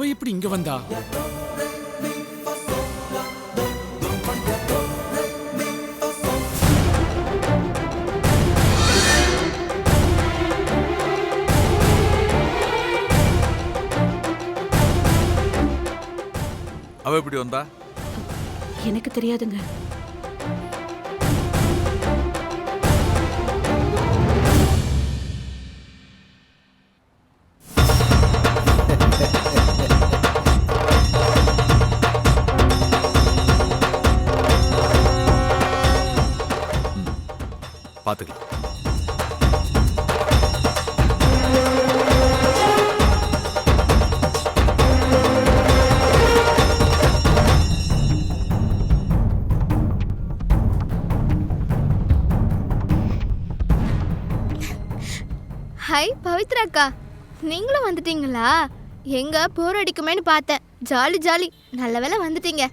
அவ எப்படி இங்க வந்தா? அவ எப்படி வந்தா? எனக்கு தெரியாதுங்க. பாத்துக்கலாம். ஹாய் பவித்ரா அக்கா, நீங்களும் வந்துட்டீங்களா? எங்க போர் அடிக்குமேன்னு பார்த்தேன். ஜாலி ஜாலி, நல்ல வேளை வந்துட்டீங்க.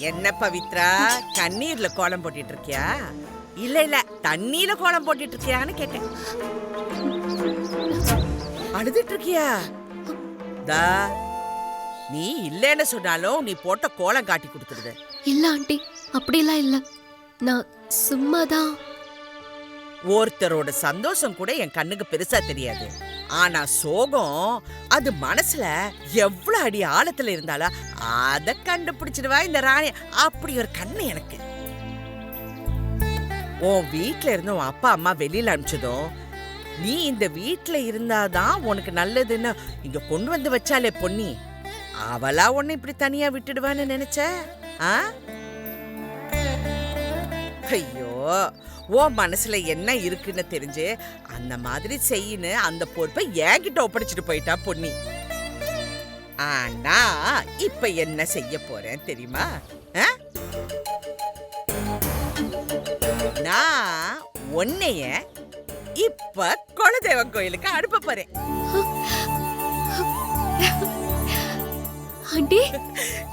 என்ன பவித்ரா, கண்ணீர்ல கோலம் போட்டுட்டு இருக்கியா? இல்ல இல்ல, தண்ணீல கோலம் போட்டுட்டு இருக்கியான்னு கேட்டேன். அழுதுட்டு இருக்கியா? தா, நீ இல்லன்னு சொன்னாலும் நீ போட்ட கோலம் காட்டி கொடுத்துருது. இல்ல ஆண்டி, அப்படிலாம் இல்ல. நான் சும்மாதான். ஒருத்தரோட சந்தோஷம் கூட என் கண்ணுக்கு பெருசா தெரியாது. ஆனா சோகம் அது மனசுல எவ்வளவு அடி ஆழத்துல இருந்தாலா அத கண்டுபிடிச்சிடுவா இந்த ராணி. அப்படி ஒரு கண்ணு எனக்கு. உன் வீட்டுல இருந்து உன் அப்பா அம்மா வெளியில அனுப்பிச்சதும் நீ இந்த வீட்டுல இருந்தாதான் உனக்கு நல்லதுன்னு இங்க கொண்டு வந்து வச்சாலே பொன்னி, அவளா உன்னை இப்படி தனியா விட்டுடுவான்னு நினைச்ச? ஐயோ, ஓ மனசுல என்ன இருக்குன்னு தெரிஞ்சு அந்த மாதிரி செய்யின்னு அந்த பொறுப்பை என்கிட்ட ஒப்படைச்சிட்டு போயிட்டா பொன்னி. ஆனா இப்ப என்ன செய்ய போறேன் தெரியுமா? நான் உன்னைய இப்ப குலதெய்வம் கோயிலுக்கு அனுப்ப போறேன்.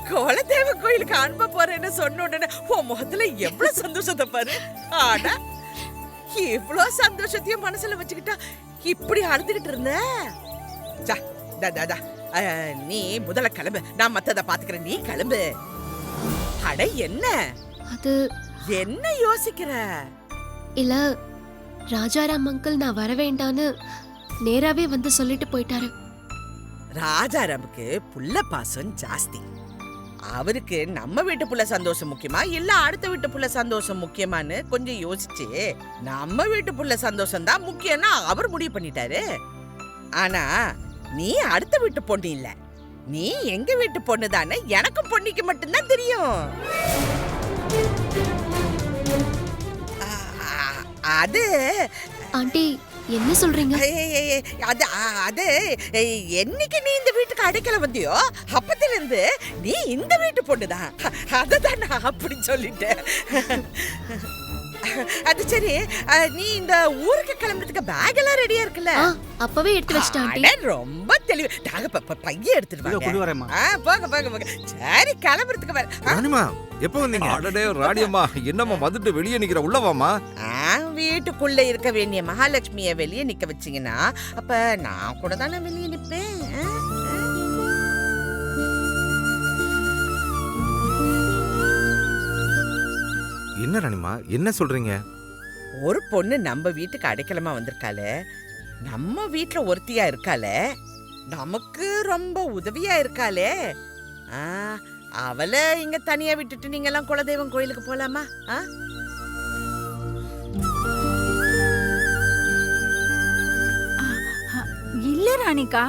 குலதெய்வ கோயிலுக்கு அனுப்ப போறேன்னு சொன்ன உடனே உன் முகத்துல எவ்வளவு சந்தோஷத்தை பாரு. ஆனா இவ்வளவு சந்தோஷத்தையும் மனசுல வச்சுக்கிட்டா இப்படி அழுதுகிட்டு இருந்த. நீ முதல்ல கிளம்பு, நான் மத்தத பாத்துக்கிறேன். நீ கிளம்பு. அட என்ன அது என்ன யோசிக்கிற? இல்ல, ராஜாராம் அங்கிள் நான் வர வேண்டான்னு நேராவே வந்து சொல்லிட்டு போயிட்டாரு. ராஜாராமுக்கு புள்ள பாசம் ஜாஸ்தி. அவருக்கு நம்ம வீட்டு புள்ள சந்தோஷம் முக்கியமா இல்ல அடுத்த வீட்டு புள்ள சந்தோஷம் முக்கியமான்னு கொஞ்சம் யோசிச்சு நம்ம வீட்டு புள்ள சந்தோஷம் தான் முக்கியம்னா அவர் முடிவு பண்ணிட்டாரு. ஆனா நீ அடுத்த வீட்டு பொண்ணு இல்ல, நீ எங்க வீட்டு பொண்ணு தானே எனக்கும் பொண்ணுக்கு மட்டும்தான் தெரியும். அது ஆண்டி என்ன சொல்றீங்க? அது அது என்னைக்கு நீ இந்த வீட்டுக்கு அடைக்கல வந்தியோ அப்பத்துல இருந்து நீ இந்த வீட்டு பொண்ணுதான். அததான் நான் அப்படி சொல்லிட்டேன். அது சரி, நீ இந்த ஊருக்கு கிளம்புறதுக்கு பேக் எல்லாம் ரெடியா இருக்குல்ல? அப்பவே எடுத்து வச்சிட்டேன். ரொம்ப தெளிவு. பைய எடுத்துட்டு போங்க போங்க போங்க. சரி கிளம்புறதுக்கு வர. ராணிமா எப்ப வந்தீங்க? அடடே ராணியம்மா, என்னம்மா வந்துட்டு வெளியே நிக்கிற? உள்ள வாமா. வீட்டுக்குள்ள இருக்க வேண்டிய மகாலட்சுமிய வெளியே நிக்க வச்சீங்கன்னா அப்ப நான் கூட தானே வெளியே நிப்பேன். என்ன ராணிமா என்ன சொல்றீங்க? ஒரு பொண்ணு நம்ம வீட்டுக்கு அடைக்கலமா வந்திருக்காளே, நம்ம வீட்டுல ஒருத்தியா இருக்காளே, நமக்கு ரொம்ப உதவியா இருக்காளே, அவளை இங்க தனியா விட்டுட்டு நீங்க எல்லாம் குலதெய்வம் கோயிலுக்கு போலாமா? ராணிகா,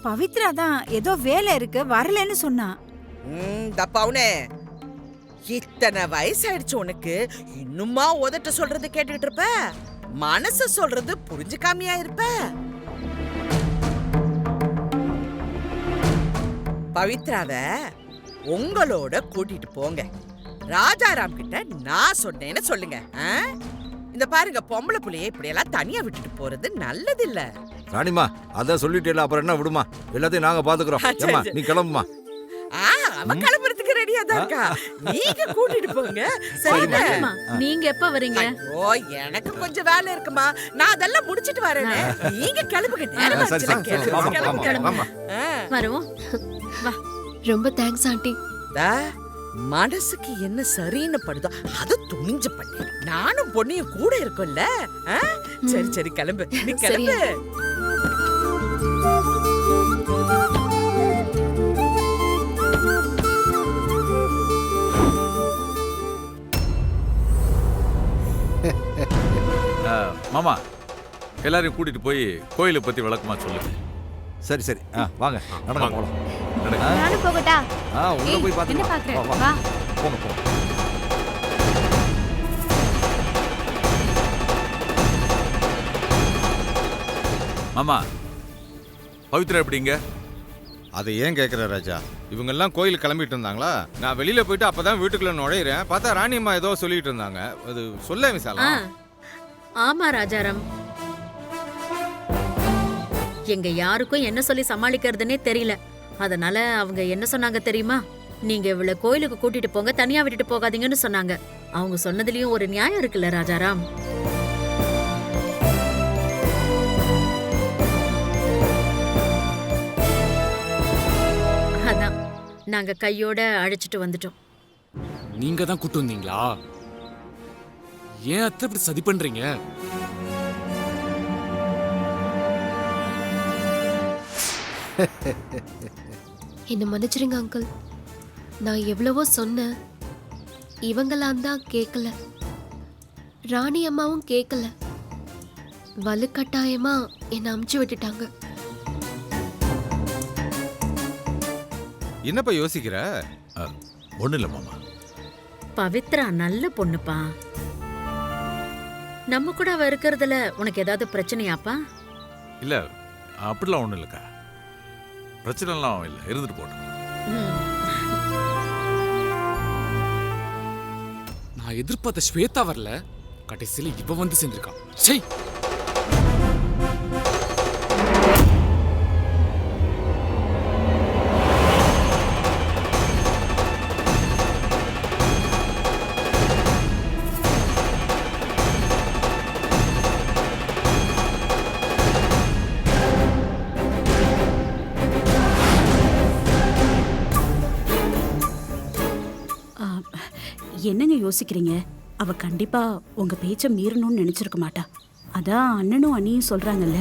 பவித்ரா தான் ஏதோ வேலை இருக்கு வரலன்னு சொன்னா. தப்பாவுனே, இத்தனை வயசாயிடுச்சு உனக்கு, இன்னுமா உதட்ட சொல்றது கேட்டுக்கிட்டு இருப்ப? மனசு சொல்றது புரிஞ்சுக்காமையா இருப்ப? பவித்ராவ உங்களோட கூட்டிட்டு போங்க. ராஜாராம் கிட்ட நான் சொன்னேன்னு சொல்லுங்க. இந்த பாருங்க, பொம்பளை புள்ளைய இப்படியெல்லாம் தனியா விட்டுட்டு போறது நல்லது இல்ல. ராணிமா அதான் சொல்லிட்டேல, அப்புறம் என்ன விடுமா, எல்லாத்தையும் நாங்க பாத்துக்கிறோம். ஏம்மா நீ கிளம்புமா. அவ கிளம்புறதுக்கு ரெடியா தான் இருக்கா, நீங்க கூட்டிட்டு போங்க. சரிமா? நீங்க எப்ப வரீங்க? ஐயோ, எனக்கு கொஞ்சம் வேலை இருக்குமா, நான் அதெல்லாம் முடிச்சிட்டு வரேன். நீங்க கிளம்புங்க, நேரமா சரி, சரி, ஆச்சுல. சரி. ஆமா, ஆமா, ஆமா. வருவோம். ரொம்ப தேங்க்ஸ் ஆண்டி. மனசுக்கு என்ன சரின்னு படுதோ அதை துணிஞ்சு பண்ணு. நானும் பொண்ணையும் கூட இருக்கும்ல. சரி சரி, கிளம்பு, நீ கிளம்பு. மாமா எல்லாரையும் கூட்டிட்டு போய் கோயிலை பத்தி விளக்கமா சொல்லுங்க. சரி சரி, வாங்க நடக்க போலாம். நானும் போகட்டா? உள்ள போய் என்ன பாத்துக்கலாம். பாக்குற? வா, வா. போங்க போங்க. மாமா பவித்ரா எப்படிங்க? அதை ஏன் கேட்குற ராஜா? இவங்க எல்லாம் கோயில் கிளம்பிட்டு இருந்தாங்களா? நான் வெளியில போயிட்டு அப்பதான் வீட்டுக்குள்ள நுழையிறேன். பார்த்தா ராணியம்மா ஏதோ சொல்லிட்டு இருந்தாங்க. அது சொல்ல விசாலம். ஆமா ராஜாராம், எங்க யாருக்கும் என்ன சொல்லி சமாளிக்கிறதுனே தெரியல. அதனால அவங்க என்ன சொன்னாங்க தெரியுமா? நீங்க இவள கோயிலுக்கு கூட்டிட்டு போங்க, தனியா விட்டுட்டு போகாதீங்கன்னு சொன்னாங்க. அவங்க சொன்னதுலயும் ஒரு நியாயம் இருக்குல்ல ராஜாராம்? அதான் நாங்க கையோட அழைச்சிட்டு வந்துட்டோம். நீங்க தான் கூட்டு வந்தீங்களா? ஏன் அத்தை இப்படி சதி பண்றீங்க? என்ன மன்னிச்சிருங்க அங்கிள். நான் எவ்வளவோ சொன்னேன், இவங்களாம் தான் கேட்கல. ராணி அம்மாவும் கேட்கல. வலுக்கட்டாயமா என்னை அமுச்சு விட்டுட்டாங்க. என்னப்பா யோசிக்கிற? ஒண்ணு இல்ல மாமா. பவித்ரா நல்ல பொண்ணுப்பா. நம்ம கூட அவ இருக்கிறதுல உனக்கு ஏதாவது பிரச்சனையாப்பா? இல்ல அப்படிலாம் ஒண்ணும் இல்லக்கா, பிரச்சனைலாம் இல்லை, இருந்துட்டு போட்டோம். நான் எதிர்பார்த்த ஸ்வேதா வரல, கடைசியில இவ வந்து சேர்ந்திருக்கான். சரி, என்னங்க யோசிக்கிறீங்க? அவ கண்டிப்பா உங்க பேச்ச மீறணும்னு நினைச்சிருக்க மாட்டா. அதான் அண்ணனும் அண்ணியும் சொல்றாங்கல்ல.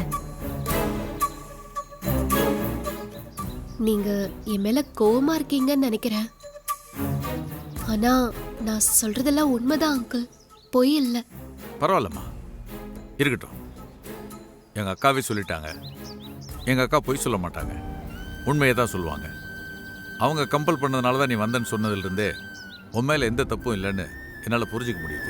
நீங்க என் மேல கோவமா இருக்கீங்கன்னு நினைக்கிறேன். ஆனா நான் சொல்றதெல்லாம் உண்மைதான் அங்கிள், பொய் இல்ல. பரவாயில்லம்மா, இருக்கட்டும். எங்க அக்காவே சொல்லிட்டாங்க, எங்க அக்கா பொய் சொல்ல மாட்டாங்க, உண்மையை தான் சொல்லுவாங்க. அவங்க கம்பல் பண்ணதுனால தான் நீ வந்தேன்னு சொன்னதுலேருந்தே உன் மேல எந்த தப்பும் இல்லைன்னு என்னால புரிஞ்சுக்க முடியுது.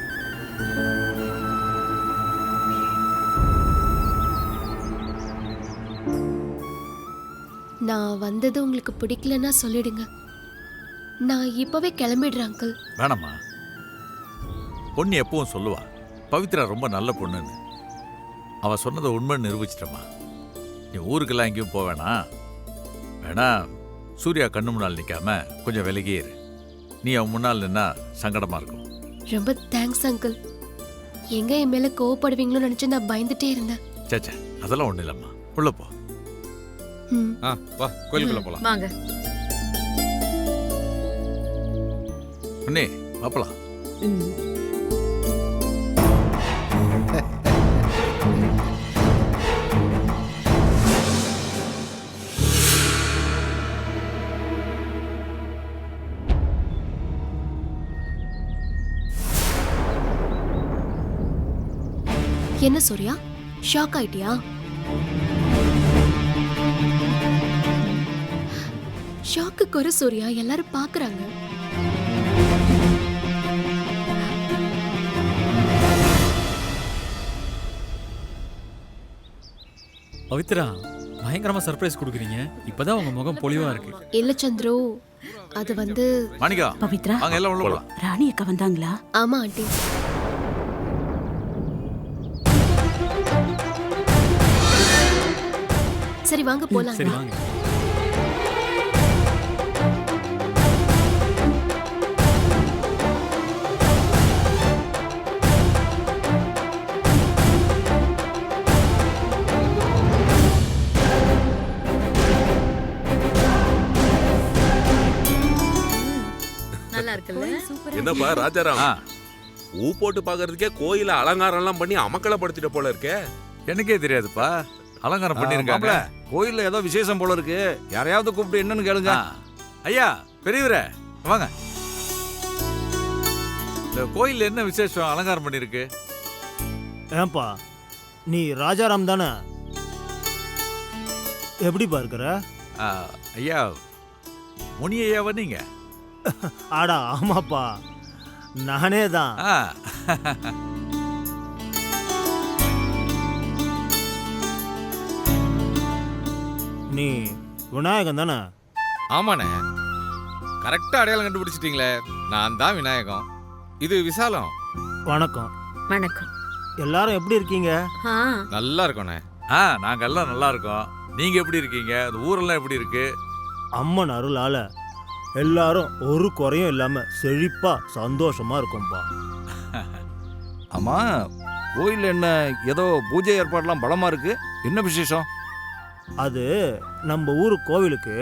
நான் வந்தது உங்களுக்கு பிடிக்கலன்னா சொல்லிடுங்க. நான் இப்பவே கிளம்பிடுறேன் அங்கிள். வேணாம்மா, பொண்ணு எப்பவும் சொல்லுவா பவித்ரா ரொம்ப நல்ல பொண்ணுன்னு. அவ சொன்னதை உண்மைன்னு நிரூபிச்சிட்டம்மா. நீ ஊருக்கெல்லாம் எங்கேயும் போவேணா. வேணா சூர்யா கண்ணு முன்னால் நிற்காம கொஞ்சம் விலகியே இரு. நீ அவன் முன்னால் நின்னா சங்கடமா இருக்கும். ரொம்ப தேங்க்ஸ் அங்கிள். எங்க என் மேல கோவப்படுவீங்களோ நினைச்சு நான் பயந்துட்டே இருந்தேன். சேச்சே, அதெல்லாம் ஒண்ணு இல்லம்மா, உள்ள போ. வா கோயிலுக்குள்ள போலாம். வாங்க. அண்ணே பாப்பலாம். என்ன சூர்யா, ஷாக் ஆயிட்டியா? ஷாக்கு குறை சூர்யா, எல்லாரும் பாக்குறாங்க. பவித்ரா, பயங்கரமா சர்ப்ரைஸ் கொடுக்குறீங்க. இப்பதான் உங்க முகம் பொலிவா இருக்கு. இல்ல சந்துரு, அது வந்து மாணிக்கா, பவித்ரா, வாங்க எல்லாம் உள்ள போலாம். ராணி அக்கா வந்தாங்களா? ஆமா ஆண்டி. சரி வாங்க போலாம். சரி வாங்க. நல்லா இருக்குல்ல? என்னப்பா ராஜாராம், ஆ, ஊ போட்டு பாக்குறதுக்கே கோயில அலங்காரம் எல்லாம் பண்ணி அமக்கலப்படுத்திட்ட போல இருக்கே. எனக்கே தெரியாதுப்பா, அலங்காரம் பண்ணிருக்காங்க. கோயில்ல ஏதோ விசேஷம் போல இருக்கு. யாரையாவது கூப்பிட்டு என்னன்னு கேளுங்க. ஐயா பெரியவரே வாங்க. இந்த கோயில்ல என்ன விசேஷம் அலங்காரம் பண்ணிருக்கு? ஏன்பா நீ ராஜாராம் தானே? எப்படி பார்க்கிற? ஐயா முனி ஐயாவா நீங்க? ஆடா ஆமாப்பா, நானே தான். ஆ, நீ விநாயகன் தானே? ஆமாண்ணே, கரெக்டா அடையாளம் கண்டுபிடிச்சிட்டீங்களே. நான் தான் விநாயகம், இது விசாலம். வணக்கம். வணக்கம். எல்லாரும் எப்படி இருக்கீங்க? ஆ, நல்லா இருக்கோண்ணே. நாங்க எல்லாம் நல்லா இருக்கோம். நீங்க எப்படி இருக்கீங்க? இந்த ஊரெல்லாம் எப்படி இருக்கு? அம்மன் அருளால எல்லாரும் ஒரு குறையும் இல்லாம செழிப்பா சந்தோஷமா இருக்கும்பா. ஆமா, கோயில்ல என்ன ஏதோ பூஜை ஏற்பாடுலாம் பலமா இருக்கு. என்ன விசேஷம்? அது நம்ம ஊரு கோவிலுக்கு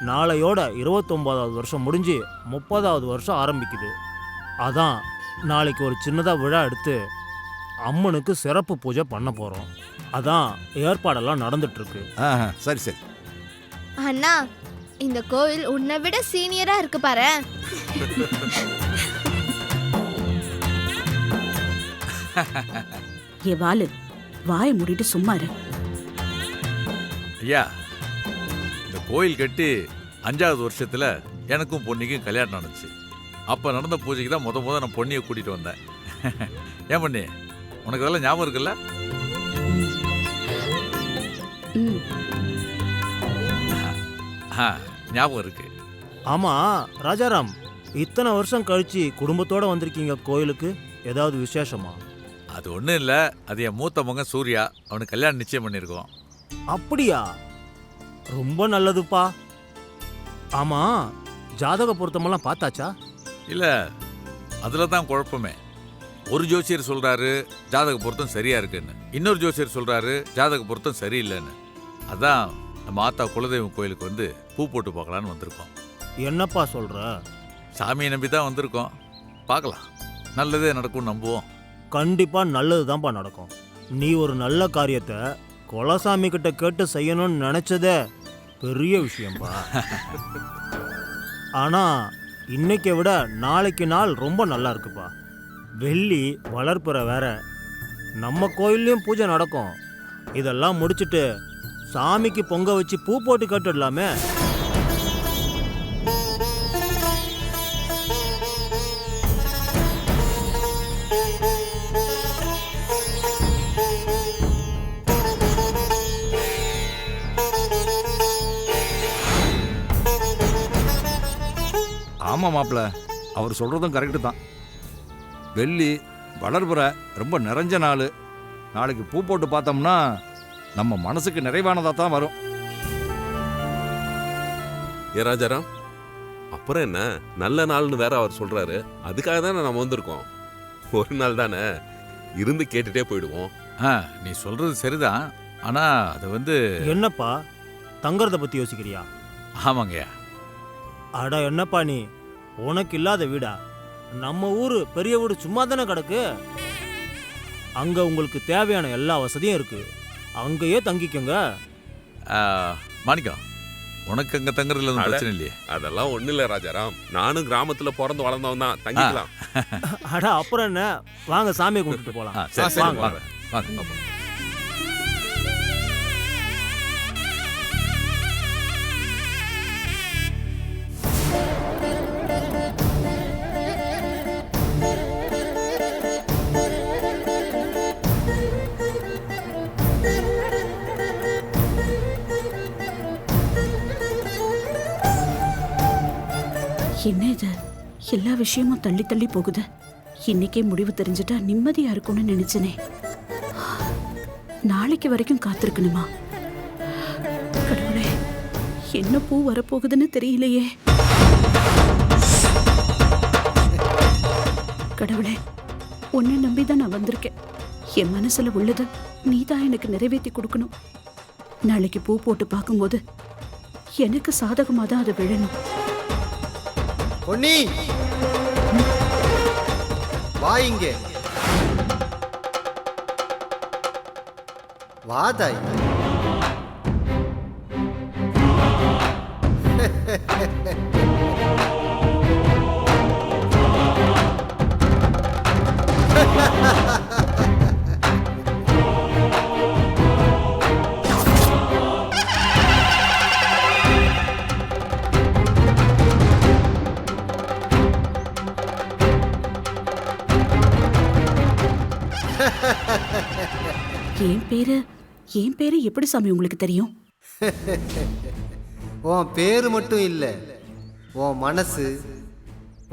நாளையோட 29வது வருஷம் முடிஞ்சு 30வது வருஷம் ஆரம்பிக்குது. அதான் நாளைக்கு ஒரு சின்னதா விழா எடுத்து அம்மனுக்கு சிறப்பு பூஜை பண்ண போறோம். அதான் ஏற்பாடெல்லாம் நடந்துட்டு இருக்கு. சரி சரி. அண்ணா, இந்த கோவில் உன்னை விட சீனியரா இருக்கு பாரு. ஏ வாலு, வாயை மூடிட்டு சும்மா இரு. ஐயா, இந்த கோயில் கட்டி 5வது வருஷத்துல எனக்கும் பொன்னிக்கும் கல்யாணம் நடந்துச்சு. அப்ப நடந்த பூஜைக்கு தான் முத நான் பொன்னியை கூட்டிட்டு வந்தேன். ஏன் பொன்னி, உனக்கு இதெல்லாம் ஞாபகம் இருக்குல்ல? ம். ஞாபகம் இருக்கு. ஆமா ராஜாராம், இத்தனை வருஷம் கழிச்சு குடும்பத்தோட வந்திருக்கீங்க கோயிலுக்கு. ஏதாவது விசேஷமா? அது ஒன்றும் இல்லை, அது என் மூத்த மகன் சூர்யா, அவனுக்கு கல்யாணம் நிச்சயம் பண்ணியிருக்கோம். அப்படியா? ரொம்ப நல்லதுப்பா. ஆமா, ஜாதக பொருத்தமெல்லாம் பார்த்தாச்சா? இல்லை, அதில் தான் குழப்பமே. ஒரு ஜோசியர் சொல்கிறாரு ஜாதக பொருத்தம் சரியா இருக்குன்னு, இன்னொரு ஜோசியர் சொல்கிறாரு ஜாதக பொருத்தம் சரியில்லைன்னு. அதான் நம்ம ஆத்தா குலதெய்வம் கோயிலுக்கு வந்து பூ போட்டு பார்க்கலான்னு வந்திருக்கோம். என்னப்பா சொல்ற? சாமியை நம்பி தான் வந்திருக்கோம், பார்க்கலாம், நல்லதே நடக்கும்னு நம்புவோம். கண்டிப்பா நல்லதுதான்ப்பா நடக்கும். நீ ஒரு நல்ல காரியத்தை குலசாமி கிட்ட கேட்டு செய்யணும்னு நினைச்சதே பெரிய விஷயம்பா. ஆனா இன்னைக்கு விட நாளைக்கு நாள் ரொம்ப நல்லா இருக்குப்பா. வெள்ளி வளர்ப்புற வேற, நம்ம கோயில்லையும் பூஜை நடக்கும். இதெல்லாம் முடிச்சிட்டு சாமிக்கு பொங்க வச்சு பூ போட்டு கட்டிடலாமே. ஆமா மாப்பிள்ள, அவர் சொல்றதும் கரெக்டு தான். வெள்ளி வளர்புற ரொம்ப நிறைஞ்ச நாள். நாளைக்கு பூ போட்டு பார்த்தோம்னா நம்ம மனசுக்கு நிறைவானதா தான் வரும். ஏ ராஜாராம், அப்புறம் என்ன, நல்ல நாள்னு வேற அவர் சொல்றாரு. அதுக்காக தானே நம்ம வந்திருக்கோம். ஒரு நாள் தானே இருந்து கேட்டுட்டே போயிடுவோம். நீ சொல்றது சரிதான், ஆனா அது வந்து என்னப்பா தங்கறத பத்தி யோசிக்கிறியா? ஆமாங்கய்யா. அட என்னப்பா நீ, உனக்கு இல்லாத வீடா? நம்ம ஊரு பெரிய வீடு சும்மா தானே கிடக்கு. அங்க உங்களுக்கு தேவையான எல்லா வசதியும் இருக்கு, அங்கேயே தங்கிக்கங்க. மாணிக்கம், உனக்கு அங்க தங்குறதுல ஒன்றும் பிரச்சனை இல்லையே? அதெல்லாம் ஒண்ணு இல்ல ராஜாராம், நானும் கிராமத்துல பிறந்து வளர்ந்தவன் தான், தங்கிக்கலாம். அட அப்புறம் என்ன, வாங்க சாமியை கூட்டிட்டு போலாம். சரி, வாங்க. வாங்க வாங்க. என்ன இது, எல்லா விஷயமும் தள்ளி தள்ளி போகுது. இன்னைக்கே முடிவு தெரிஞ்சுட்டா நிம்மதியா இருக்கும்னு நினைச்சனே. நாளைக்கு வரைக்கும் காத்திருக்கணுமா? கடவுளே, என்ன பூ வரப்போகுதுன்னு தெரியலையே. கடவுளே, உன்னை நம்பிதான் நான் வந்திருக்கேன். என் மனசுல உள்ளது நீதான் எனக்கு நிறைவேற்றி கொடுக்கணும். நாளைக்கு பூ போட்டு பார்க்கும்போது எனக்கு சாதகமா தான் அது விழணும். பொன்னி, வா இங்கே. வா தாய். என் பேரு எப்படி சாமி உங்களுக்கு தெரியும்? உன் பேரு மட்டும் இல்ல, உன் மனசு,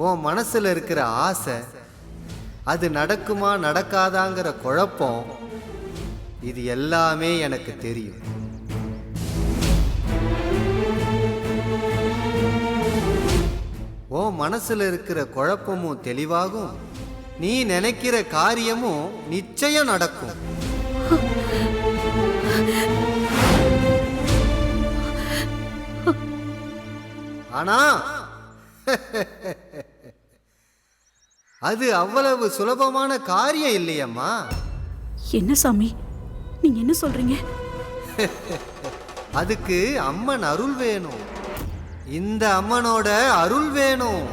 உன் மனசுல இருக்கிற ஆசை, அது நடக்குமா நடக்காதாங்கிற குழப்பம், இது எல்லாமே எனக்கு தெரியும். உன் மனசுல இருக்கிற குழப்பமும் தெளிவாகும், நீ நினைக்கிற காரியமும் நிச்சயம் நடக்கும். ஆனா அது அவ்வளவு சுலபமான காரியம் இல்லையம்மா. என்ன சாமி நீங்க என்ன சொல்றீங்க? அதுக்கு அம்மன் அருள் வேணும். இந்த அம்மனோட அருள் வேணும்.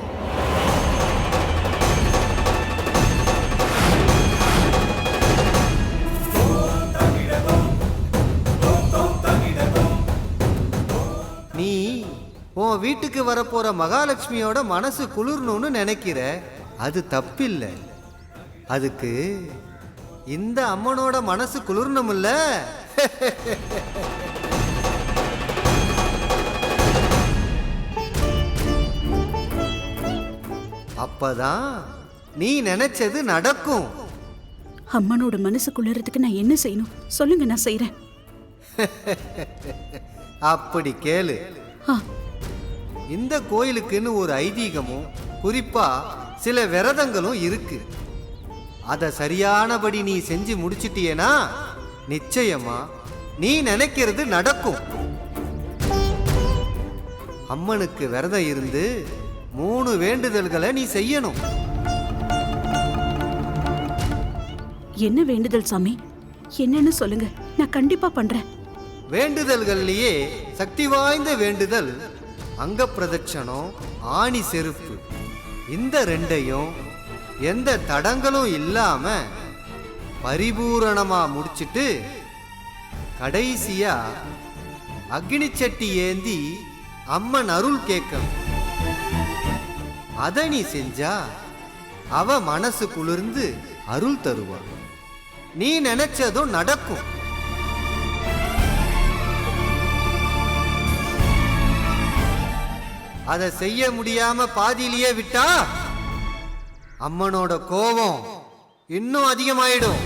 நீ உன் வீட்டுக்கு வரப்போற மகாலட்சுமியோட மனசு குளிரணும்னு நினைக்கிற, அது தப்பில்லை. அதுக்கு இந்த அம்மனோட மனசு குளிரணும்ல. அப்பதான் நீ நினைச்சது நடக்கும். அம்மனோட மனசு குளிரதுக்கு நான் என்ன செய்யணும் சொல்லுங்க, நான் செய்யறேன். அப்படி கேளு. இந்த கோயிலுக்குன்னு ஒரு ஐதீகமும் குறிப்பா சில விரதங்களும் இருக்கு. அத சரியானபடி நீ செஞ்சு முடிச்சிட்டியேனா நிச்சயமா நீ நினைக்கிறது நடக்கும். அம்மனுக்கு விரதம் இருந்து 3 வேண்டுதல்களை நீ செய்யணும். என்ன வேண்டுதல் சாமி? என்னன்னு சொல்லுங்க, நான் கண்டிப்பா பண்றேன். வேண்டுதல்கள்லயே சக்தி வாய்ந்த வேண்டுதல் அங்க பிரதட்சணம், ஆணி செருப்பு. இந்த 2ஐயும் எந்த தடங்களும் இல்லாம பரிபூரணமா முடிச்சிட்டு கடைசியா அக்னி சட்டி ஏந்தி அம்மன் அருள் கேட்கணும். அத நீ செஞ்சா அவ மனசு குளிர்ந்து அருள் தருவா. நீ நினைச்சதும் நடக்கும். அதை செய்ய முடியாம பாதியிலேயே விட்டா அம்மனோட கோபம் இன்னும் அதிகமாயிடும்.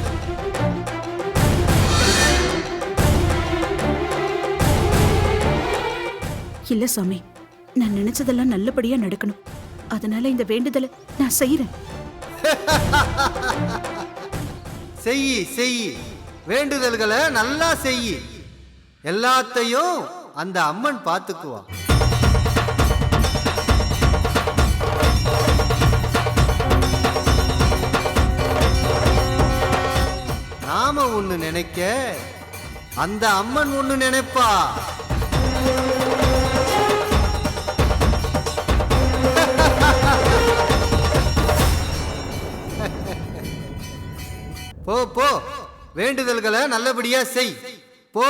இல்ல சாமி, நான் நினைச்சதெல்லாம் நல்லபடியா நடக்கணும். அதனால இந்த வேண்டுதலை நான் செய்யறேன். செய், வேண்டுதல்களை நல்லா செய். எல்லாத்தையும் அந்த அம்மன் பார்த்துக்குவா. நாம ஒண்ணு நினைக்க அந்த அம்மன் ஒண்ணு நினைப்பா. போ போ, வேண்டுதல்களை நல்லபடியா செய். போ.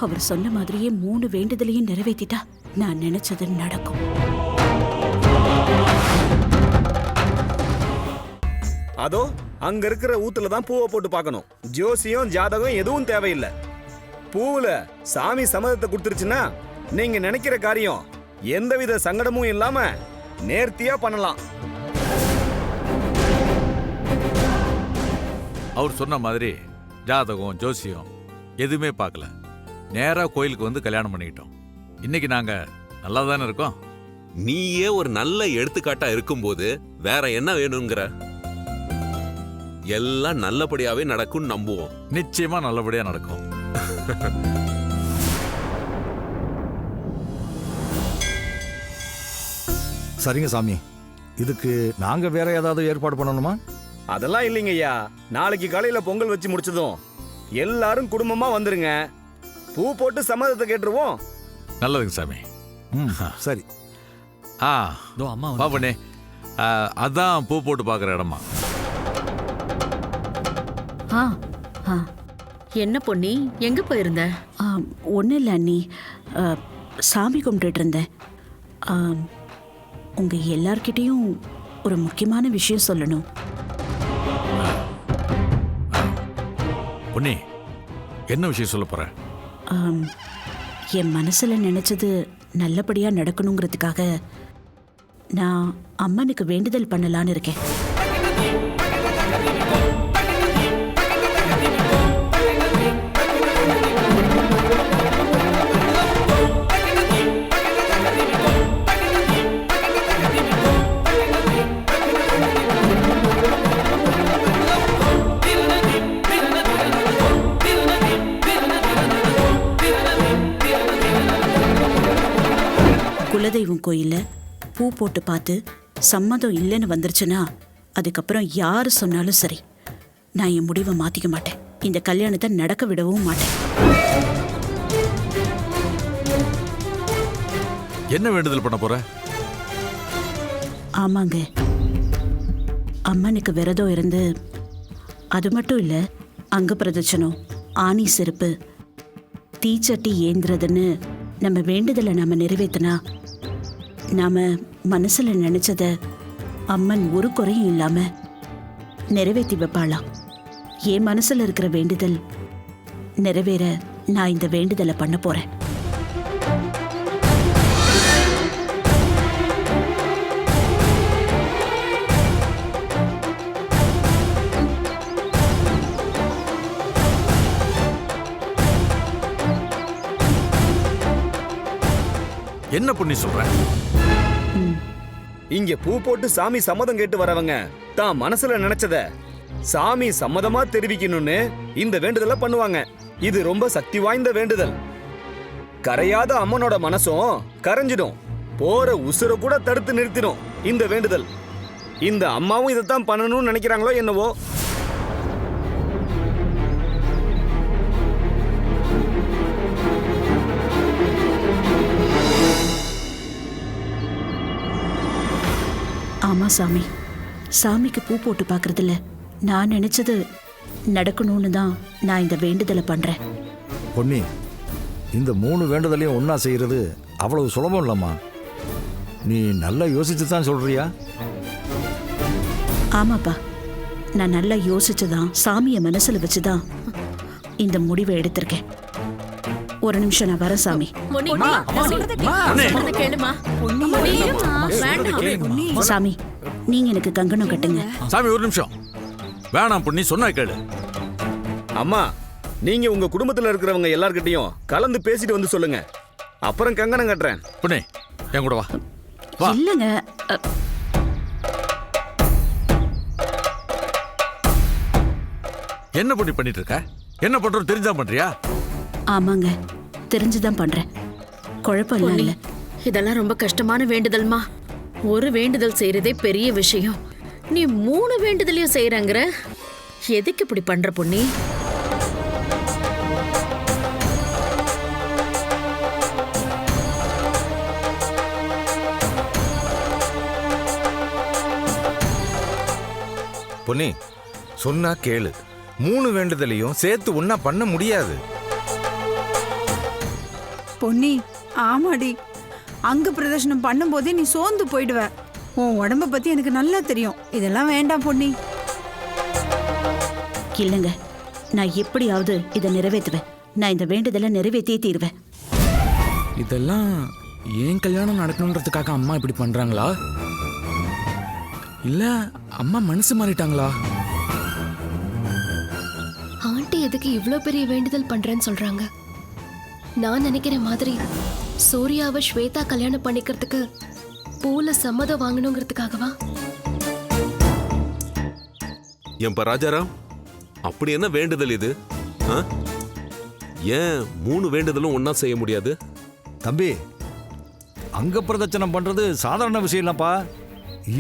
அவர் சொன்ன மாதிரியே 3 வேண்டுதலையும் நிறைவேற்றிட்டா நான் நினைச்சது நடக்கும். அதோ அங்க இருக்கிற ஊத்துல தான் பூவை போட்டு பார்க்கணும். ஜோசியம் ஜாதகம் எதுவும் தேவையில்லை. பூவுல சாமி சம்மதத்தை கொடுத்துருச்சுன்னா நீங்க நினைக்கிற காரியம் எந்தவித சங்கடமும் இல்லாம நேர்த்தியா பண்ணலாம். அவர் சொன்ன மாதிரி ஜாதகம் ஜோசியம் எதுவுமே பார்க்கல, நேரா கோயிலுக்கு வந்து கல்யாணம் பண்ணிக்கிட்டோம். இன்னைக்கு நாங்க நல்லா தானே இருக்கோம். நீயே ஒரு நல்ல எடுத்துக்காட்டா இருக்கும்போது வேற என்ன வேணுங்கிற? எல்லாம் நல்லபடியாவே நடக்கும் நம்புவோம். நிச்சயமா நல்லபடியா நடக்கும். சரிங்க சாமி, இதுக்கு நாங்க வேற ஏதாவது ஏற்பாடு பண்ணணுமா? அதெல்லாம் இல்லைங்க ஐயா. நாளைக்கு காலையில பொங்கல் வச்சு முடிச்சதும் எல்லாரும் குடும்பமா வந்துருங்க. பூ போட்டு சம்மதத்தை கேட்டுருவோம். நல்லதுங்க சாமி. சரி. அம்மா பாபனே, அதான் பூ போட்டு பார்க்குற இடமா? என்ன பொன்னி, எங்க போயிருந்த? ஒன்றும் இல்லை அண்ணி, சாமி கும்பிட்டுட்டு இருந்தேன். உங்க எல்லார்கிட்டையும் ஒரு முக்கியமான விஷயம் சொல்லணும். பொன்னி, என்ன விஷயம் சொல்ல போற? என் மனசுல நினைச்சது நல்லபடியா நடக்கணுங்கிறதுக்காக நான் அம்மனுக்கு வேண்டுதல் பண்ணலான்னு இருக்கேன். குலதெய்வம் கோயில்ல பூ போட்டு பார்த்து சம்மதம் இல்லைன்னு வந்துருச்சுன்னா அதுக்கப்புறம் யாரு சொன்னாலும் சரி, நான் என் முடிவை மாத்திக்க மாட்டேன். இந்த கல்யாணத்தை நடக்க விடவும் மாட்டேன். என்ன வேண்டுதல் பண்ண போற? ஆமாங்க, அம்மனுக்கு விரதம் இருந்து, அது மட்டும் இல்ல, அங்க பிரதட்சணம், ஆணி செருப்பு, தீச்சட்டி ஏந்துறதுன்னு நம்ம வேண்டுதலை நாம நிறைவேற்றினா நாம மனசுல நினைச்சத அம்மன் ஒரு குறையும் இல்லாம நிறைவேற்றி வைப்பாளாம். என் மனசுல இருக்கிற வேண்டுதல் நிறைவேற நான் இந்த வேண்டுதலை பண்ண போறேன். என்ன பண்ணி சொல்ற? இங்க பூ போட்டு சாமி சம்மதம் கேட்டு வரவங்க தான் மனசுல நினைச்சத சாமி சம்மதமா தெரிவிக்கணும்னு இந்த வேண்டுதலை பண்ணுவாங்க. இது ரொம்ப சக்தி வாய்ந்த வேண்டுதல். கரையாத அம்மனோட மனசும் கரைஞ்சிடும், போற உசுர கூட தடுத்து நிறுத்திடும் இந்த வேண்டுதல். இந்த அம்மாவும் இதைத்தான் பண்ணணும்னு நினைக்கிறாங்களோ என்னவோ. ஆமா சாமி, சாமிக்கு பூ போட்டு பார்க்கறதுல நான் நினைச்சது நடக்கணும்னு தான் நான் இந்த வேண்டுதலை பண்றேன். பொன்னி, இந்த 3 வேண்டுதலையும் ஒன்னா செய்யறது அவ்வளவு சுலபம் இல்லம்மா. நீ நல்லா யோசிச்சு தான் சொல்றியா? ஆமாப்பா, நான் நல்லா யோசிச்சுதான் சாமியை மனசுல வச்சுதான் இந்த முடிவை எடுத்திருக்கேன். ஒரு நிமிஷம், நான் வரேன் சாமி. சாமி, நீங்க எனக்கு கங்கணம் கட்டுங்க. சாமி ஒரு நிமிஷம், வேணாம் பொன்னி, சொன்னா கேளு. அம்மா, நீங்க உங்க குடும்பத்துல இருக்கிறவங்க எல்லார்கிட்டையும் கலந்து பேசிட்டு வந்து சொல்லுங்க, அப்புறம் கங்கணம் கட்டுறேன். பொன்னி, என் கூட வா. இல்லங்க, என்ன பொண்ணி பண்ணிட்டு இருக்க? என்ன பண்றோம் தெரிஞ்சா பண்றியா? ஆமாங்க, தெரிஞ்சுதான் பண்றேன். குழப்பம் இல்ல. இதெல்லாம் ரொம்ப கஷ்டமான வேண்டுதல்மா. ஒரு வேண்டுதல் செய்யறதே பெரிய விஷயம். நீ 3 வேண்டுதலையும் செய்யறங்கிற, எதுக்கு இப்படி பண்ற பொன்னி? பொன்னி, சொன்னா கேளு. 3 வேண்டுதலையும் சேர்த்து ஒன்னா பண்ண முடியாது. பொன்னி, ஆமாடி, அங்க பிரதர்ஷனம் பண்ணும்போதே நீ சோர்ந்து போயிடுவ. உன் உடம்ப பத்தி எனக்கு நல்லா தெரியும். இதெல்லாம் வேண்டாம் பொன்னி. இல்லைங்க, நான் எப்படியாவது இதை நிறைவேற்றுவேன். நான் இந்த வேண்டுதலை நிறைவேற்றியே தீருவேன். இதெல்லாம் ஏன் கல்யாணம் நடக்கணுன்றதுக்காக அம்மா இப்படி பண்றாங்களா? இல்ல அம்மா மனசு மாறிட்டாங்களா? ஆண்டி எதுக்கு இவ்ளோ பெரிய வேண்டுதல் பண்றேன்னு சொல்றாங்க? நான் நினைக்கிற மாதிரி சூர்யாவை ஸ்வேதா கல்யாணம் பண்ணிக்கிறதுக்கு பூல சம்மதம் வாங்கணுங்கிறதுக்காகவா? ஏன்பா ராஜாராம், அப்படி என்ன வேண்டுதல் இது? ஆ? ஏன் 3 வேண்டுதலும் ஒண்ணா செய்ய முடியாது? தம்பி, அங்க பிரதட்சணம் பண்றது சாதாரண விஷயம் இல்லப்பா.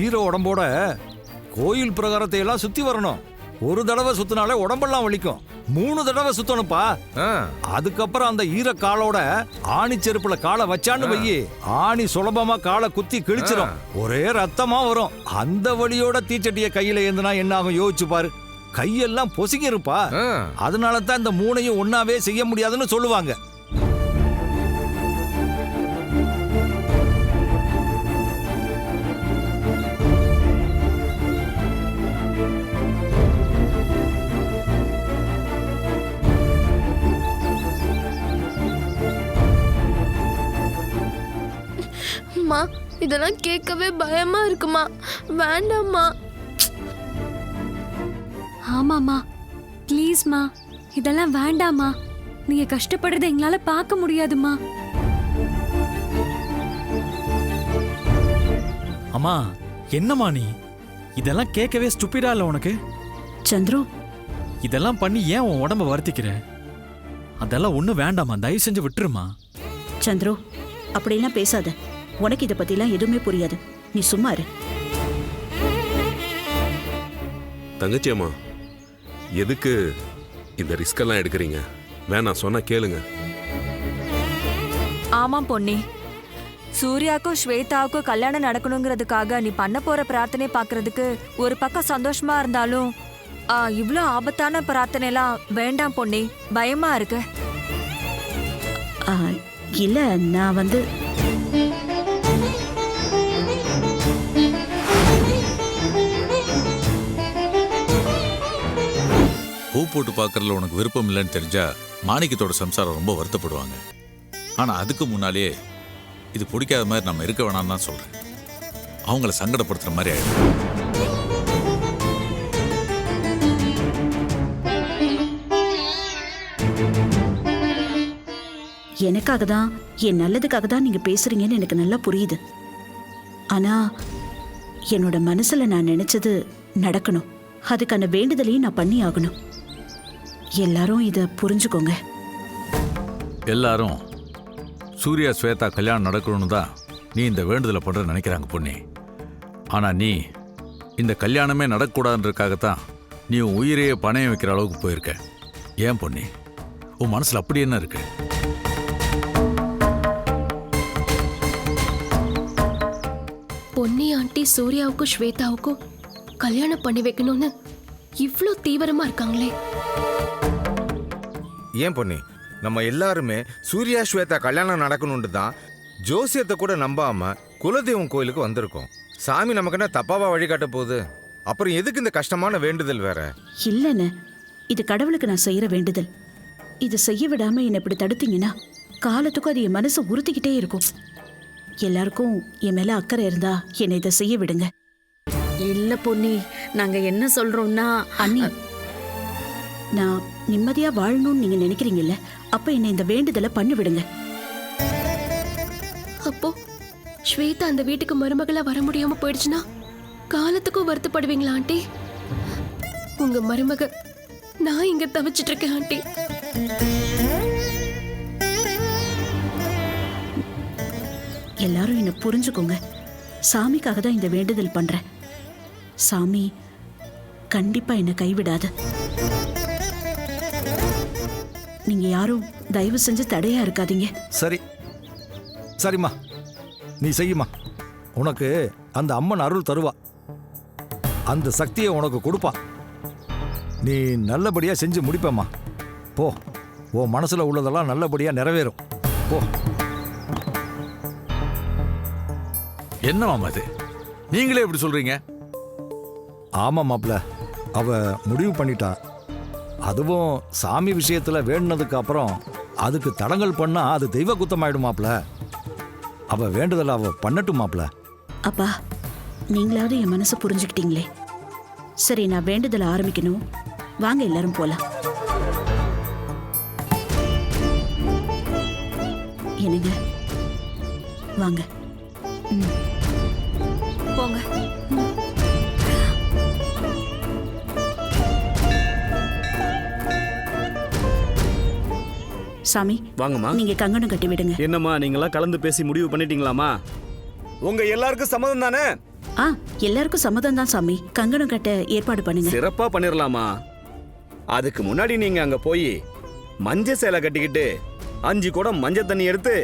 ஈர உடம்போட கோயில் பிரகாரத்தை எல்லாம் சுத்தி வரணும். ஒரு தடவை சுத்தினாலே உடம்பெல்லாம் வலிக்கும். 3 தடவை சுத்தணும்ப்பா. அதுக்கப்புறம் அந்த ஈர காலோட ஆணி செருப்புல காலை வச்சான்னு வையி, ஆணி சுலபமா காலை குத்தி கிழிச்சிடும். ஒரே ரத்தமா வரும். அந்த வழியோட தீச்சட்டிய கையில ஏந்துனா என்ன ஆகும் யோசிச்சு பாரு. கையெல்லாம் பொசுங்கிருப்பா. அதனால தான் இந்த 3ஐயும் ஒன்னாவே செய்ய முடியாதுன்னு சொல்லுவாங்க. அம்மா, இதெல்லாம் கேட்கவே பயமா இருக்குமா? வேண்டாம்மா. ஆமாம்மா, ப்ளீஸ்மா, இதெல்லாம் வேண்டாம்மா. நீங்க கஷ்டப்படுறதை எங்களால பார்க்க முடியாதுமா. அம்மா, என்னம்மா நீ? இதெல்லாம் கேட்கவே ஸ்டூபிடா இல்ல உனக்கு? சந்துரு, இதெல்லாம் பண்ணி ஏன் உன் உடம்ப வருத்திக்கிற? அதெல்லாம் ஒண்ணு வேண்டாமா, தயவு செஞ்சு விட்டுருமா. சந்துரு, அப்படிலாம் பேசாத. உனக்கு இதை பத்திலாம் எதுவுமே புரியாது. நீ சும்மா இரு. தங்கச்சி அம்மா, எதுக்கு இந்த ரிஸ்க் எல்லாம் எடுக்கிறீங்க? வேணாம், சொன்னா கேளுங்க. ஆமாம் பொன்னி, சூர்யாவுக்கும் ஸ்வேதாவுக்கும் கல்யாணம் நடக்கணுங்கிறதுக்காக நீ பண்ண போற பிரார்த்தனை பார்க்கறதுக்கு ஒரு பக்கம் சந்தோஷமா இருந்தாலும் இவ்வளோ ஆபத்தான பிரார்த்தனைலாம் வேண்டாம் பொன்னி. பயமா இருக்கு. இல்ல, நான் வந்து பூ போட்டு பார்க்கறதுல உனக்கு விருப்பம் இல்லைன்னு தெரிஞ்சா மாணிக்கத்தோட சம்சாரம் ரொம்ப வருத்தப்படுவாங்க. ஆனா அதுக்கு முன்னாலேயே இது பிடிக்காத மாதிரி நம்ம இருக்க வேணாம்னு தான் சொல்றேன். அவங்கள சங்கடப்படுத்துற மாதிரி ஆயிடும். எனக்காக தான், என் நல்லதுக்காக தான் நீங்க பேசுறீங்கன்னு எனக்கு நல்லா புரியுது. ஆனா என்னோட மனசுல நான் நினைச்சது நடக்கணும். அதுக்கான வேண்டுதலையும் நான் பண்ணி ஆகணும். எல்லாரும் இத புரிஞ்சுக்கோங்க. எல்லாரும் சூர்யா ஸ்வேதா கல்யாணம் நடக்கணும்னு தான் நீ இந்த வேண்டுதலை பண்ற நினைக்கிறாங்க பொண்ணு. ஆனா நீ இந்த கல்யாணமே நடக்கக்கூடாதுன்றதுக்காகத்தான் நீ உன் உயிரையே பணையம் வைக்கிற அளவுக்கு போயிருக்க. ஏன் பொண்ணு, உன் மனசுல அப்படி என்ன இருக்கு? பொன்னி ஆண்டி சூர்யாவுக்கும் ஸ்வேதாவுக்கும் கல்யாணம் பண்ணி வைக்கணும்னு இவ்ளோ தீவிரமா இருக்காங்களே. ஏன் பொண்ணு, நம்ம எல்லாருமே சூர்யா ஸ்வேதா கல்யாணம் நடக்கணும்னு தான் ஜோசியத்தை கூட நம்பாம குலதெய்வம் கோயிலுக்கு வந்திருக்கோம். சாமி நமக்கு என்ன தப்பாவா வழிகாட்ட போகுது? அப்புறம் எதுக்கு இந்த கஷ்டமான வேண்டுதல் வேற? இல்லைன்னு, இது கடவுளுக்கு நான் செய்யற வேண்டுதல். இது செய்ய விடாம என்னை இப்படி தடுத்தீங்கன்னா காலத்துக்கும் அது என் மனசை உறுத்திக்கிட்டே இருக்கும். எல்லாருக்கும் என் மேல அக்கறை இருந்தா என்னை இதை செய்ய விடுங்க. இல்ல பொன்னி, நாங்க என்ன சொல்றோம்னா, அண்ணி, நான் நிம்மதியா வாழணும்னு நீங்க நினைக்கிறீங்கல்ல, அப்ப என்னை இந்த வேண்டுதலை பண்ணி விடுங்க. அப்போ ஸ்வேதா அந்த வீட்டுக்கு மருமகளா வர முடியாம போயிடுச்சுன்னா காலத்துக்கும் வருத்தப்படுவீங்களா ஆண்டி? உங்க மருமக நான் இங்க தவிச்சிட்டு இருக்கேன் ஆண்டி. எல்லாரும் என்ன புரிஞ்சுக்கோங்க. சாமிக்காக தான் இந்த வேண்டுதல் பண்றேன். சாமி கண்டிப்பா என்ன கைவிடாது. நீங்க யாரும் தயவு செஞ்சு தடையா இருக்காதீங்க. சரி சரிம்மா, நீ செய்யுமா. உனக்கு அந்த அம்மன் அருள் தருவா. அந்த சக்தியை உனக்கு கொடுப்பா. நீ நல்லபடியா செஞ்சு முடிப்பம்மா. போ, உன் மனசுல உள்ளதெல்லாம் நல்லபடியா நிறைவேறும். போ. என்ன மாமா இது? நீங்களே எப்படி சொல்றீங்க? ஆமா மாப்ள, அவ முடிவு பண்ணிட்டா. அதுவும் சாமி விஷயத்துல வேணுனதுக்கு அப்புறம் அதுக்கு தடங்கல் பண்ணா அது தெய்வ குத்தமாயிடும் மாப்ள. அவ வேண்டுதல அவ பண்ணட்டும் மாப்ள. அப்பா, நீங்களாவது என் மனசை புரிஞ்சுக்கிட்டீங்களே. சரி, நான் வேண்டுதலை ஆரம்பிக்கணும். வாங்க எல்லாரும் போலாம். என்னங்க, வாங்க. போங்க. சாமி, வாங்கம்மா. நீங்க கங்கணம் கட்டி விடுங்க. என்னம்மா, நீங்களாம் கலந்து பேசி முடிவு பண்ணிட்டீங்களாமா? உங்க எல்லாருக்கும் சம்மதம் தானே? எல்லாருக்கும் சம்மதம் தான் சாமி. கங்கணம் கட்ட ஏற்பாடு பண்ணுங்க. சிறப்பா பண்ணிரலாமா? அதுக்கு முன்னாடி நீங்க அங்க போய் மஞ்சள் சேலை கட்டிக்கிட்டு 5 குடம் மஞ்சள் தண்ணி எடுத்து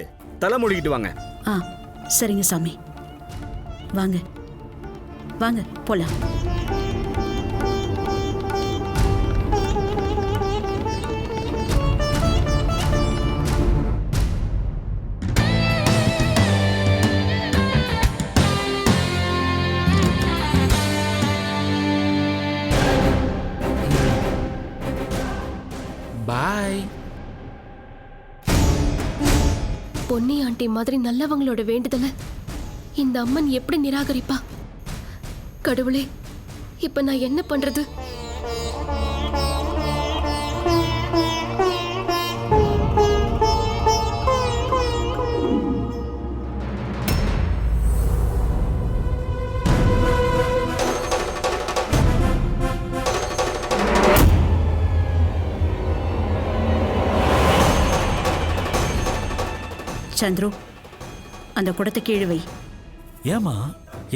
தலை மூடிக்கிட்டு வாங்க. சரிங்க சாமி. வாங்க வாங்க போலாம். பாய். பொன்னி ஆண்டி மாதிரி நல்லவங்களோட வேண்டுதல இந்த அம்மன் எப்படி நிராகரிப்பா? கடவுளே, இப்ப நான் என்ன பண்றது? சந்துரு, அந்த குடத்தை கீழே வை. ஏமா,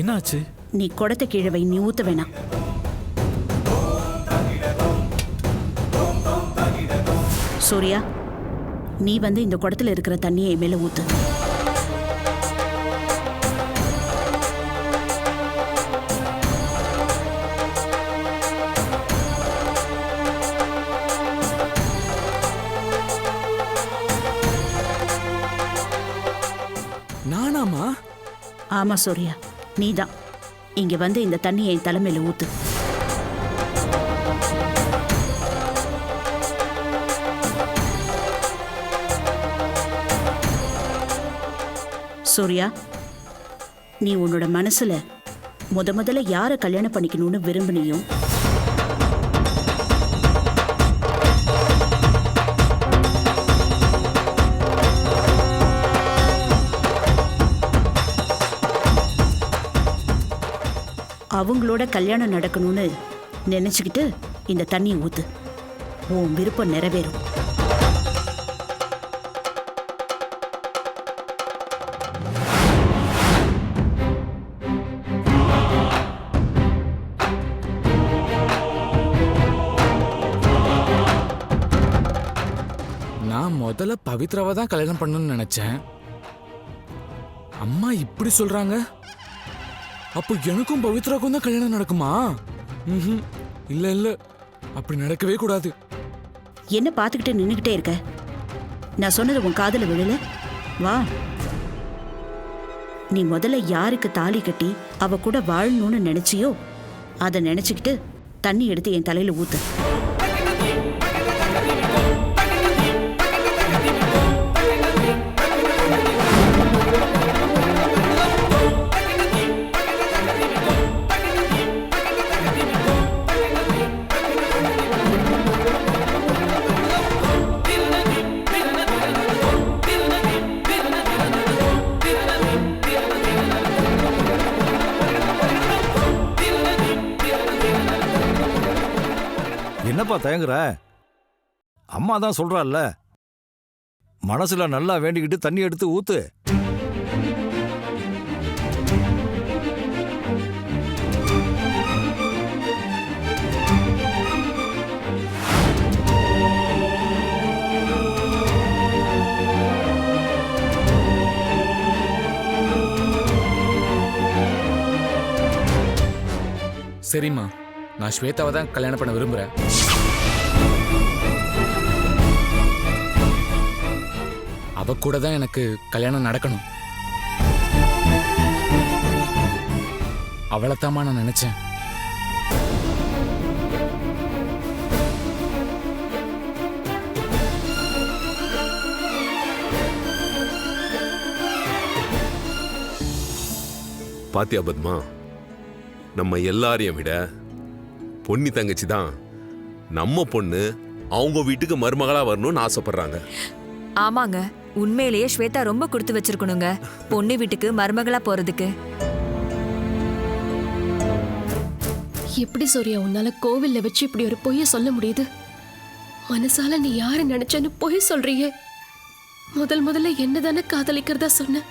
என்னாச்சு? நீ குடத்தை கீழே வை, நீ ஊத்த வேணாம். சூர்யா, நீ வந்து இந்த குடத்துல இருக்கிற தண்ணியை என் மேல ஊத்து. நானாமா? ஆமா சூர்யா, நீதான். இங்க வந்து இந்த தண்ணியை என் தலைமையில ஊத்து. சூர்யா, நீ உன்னோட மனசுல முதல்ல யாரை கல்யாணம் பண்ணிக்கணும்னு விரும்பினியும் அவங்களோட கல்யாணம் நடக்கணும்னு நினைச்சுக்கிட்டு இந்த தண்ணியை ஊத்து. உன் விருப்பம் நிறைவேறும். நான் முதல்ல பவித்ராவை தான் கல்யாணம் பண்ணணும்னு நினைச்சேன். அம்மா இப்படி சொல்றாங்க. அப்போ எனக்கும் பவித்ராக்கும் தான் கல்யாணம் நடக்குமா? இல்ல இல்ல, அப்படி நடக்கவே கூடாது. என்ன பார்த்துக்கிட்டு நின்னுகிட்டே இருக்க? நான் சொன்னது உன் காதுல விழல? வா. நீ முதல்ல யாருக்கு தாலி கட்டி அவ கூட வாழணும்னு நினைச்சியோ அதை நினைச்சுக்கிட்டு தண்ணி எடுத்து என் தலையில ஊத்து. என்னப்பா தயங்குற? அம்மா தான் சொல்றாள்ல, மனசுல நல்லா வேண்டிக்கிட்டு தண்ணி எடுத்து ஊத்து. சரிம்மா, நான் ஸ்வேதாவை தான் கல்யாணம் பண்ண விரும்புறேன். அவ கூட தான் எனக்கு கல்யாணம் நடக்கணும். அவளைத்தாம்மா நான் நினைச்சேன். பாத்தியா பத்மா, நம்ம எல்லாரையும் விட பொன்னி தங்கச்சி தான் நம்ம பொண்ணு அவங்க வீட்டுக்கு மருமகளா வரணும்னு ஆசைப்படுறாங்க. ஆமாங்க, உண்மையிலேயே ஸ்வேதா ரொம்ப கொடுத்து வச்சிருக்கணுங்க பொண்ணு வீட்டுக்கு மருமகளா போறதுக்கு. எப்படி சூர்யா உன்னால கோவில்ல வச்சு இப்படி ஒரு பொய்ய சொல்ல முடியுது? மனசால நீ யார நினைச்சேன்னு பொய் சொல்றியே. முதல்ல என்னதானே காதலிக்கிறதா சொன்ன,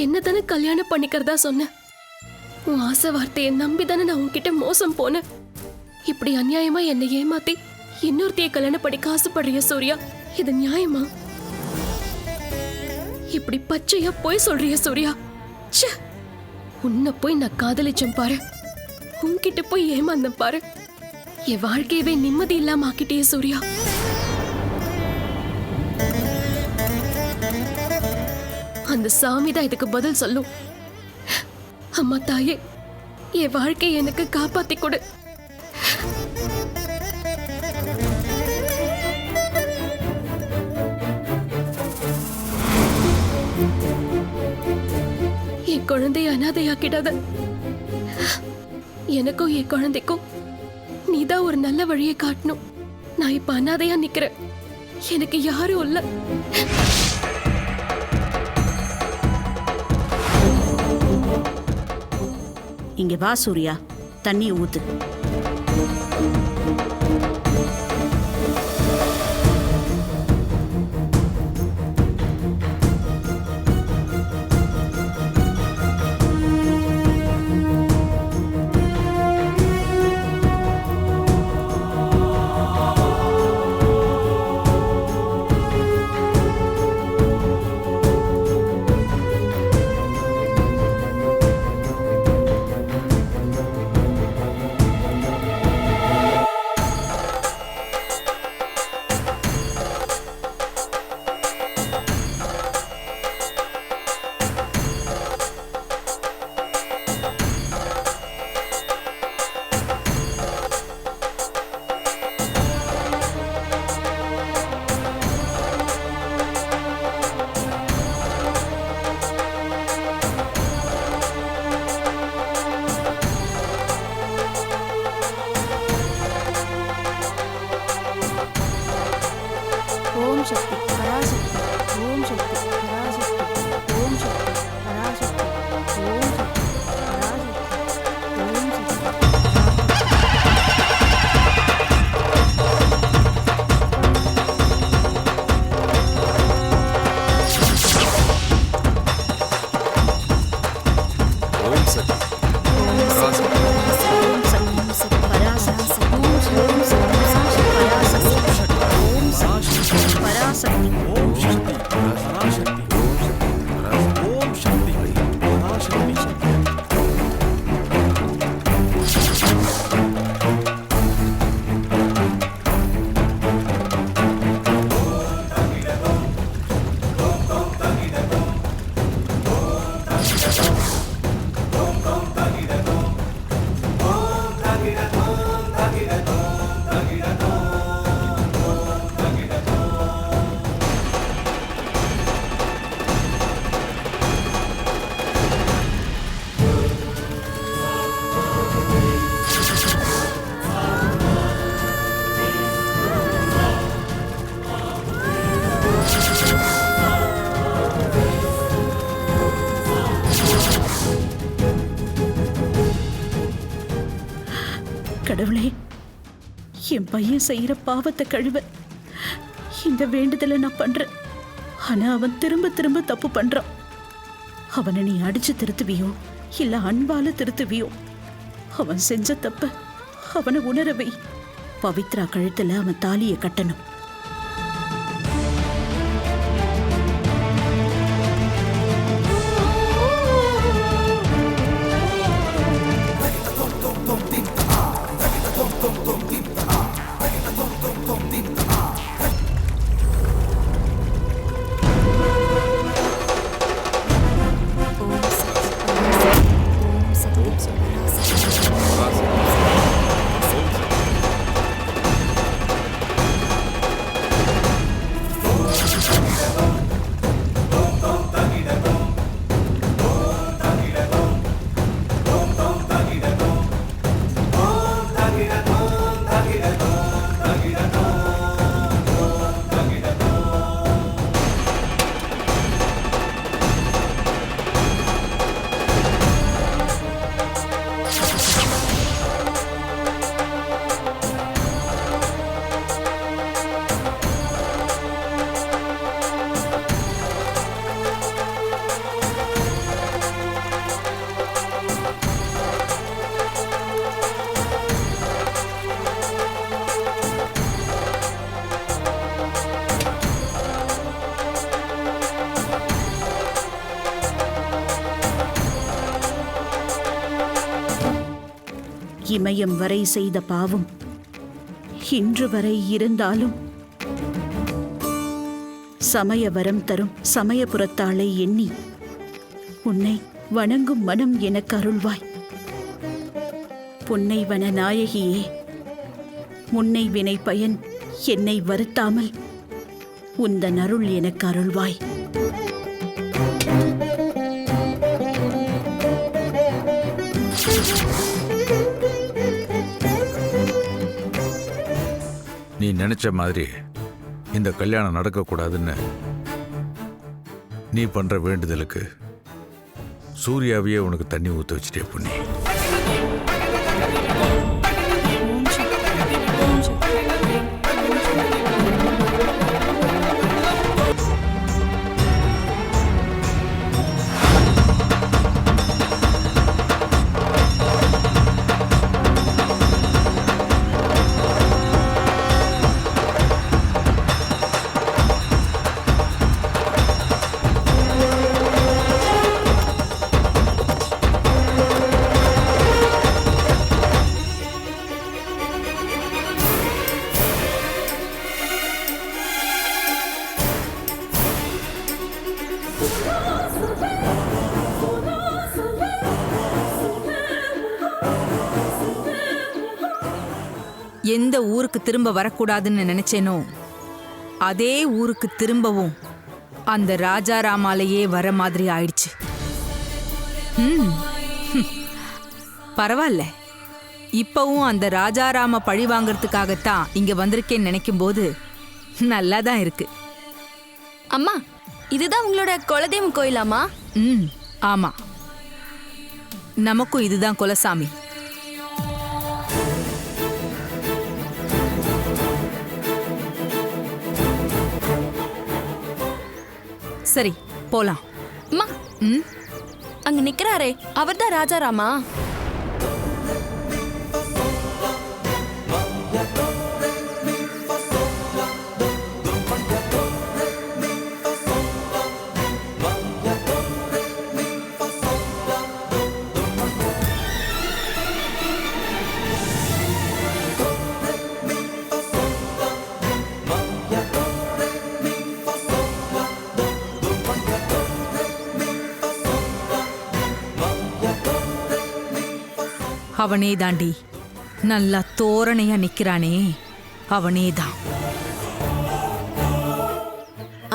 என்னதானே கல்யாணம் பண்ணிக்கிறதா சொன்ன. உன் ஆசை வார்த்தையை நம்பிதானே நான் உன்கிட்ட மோசம் போனேன். இப்படி அநியாயமா என்னை ஏமாத்தி இன்னொருத்தைய கல்யாணம் படிக்க ஆசைப்படுறிய சூர்யா, இது நியாயமா? இப்படி பச்சையா போய் சொல்றிய சூர்யா. ச்சே, உன்னை போய் நான் காதலிச்சேன் பாரு, உன்கிட்ட போய் ஏமாந்தேன் பாரு. என் வாழ்க்கையவே நிம்மதி இல்லாம ஆக்கிட்டே சூர்யா. அந்த சாமி தான் இதுக்கு பதில் சொல்லும். அம்மா தாயே, என் வாழ்க்கையை எனக்கு காப்பாத்தி கொடு. என் குழந்தைய அனாதையாக்கிடாத. எனக்கும் என் குழந்தைக்கும் நீதான் ஒரு நல்ல வழியை காட்டணும். நான் இப்ப அனாதையா நிக்கிறேன், எனக்கு யாரும் இல்ல. இங்க வா சூர்யா, தண்ணி ஊத்து. ஓம் சக்தி பராசக்தி, ஓம் சக்தி பராசக்தி, ஓம் சக்தி பராசக்தி, ஓம் சக்தி பராசக்தி, ஓம் சக்தி. ஓம் சக்தி கடவுளே, என் பையன் செய்யற பாவத்தை கழுவ இந்த வேண்டுதலை நான் பண்றேன். ஆனா அவன் திரும்ப திரும்ப தப்பு பண்றான். அவனை நீ அடிச்சு திருத்துவியோ இல்ல அன்பால திருத்துவியோ, அவன் செஞ்ச தப்ப அவனை உணரவை. பவித்ரா கழுத்துல அவன் தாலியை கட்டணும். ஓம் சக்தி இமயம் வரை செய்த பாவம் இன்று வரை இருந்தாலும் சமய வரம் தரும் சமயபுரத்தாளை எண்ணி உன்னை வணங்கும் மனம் எனக்கு அருள்வாய். பொன்னை வன நாயகியே, முன்னை வினை பயன் என்னை வருத்தாமல் உந்தன் அருள் எனக்கு அருள்வாய். நீ நினைச்ச மாதிரி இந்த கல்யாணம் நடக்கக்கூடாதுன்னு நீ பண்ற வேண்டுதலுக்கு சூர்யாவையே உனக்கு தண்ணி ஊற்ற வச்சுட்டே பொண்ணி. எந்த ஊருக்கு திரும்ப வரக்கூடாதுன்னு நினைச்சேனோ அதே ஊருக்கு திரும்பவும் அந்த ராஜாராமாலேயே வர மாதிரி ஆயிடுச்சு. பரவாயில்ல, இப்பவும் அந்த ராஜாராம பழி வாங்கறதுக்காகத்தான் இங்க வந்திருக்கேன்னு நினைக்கும் போது நல்லா தான் இருக்கு. அம்மா, இதுதான் உங்களோட குலதெய்வம் கோயிலாமா? ஆமா, நமக்கும் இதுதான் குலசாமி. சரி, போலாம். அம்மா, அங்க நிக்கிறாரே அவர்தான் ராஜாராமா? அவனே தாண்டி, நல்லா தோரணையா நிக்கிறானே அவனேதான்.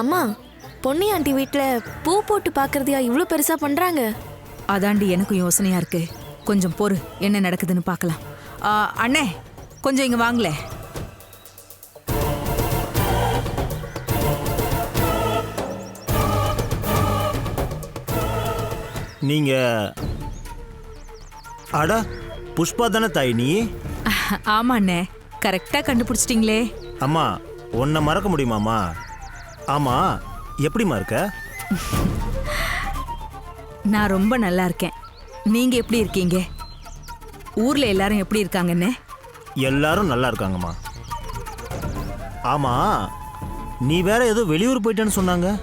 அம்மா, பொன்னி ஆண்டி வீட்டுல பூ போட்டு பாக்குறதையா இவ்ளோ பெருசா பண்றாங்க? அதாண்டி எனக்கும் யோசனையா இருக்கு. கொஞ்சம் பொறு, என்ன நடக்குதுன்னு பார்க்கலாம். அண்ணே, கொஞ்சம் இங்க வாங்கல. நீங்க அட புஷ்பா தானே தாய் நீ? ஆமா அண்ணே, கரெக்டா கண்டுபிடிச்சிட்டீங்களே. அம்மா, உன்னை மறக்க முடியுமாம்மா? ஆமா, எப்படிம்மா இருக்க? நான் ரொம்ப நல்லா இருக்கேன். நீங்க எப்படி இருக்கீங்க? ஊர்ல எல்லாரும் எப்படி இருக்காங்கன்னு? எல்லாரும் நல்லா இருக்காங்கம்மா. ஆமா, நீ வேற ஏதோ வெளியூர் போயிட்டேன்னு சொன்னாங்க.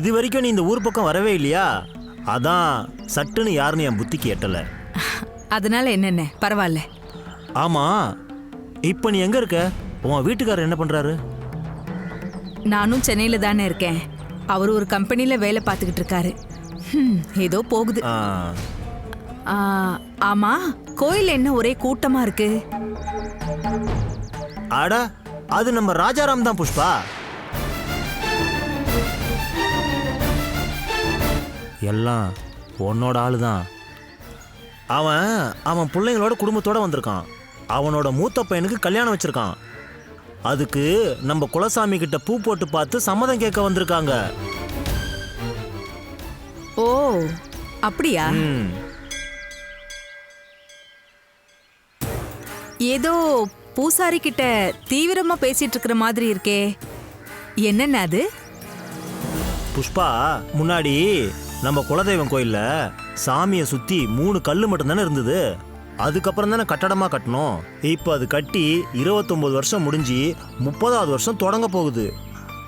இது வரைக்கும் நீ இந்த ஊர் பக்கம் வரவே இல்லையா? அதான் சட்டுன்னு யாருன்னு என் புத்திக்கு எட்டல. அதனால என்னென்ன, பரவாயில்ல. ஆமா, இப்ப நீ எங்க இருக்க? உன் வீட்டுக்காரர் என்ன பண்றாரு? நானும் சென்னையில தானே இருக்கேன். அவர் ஒரு கம்பெனில வேலை பார்த்துக்கிட்டு இருக்காரு. ஏதோ போகுது. ஆமா, கோயில் என்ன ஒரே கூட்டமா இருக்கு? அட, அது நம்ம ராஜாராம் தான் புஷ்பா. எல்லாம் உன்னோட ஆளுதான். அவன் பிள்ளைங்களோட குடும்பத்தோட வந்திருக்கான். அவனோட மூத்த பையனுக்கு கல்யாணம் வச்சிருக்கான். அதுக்கு நம்ம குலசாமி கிட்ட பூ போட்டு பார்த்து சம்மதம் கேட்க வந்திருக்காங்க. ஓ, அப்படியா? ஏதோ பூசாரி கிட்ட தீவிரமா பேசிட்டு இருக்கிற மாதிரி இருக்கே, என்னென்ன அது? புஷ்பா, முன்னாடி நம்ம குலதெய்வம் கோயில்ல சாமியை சுத்தி 3 கல்லு மட்டும் தானே இருந்தது. அதுக்கப்புறம் தானே கட்டடமா கட்டணும். இப்போ அது கட்டி 29 வருஷம் முடிஞ்சு 30வது வருஷம் தொடங்க போகுது.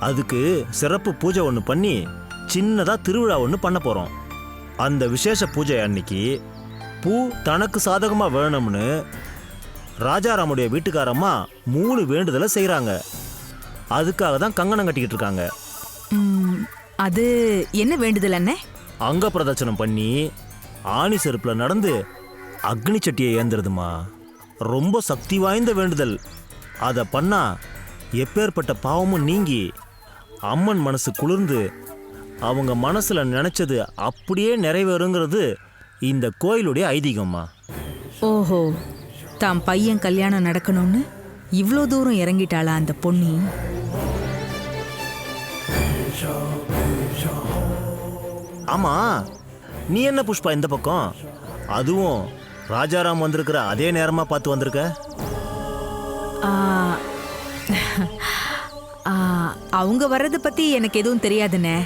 அதுக்கு சிறப்பு பூஜை ஒன்று பண்ணி சின்னதா திருவிழா ஒன்று பண்ண போறோம். அந்த விசேஷ பூஜை அன்னைக்கு பூ தனக்கு சாதகமா வேணும்னு ராஜாராமுடைய வீட்டுக்காரம்மா 3 வேண்டுதலை செய்கிறாங்க. அதுக்காக தான் கங்கணம் கட்டிக்கிட்டு இருக்காங்க. அது என்ன வேண்டுதல் அண்ணே? அங்க பிரதட்சணம் பண்ணி ஆணி செருப்புல நடந்து அக்னி சட்டியை ஏந்துறதுமா. ரொம்ப சக்தி வாய்ந்த வேண்டுதல். அதை பண்ணா எப்பேற்பட்ட பாவமும் நீங்கி அம்மன் மனசு குளிர்ந்து அவங்க மனசுல நினைச்சது அப்படியே நிறைவேறுங்கிறது இந்த கோயிலுடைய ஐதீகம்மா. ஓஹோ, தாம் பையன் கல்யாணம் நடக்கணும்னு இவ்வளோ தூரம் இறங்கிட்டாளா அந்த பொண்ணு? ஆமா, நீ என்ன புஷ்பா இந்த பக்கம்? அதுவும் ராஜாராம் வந்திருக்கிற அதே நேரமா பார்த்து வந்திருக்க? அவங்க வர்றதை பத்தி எனக்கு எதுவும் தெரியாதுண்ணே.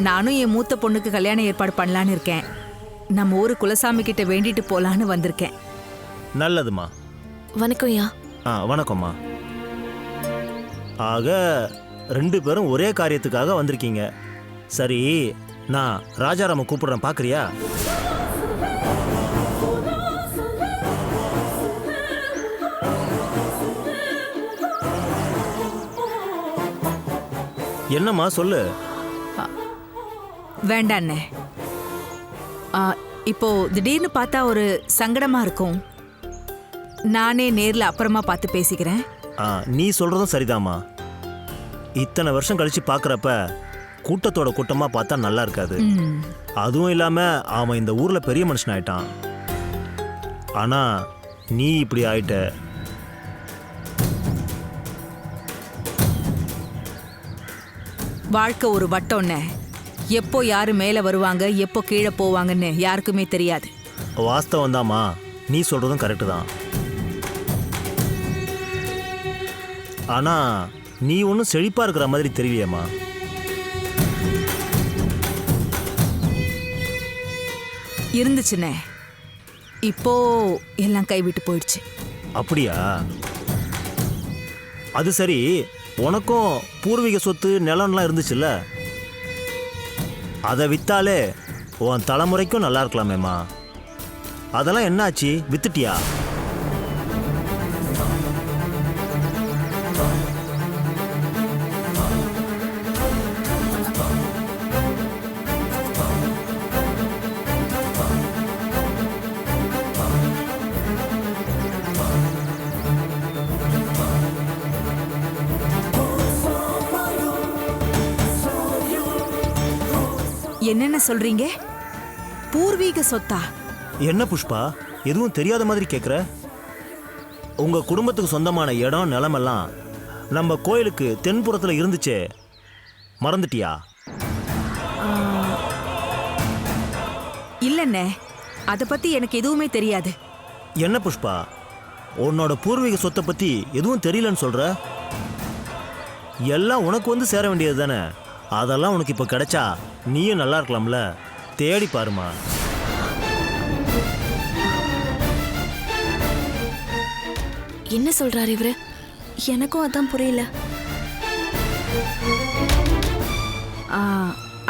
நானும் என் மூத்த பொண்ணுக்கு கல்யாண ஏற்பாடு பண்ணலான்னு இருக்கேன். நம்ம ஊரு குலசாமி கிட்ட வேண்டிட்டு போலான்னு வந்திருக்கேன். நல்லதுமா. வணக்கம்யா. வணக்கம்மா. ஆக 2 பேரும் ஒரே காரியத்துக்காக வந்திருக்கீங்க. சரி, நான் ராஜாராம கூப்பிடுறேன், பார்க்கறியா? என்னம்மா சொல்லு. வேண்டாண்ணே. இப்போ திடீர்னு பார்த்தா ஒரு சங்கடமா இருக்கும். நானே நேர்ல அப்புறமா பார்த்து பேசிக்கிறேன். நீ சொல்றதும் சரிதாம்மா. இத்தனை வருஷம் கழிச்சு பார்க்குறப்ப கூட்டத்தோட கூட்டமா பார்த்தா நல்லா இருக்காது. அதுவும் இல்லாம அவன் இந்த ஊர்ல பெரிய மனுஷன் ஆயிட்டான். ஆனா நீ இப்படி ஆயிட்ட. வாழ்க்கை ஒரு வட்டம்னே. எப்போ யாரு மேல வருவாங்க, எப்போ கீழே போவாங்கன்னு யாருக்குமே தெரியாது. வாஸ்தவம் தாம்மா, நீ சொல்றதும் கரெக்டு தான். ஆனா நீ ஒன்றும் செழிப்பா இருக்கிற மாதிரி தெரியலையேம்மா. இருந்துச்சுண்ணே, இப்போ எல்லாம் கைவிட்டு போயிடுச்சு. அப்படியா? அது சரி, உனக்கும் பூர்வீக சொத்து நிலம்லாம் இருந்துச்சுல்ல, அதை வித்தாலே உன் தலைமுறைக்கும் நல்லா இருக்கலாமேம்மா. அதெல்லாம் என்னாச்சு? வித்துட்டியா? என்னென்ன சொல்றீங்க? பூர்வீக சொத்தா? என்ன புஷ்பா, எதுவும் தெரியாத மாதிரி கேட்குற? உங்க குடும்பத்துக்கு சொந்தமான இடம் நிலமெல்லாம் நம்ம கோயிலுக்கு தென்புறத்தில் இருந்துச்சே, மறந்துட்டியா? இல்லண்ணே, அதை பத்தி எனக்கு எதுவுமே தெரியாது. என்ன புஷ்பா, உன்னோட பூர்வீக சொத்தை பத்தி எதுவும் தெரியலன்னு சொல்ற? எல்லாம் உனக்கு வந்து சேர வேண்டியது தானே. அதெல்லாம் உனக்கு இப்போ கிடைச்சா நீயும் நல்லா இருக்கலாம்ல. தேடி பாருமா. என்ன சொல்றாரு இவரு? எனக்கும் அதான் புரியல.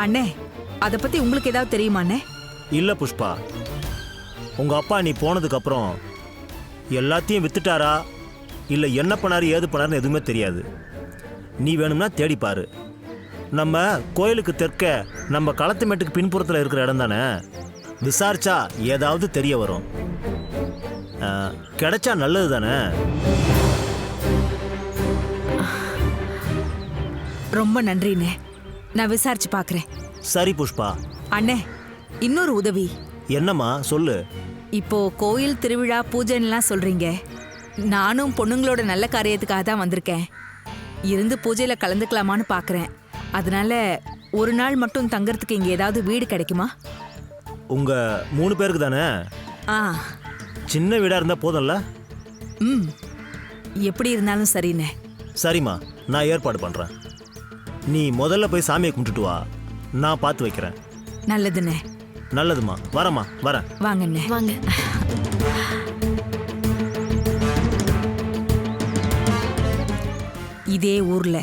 அண்ணே, அதை பத்தி உங்களுக்கு ஏதாவது தெரியுமா அண்ணே? இல்ல புஷ்பா, உங்க அப்பா நீ போனதுக்கு அப்புறம் எல்லாத்தையும் வித்துட்டாரா இல்ல என்ன பண்ணாரு ஏது பண்ணாருன்னு எதுவுமே தெரியாது. நீ வேணும்னா தேடி பாரு. நம்ம கோயிலுக்கு தெற்க நம்ம களத்து மேட்டுக்கு பின்புறத்தில் இருக்கிற இடம் தானே. விசாரிச்சா ஏதாவது தெரிய வரும். கிடைச்சா நல்லது தானே. ரொம்ப நன்றிண்ணே, நான் விசாரிச்சு பார்க்குறேன். சரி புஷ்பா. அண்ணே, இன்னொரு உதவி. என்னம்மா சொல்லு. இப்போ கோயில் திருவிழா பூஜைலாம் சொல்றீங்க. நானும் பொண்ணுங்களோட நல்ல காரியத்துக்காக தான் வந்திருக்கேன். இருந்து பூஜையில கலந்துக்கலாமான்னு பார்க்குறேன். அதனால ஒரு நாள் மட்டும் தங்கறதுக்கு இங்க ஏதாவது வீடு கிடைக்குமா? உங்க 3 பேருக்கு தானே? சின்ன வீடா இருந்தா போதும்ல. எப்படி இருந்தாலும் சரிண்ணே. சரிம்மா, நான் ஏற்பாடு பண்றேன். நீ முதல்ல போய் சாமியை கும்பிட்டுட்டு வா, நான் பார்த்து வைக்கிறேன். நல்லதுண்ணே. நல்லதுமா, வரமா, வரேன். வாங்கண்ணே. வாங்க. இதே ஊர்ல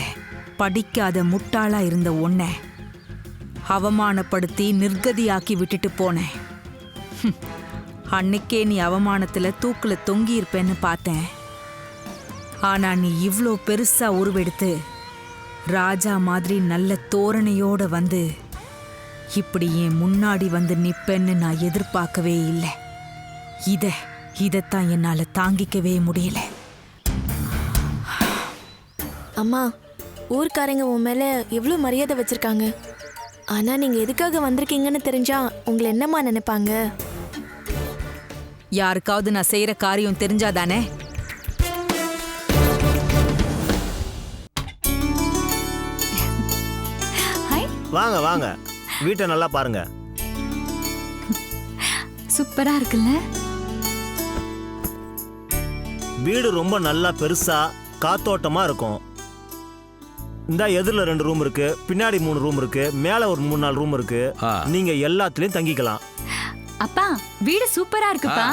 படிக்காத முட்டாளா இருந்த உன்னை அவமானப்படுத்தி நிர்கதியாக்கி விட்டுட்டு போனேன். அன்னைக்கே நீ அவமானத்துல தூக்குல தொங்கி இருப்பேன்னு பார்த்தேன். ஆனா நீ இவ்ளோ பெருசா உருவெடுத்து ராஜா மாதிரி நல்ல தோரணையோட வந்து இப்படி என் முன்னாடி வந்து நிப்பேன்னு நான் எதிர்பார்க்கவே இல்லை. இதைத்தான் என்னால தாங்கிக்கவே முடியல. அம்மா, ஊர்க்காரங்க உன் மேல எவ்வளோ மரியாதை வச்சிருக்காங்க. ஆனா நீங்க எதுக்காக வந்திருக்கீங்கன்னு தெரிஞ்சா உங்களை என்னம்மா நினைப்பாங்க? யாருக்காவது நான் செய்யற காரியம் தெரிஞ்சாதானே? வாங்க வாங்க, வீட்டை நல்லா பாருங்க. சூப்பரா இருக்குல்ல? வீடு ரொம்ப நல்லா பெருசா காத்தோட்டமா இருக்கும். இந்த எதிரில் 2 ரூம் இருக்கு, பின்னாடி 3 ரூம் இருக்கு, மேல ஒரு 3-4 ரூம் இருக்கு. நீங்க எல்லாத்துலயும் தங்கிக்கலாம். அப்பா, வீடு சூப்பரா இருக்குப்பா.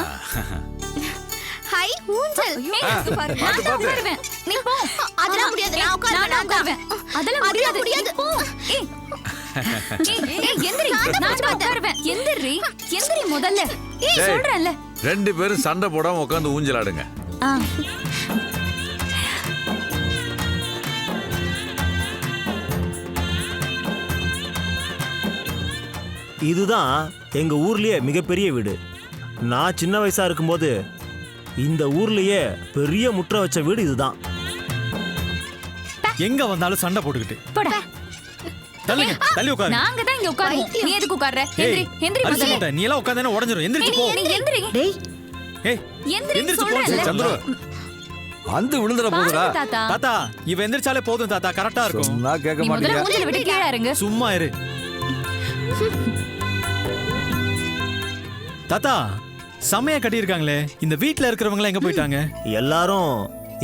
ஹை ஊஞ்சல். நான் உட்காருவேன். நீ போ. அதெல்லாம் முடியாது. நான் உட்காருவேன். அதெல்லாம் முடியாது. போ. எந்திரி. நான் உட்காருவேன். எந்திரி முதல்ல. சொல்றேன்ல. 2 பேரும் சண்டை போடாம உட்காந்து ஊஞ்சல் ஆடுங்க. இதுதான் எங்க ஊர்லயே மிகப்பெரிய வீடு. நான் சின்ன வயசா இருக்கும்போது இந்த ஊர்லயே பெரிய முற்ற வச்ச வீடு இதுதான். எங்க வந்தாலும் சண்டை போட்டுக்கிட்டு போடா. தள்ளுங்க, தள்ளி உட்காரு. நாங்க தான் இங்க உட்காருவோம். நீ எதுக்கு உட்கார்ற? எந்திரி முதல்ல. நீ எல்லாம் உட்கார்ந்தேனா உடைஞ்சிரும். எந்திரிச்சு போ. எந்திரி. டேய், எந்திரிச்சு போ. சந்துரு வந்து விழுந்துற போதுடா. தாத்தா, இவ எந்திரிச்சாலே போதும் தாத்தா, கரெக்டா இருக்கும். நான் கேட்க நீ முதல்ல மூஞ்சில விட்டு கீழ இறங்கு. சும்மா இரு. தாத்தா, சமைய கட்டி இருக்காங்களே, இந்த வீட்ல இருக்கிறவங்க எங்க போயிட்டாங்க? எல்லாரும்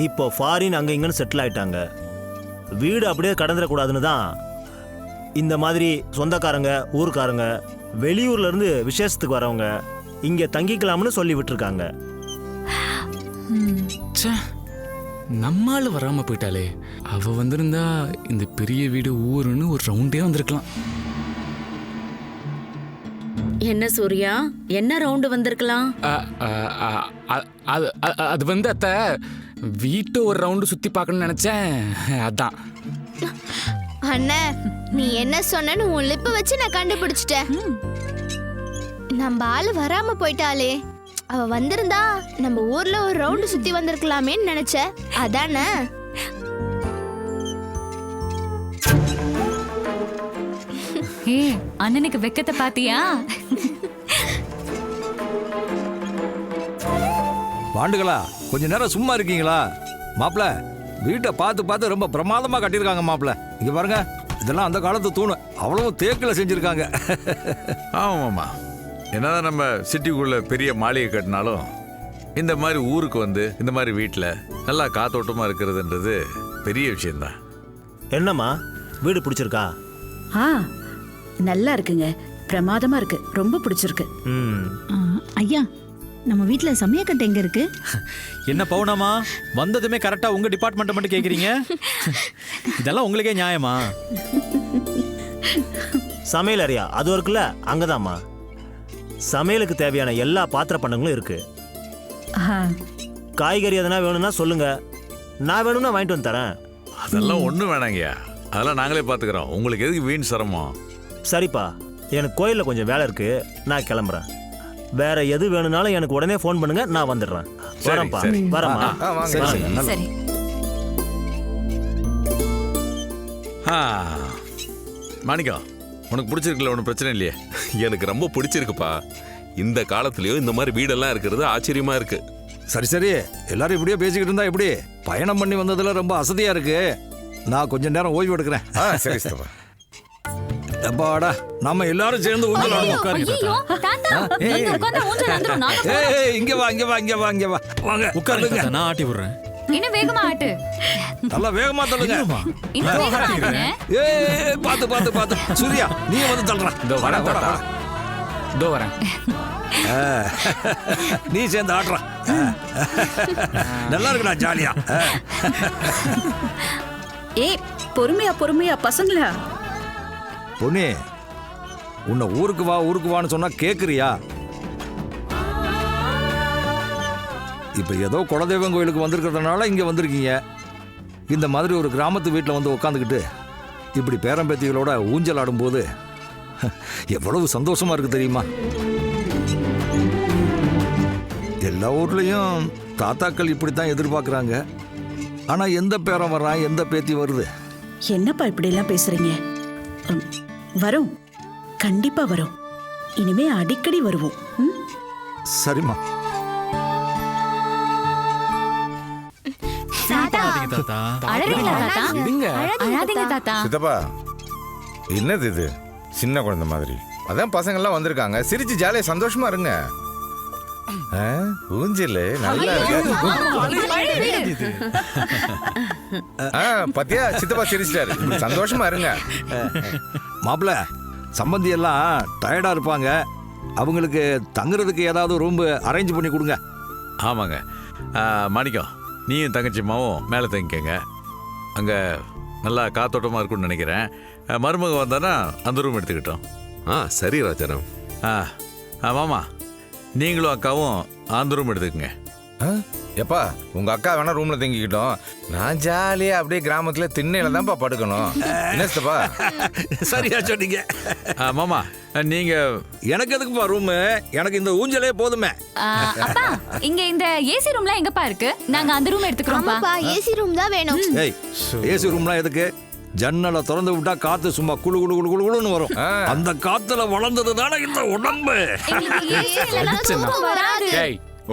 இப்போ ஃபாரின் அங்க இங்கன்னு செட்டில் ஆயிட்டாங்க. வீடு அப்படியே கடந்துட கூடாதுன்னு தான் இந்த மாதிரி சொந்தக்காரங்க, ஊர்க்காரங்க, வெளியூர்ல இருந்து விசேஷத்துக்கு வரவங்க இங்க தங்கிக்கலாம்னு சொல்லி விட்டுருக்காங்க. நம்மால வராம போயிட்டாலே. அவ வந்திருந்தா இந்த பெரிய வீடு ஊருன்னு ஒரு ரவுண்டே வந்திருக்கலாம். என்ன சூர்யா, என்ன ரவுண்டு வந்திருக்கலாம்? அது வந்து அத்த வீட்டு ஒரு ரவுண்டு சுத்தி பார்க்கணும்னு நினைச்சேன், அதான். அண்ணா, நீ என்ன சொன்னு உன் லிப்ப வச்சு நான் கண்டுபிடிச்சிட்டேன். நம்ம ஆளு வராம போயிட்டாலே, அவ வந்திருந்தா நம்ம ஊர்ல ஒரு ரவுண்டு சுத்தி வந்திருக்கலாமேன்னு நினைச்ச, அதானே? அண்ணனுக்கு வெக்கத்தை பாத்தியா? பாண்டுகளா, கொஞ்ச நேரம் சும்மா இருக்கீங்களா? மாப்பிள, வீட்டை பார்த்து ரொம்ப பிரமாதமா கட்டியிருக்காங்க மாப்பிள. இங்க பாருங்க, இதெல்லாம் அந்த காலத்து தூணு, அவ்வளவு தேக்கில் செஞ்சிருக்காங்க. ஆமாம்மா, என்னதான் நம்ம சிட்டிக்குள்ள பெரிய மாளிகை கட்டினாலும் இந்த மாதிரி ஊருக்கு வந்து இந்த மாதிரி வீட்டில் நல்லா காத்தோட்டமா இருக்கிறதுன்றது பெரிய விஷயம்தான். என்னம்மா, வீடு பிடிச்சிருக்கா? நல்லா இருக்குங்க, பிரமாதமா இருக்கு, ரொம்ப பிடிச்சிருக்கு. ஐயா, நம்ம வீட்ல சமயக்கட்டை எங்க இருக்கு? என்ன பவுனமா, வந்ததுமே கரெக்டா உங்க டிபார்ட்மெண்ட் மட்டும் கேக்குறீங்க? இதெல்லாம் உங்களுக்கே நியாயமா? சமையல் அறையா அது இருக்குல்ல, அங்கதாம்மா சமையலுக்கு தேவையான எல்லா பாத்திர பண்டங்களும் இருக்கு. காய்கறி எதனா வேணும்னா சொல்லுங்க, நான் வேணும்னா வாங்கிட்டு வந்து தரேன். அதெல்லாம் ஒன்றும் வேணாங்கய்யா, அதெல்லாம் நாங்களே பார்த்துக்கிறோம். உங்களுக்கு எதுக்கு வீண் சிரமம்? சரிப்பா, எனக்கு கோயிலில் கொஞ்சம் வேலை இருக்கு, நான் கிளம்புறேன். வேற எது வேணும்னாலும் எனக்கு உடனே ஃபோன் பண்ணுங்க, நான் வந்துடுறேன். வரேன்ப்பா, வரேம்மா. சரி. மாணிக்கம், உனக்கு பிடிச்சிருக்குல்ல? ஒன்றும் பிரச்சனை இல்லையே? எனக்கு ரொம்ப பிடிச்சிருக்குப்பா. இந்த காலத்துலயும் இந்த மாதிரி வீடெல்லாம் இருக்கிறது ஆச்சரியமா இருக்கு. சரி சரி, எல்லாரும் இப்படியே பேசிக்கிட்டு இருந்தா எப்படி? பயணம் பண்ணி வந்ததுல ரொம்ப அசதியா இருக்கு. நான் கொஞ்ச நேரம் ஓய்வு எடுக்கிறேன். சரி சார். அப்பாடா, நம்ம எல்லாரும் சேர்ந்து ஊஞ்சல் ஆடுவோம். இங்க வா இங்க வா இங்க வா இங்க வா, வாங்க உட்காருங்க, நான் ஆட்டி விடுறேன். இன்னும் வேகமா ஆட்டு. நல்லா வேகமா தள்ளுங்க. இன்னும் வேகமா ஆட்டுங்க. பாத்து பாத்து பாத்து. சூர்யா, நீ வந்து தள்ளுறா. இதோ வரேன் தாத்தா, இதோ வரேன். நீ சேர்ந்து ஆடுறா. நல்லா இருக்குடா, ஜாலியா. ஏய், பொறுமையா பொறுமையா பசங்களா. பொண்ணே, உன்னை ஊருக்கு வான்னு சொன்னா கேக்குறியா? இப்போ ஏதோ குலதெய்வம் கோயிலுக்கு வந்திருக்கிறதுனால இங்கே வந்திருக்கீங்க. இந்த மாதிரி ஒரு கிராமத்து வீட்டில் வந்து உட்காந்துக்கிட்டு இப்படி பேரம்பேத்திகளோட ஊஞ்சல் ஆடும்போது எவ்வளவு சந்தோஷமா இருக்கு தெரியுமா? எல்லா ஊர்லேயும் தாத்தாக்கள் இப்படித்தான் எதிர்பார்க்குறாங்க. ஆனால் எந்த பேரன் வர்றான், எந்த பேத்தி வருது? என்னப்பா இப்படிலாம் பேசுறீங்க? வரும், கண்டிப்பா வரும். இனிமே அடிக்கடி வருவோம். சரிம்மா. சித்தப்பா, என்னது இது? சின்ன குழந்தை மாதிரி. அதான் பசங்கள்லாம் வந்திருக்காங்க, சிரிச்சு ஜாலியா சந்தோஷமா இருங்க. ஊஞ்சல் நல்லா இருக்கு. பத்தியா சித்தப்பா சிரிச்சிட்டாரு. சந்தோஷமா இருங்க. மாப்பிள்ள, சம்பந்தி எல்லாம் டயர்டா இருப்பாங்க. அவங்களுக்கு தங்குறதுக்கு ஏதாவது ரூம் அரேஞ்ச் பண்ணி கொடுங்க. ஆமாங்க. மாணிக்கம், நீயும் தங்கச்சிம்மாவும் மேலே தங்கிக்கங்க. அங்கே நல்லா காத்தோட்டமாக இருக்கும்னு நினைக்கிறேன். மருமக வந்தானா அந்த ரூம் எடுத்துக்கிட்டோம். சரி ராஜாராம். மாமா, நீங்களும் அக்காவும் அந்த ரூம் எடுத்துக்கங்க. எப்பா, உங்க அக்கா வேணா ரூம்ல தங்கிக்கிட்டோம். நான் ஜாலியா அப்படியே கிராமத்துல திண்ணையில தான்ப்பா படுக்கணும். என்ன சித்தப்பா? சரியா சொன்னீங்க மாமா. நீங்க எனக்கு எதுக்குப்பா ரூம்? எனக்கு இந்த ஊஞ்சலே போதுமே. அப்பா, இங்க இந்த ஏசி ரூம்லாம் எங்கப்பா இருக்கு? நாங்க அந்த ரூம் எடுத்துக்கிறோம்ப்பா. ஏசி ரூம் தான் வேணும். ஏய், ஏசி ரூம்லாம் எதுக்கு? ஜன்னலை திறந்து விட்டா காத்து சும்மா குளு குளு குளு குளுன்னு வரும். அந்த காத்துல வளர்ந்தது தானே இந்த உடம்பு.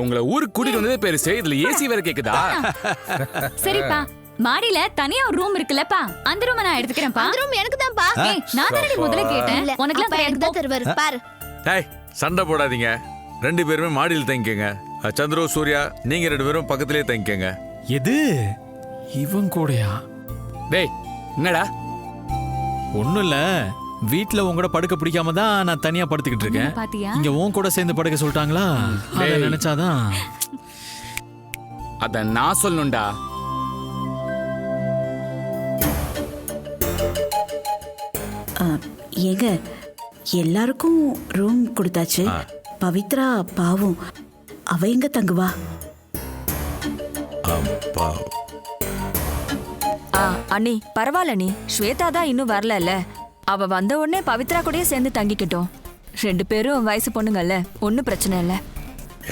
உங்களை ஊருக்கு கூட்டிட்டு வந்ததே பெருசு, இதுல ஏசி வேற கேக்குதா? சரிப்பா, மாடியில தனியா ஒரு ரூம் இருக்குல்லப்பா, அந்த ரூம் நான் எடுத்துக்கிறேன்ப்பா. அந்த ரூம் எனக்கு தான்ப்பா. நான் தானே முதல்ல கேட்டேன். உனக்குலாம் எனக்கு தான் தருவாரு பாரு. டேய், சண்டை போடாதீங்க. 2 பேருமே மாடியில் தங்கிக்கங்க. சந்திரு, சூர்யா, நீங்க 2 பேரும் பக்கத்திலே தங்கிக்கங்க. எது இவன் கூடயா? டேய், என்னடா? ஒண்ணும் இல்ல, வீட்ல உங்களோட படுக்க பிடிக்காம தான் நான் தனியா படுத்துக்கிட்டு இருக்கேன். இங்க உன் கூட சேர்ந்து படுக்க சொல்லிட்டாங்களா? அத நினைச்சாதான். அத நான் சொல்லணும்டா. ஏங்க, எல்லாருக்கும் ரூம் கொடுத்தாச்சு. பவித்ரா பாவம், அவ எங்க தங்குவா? அண்ணி பரவாயில்ல, நீ ஸ்வேதா தான் இன்னும் வரல. அவ வந்த உடனே பவித்ரா கூடயே சேர்ந்து தங்கிக்கிட்டோம். 2 பேரும் வயசு பொண்ணுங்கல்ல, ஒன்னும் பிரச்சனை இல்ல.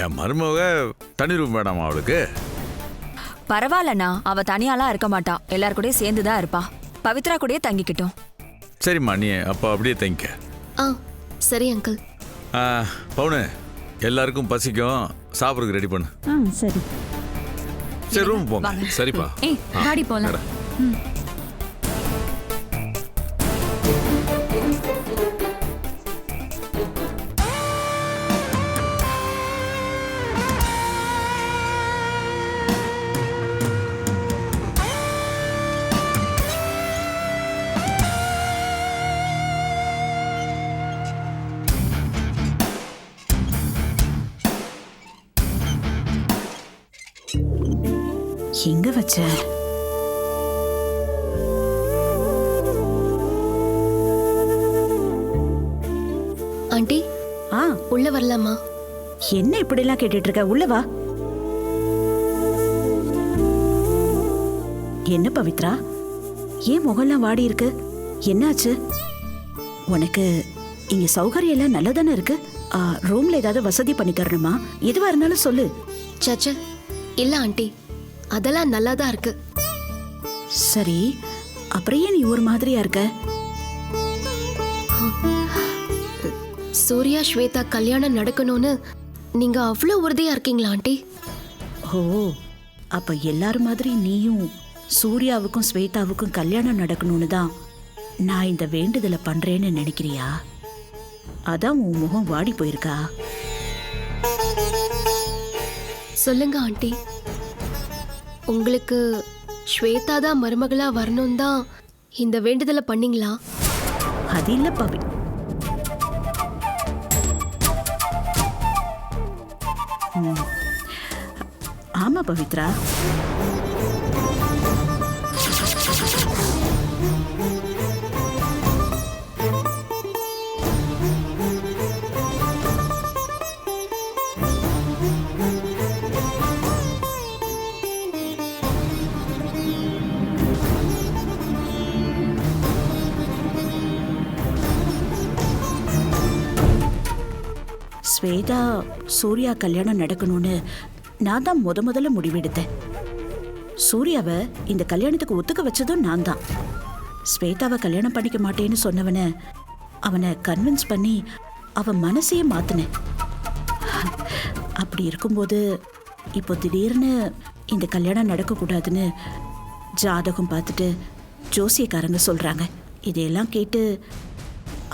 என் மருமக தனி ரூம் வேணாமா அவளுக்கு? பரவாயில்லண்ணா, அவ தனியாலாம் இருக்க மாட்டா, எல்லாரு கூடயும் சேர்ந்து தான் இருப்பா. பவித்ரா கூடயே தங்கிக்கிட்டோம். சரிம்மா, நீ அப்போ அப்படியே தங்கிக்க. சரி அங்கிள். பவுனு, எல்லாருக்கும் பசிக்கும், சாப்பிட்றதுக்கு ரெடி பண்ணு. சரி சரி, ரூம் போங்க. சரிப்பா. காடி போலாம். எங்க வச்ச? ஆண்டி, உள்ள வரலாமா? என்ன இப்படி எல்லாம் கேட்டுட்டு இருக்க? உள்ள வா. என்ன பவித்ரா, ஏன் முகம்லாம் வாடி இருக்கு? என்னாச்சு உனக்கு? இங்க சௌகரியம் எல்லாம் நல்லதானே இருக்கு. ரூம்ல ஏதாவது வசதி பண்ணி தரணுமா? எதுவா இருந்தாலும் சொல்லு. சச்ச இல்ல ஆண்டி, அதெல்லாம் நல்லா தான் இருக்கு. சரி, அப்புறம் ஏன் நீ ஒரு மாதிரியா இருக்க? சூர்யா ஸ்வேதா கல்யாணம் நடக்கணும்னு நீங்க அவ்வளவு உறுதியா இருக்கீங்களா ஆண்டி? ஓ, அப்ப எல்லாரும் மாதிரி நீயும் சூர்யாவுக்கும் ஸ்வேதாவுக்கும் கல்யாணம் நடக்கணும்னு தான் நான் இந்த வேண்டுதலை பண்றேன்னு நினைக்கிறியா? அதான் உன் முகம் வாடி போயிருக்கா? சொல்லுங்க ஆண்டி, உங்களுக்கு ஸ்வேதா தான் மருமகளா வரணும் தான் இந்த வேண்டுதலை பண்ணீங்களா? அது இல்ல பவி. ஆமா பவித்ரா, ஸ்வேதா சூர்யா கல்யாணம் நடக்கணும்னு நான் தான் முதல்ல முடிவெடுத்தேன். சூர்யாவை இந்த கல்யாணத்துக்கு ஒத்துக்க வச்சதும் நான் தான். ஸ்வேதாவை கல்யாணம் பண்ணிக்க மாட்டேன்னு சொன்னவனை அவனை கன்வின்ஸ் பண்ணி அவன் மனசையே மாத்தினேன். அப்படி இருக்கும்போது இப்போ திடீர்னு இந்த கல்யாணம் நடக்கக்கூடாதுன்னு ஜாதகம் பார்த்துட்டு ஜோசியக்காரங்க சொல்றாங்க. இதையெல்லாம் கேட்டு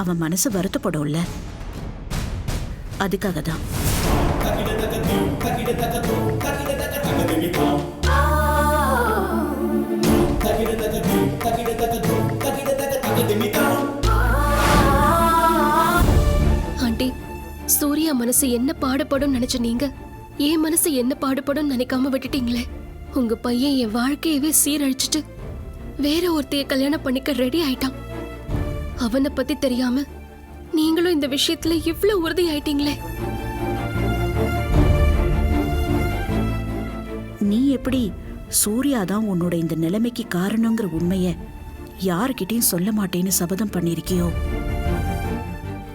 அவன் மனசு வருத்தப்படும்ல, அதுக்காக தான். ஆண்டி, சூர்யா மனசு என்ன பாடுபடும் நினைச்ச நீங்க என் மனசு என்ன பாடுபடும் நினைக்காம விட்டுட்டீங்களே. உங்க பையன் என் வாழ்க்கையவே சீரழிச்சிட்டு வேற ஒருத்தைய கல்யாணம் பண்ணிக்க ரெடி ஆயிட்டான். அவனை பத்தி தெரியாம நீங்களும் இந்த விஷயத்துல இவ்வளவு உறுதி ஆயிட்டீங்களே. நீ எப்படி சூர்யா தான் உன்னோட இந்த நிலைமைக்கு காரணங்கிற உண்மைய யாருக்கிட்டையும் சொல்ல மாட்டேன்னு சபதம் பண்ணிருக்கியோ,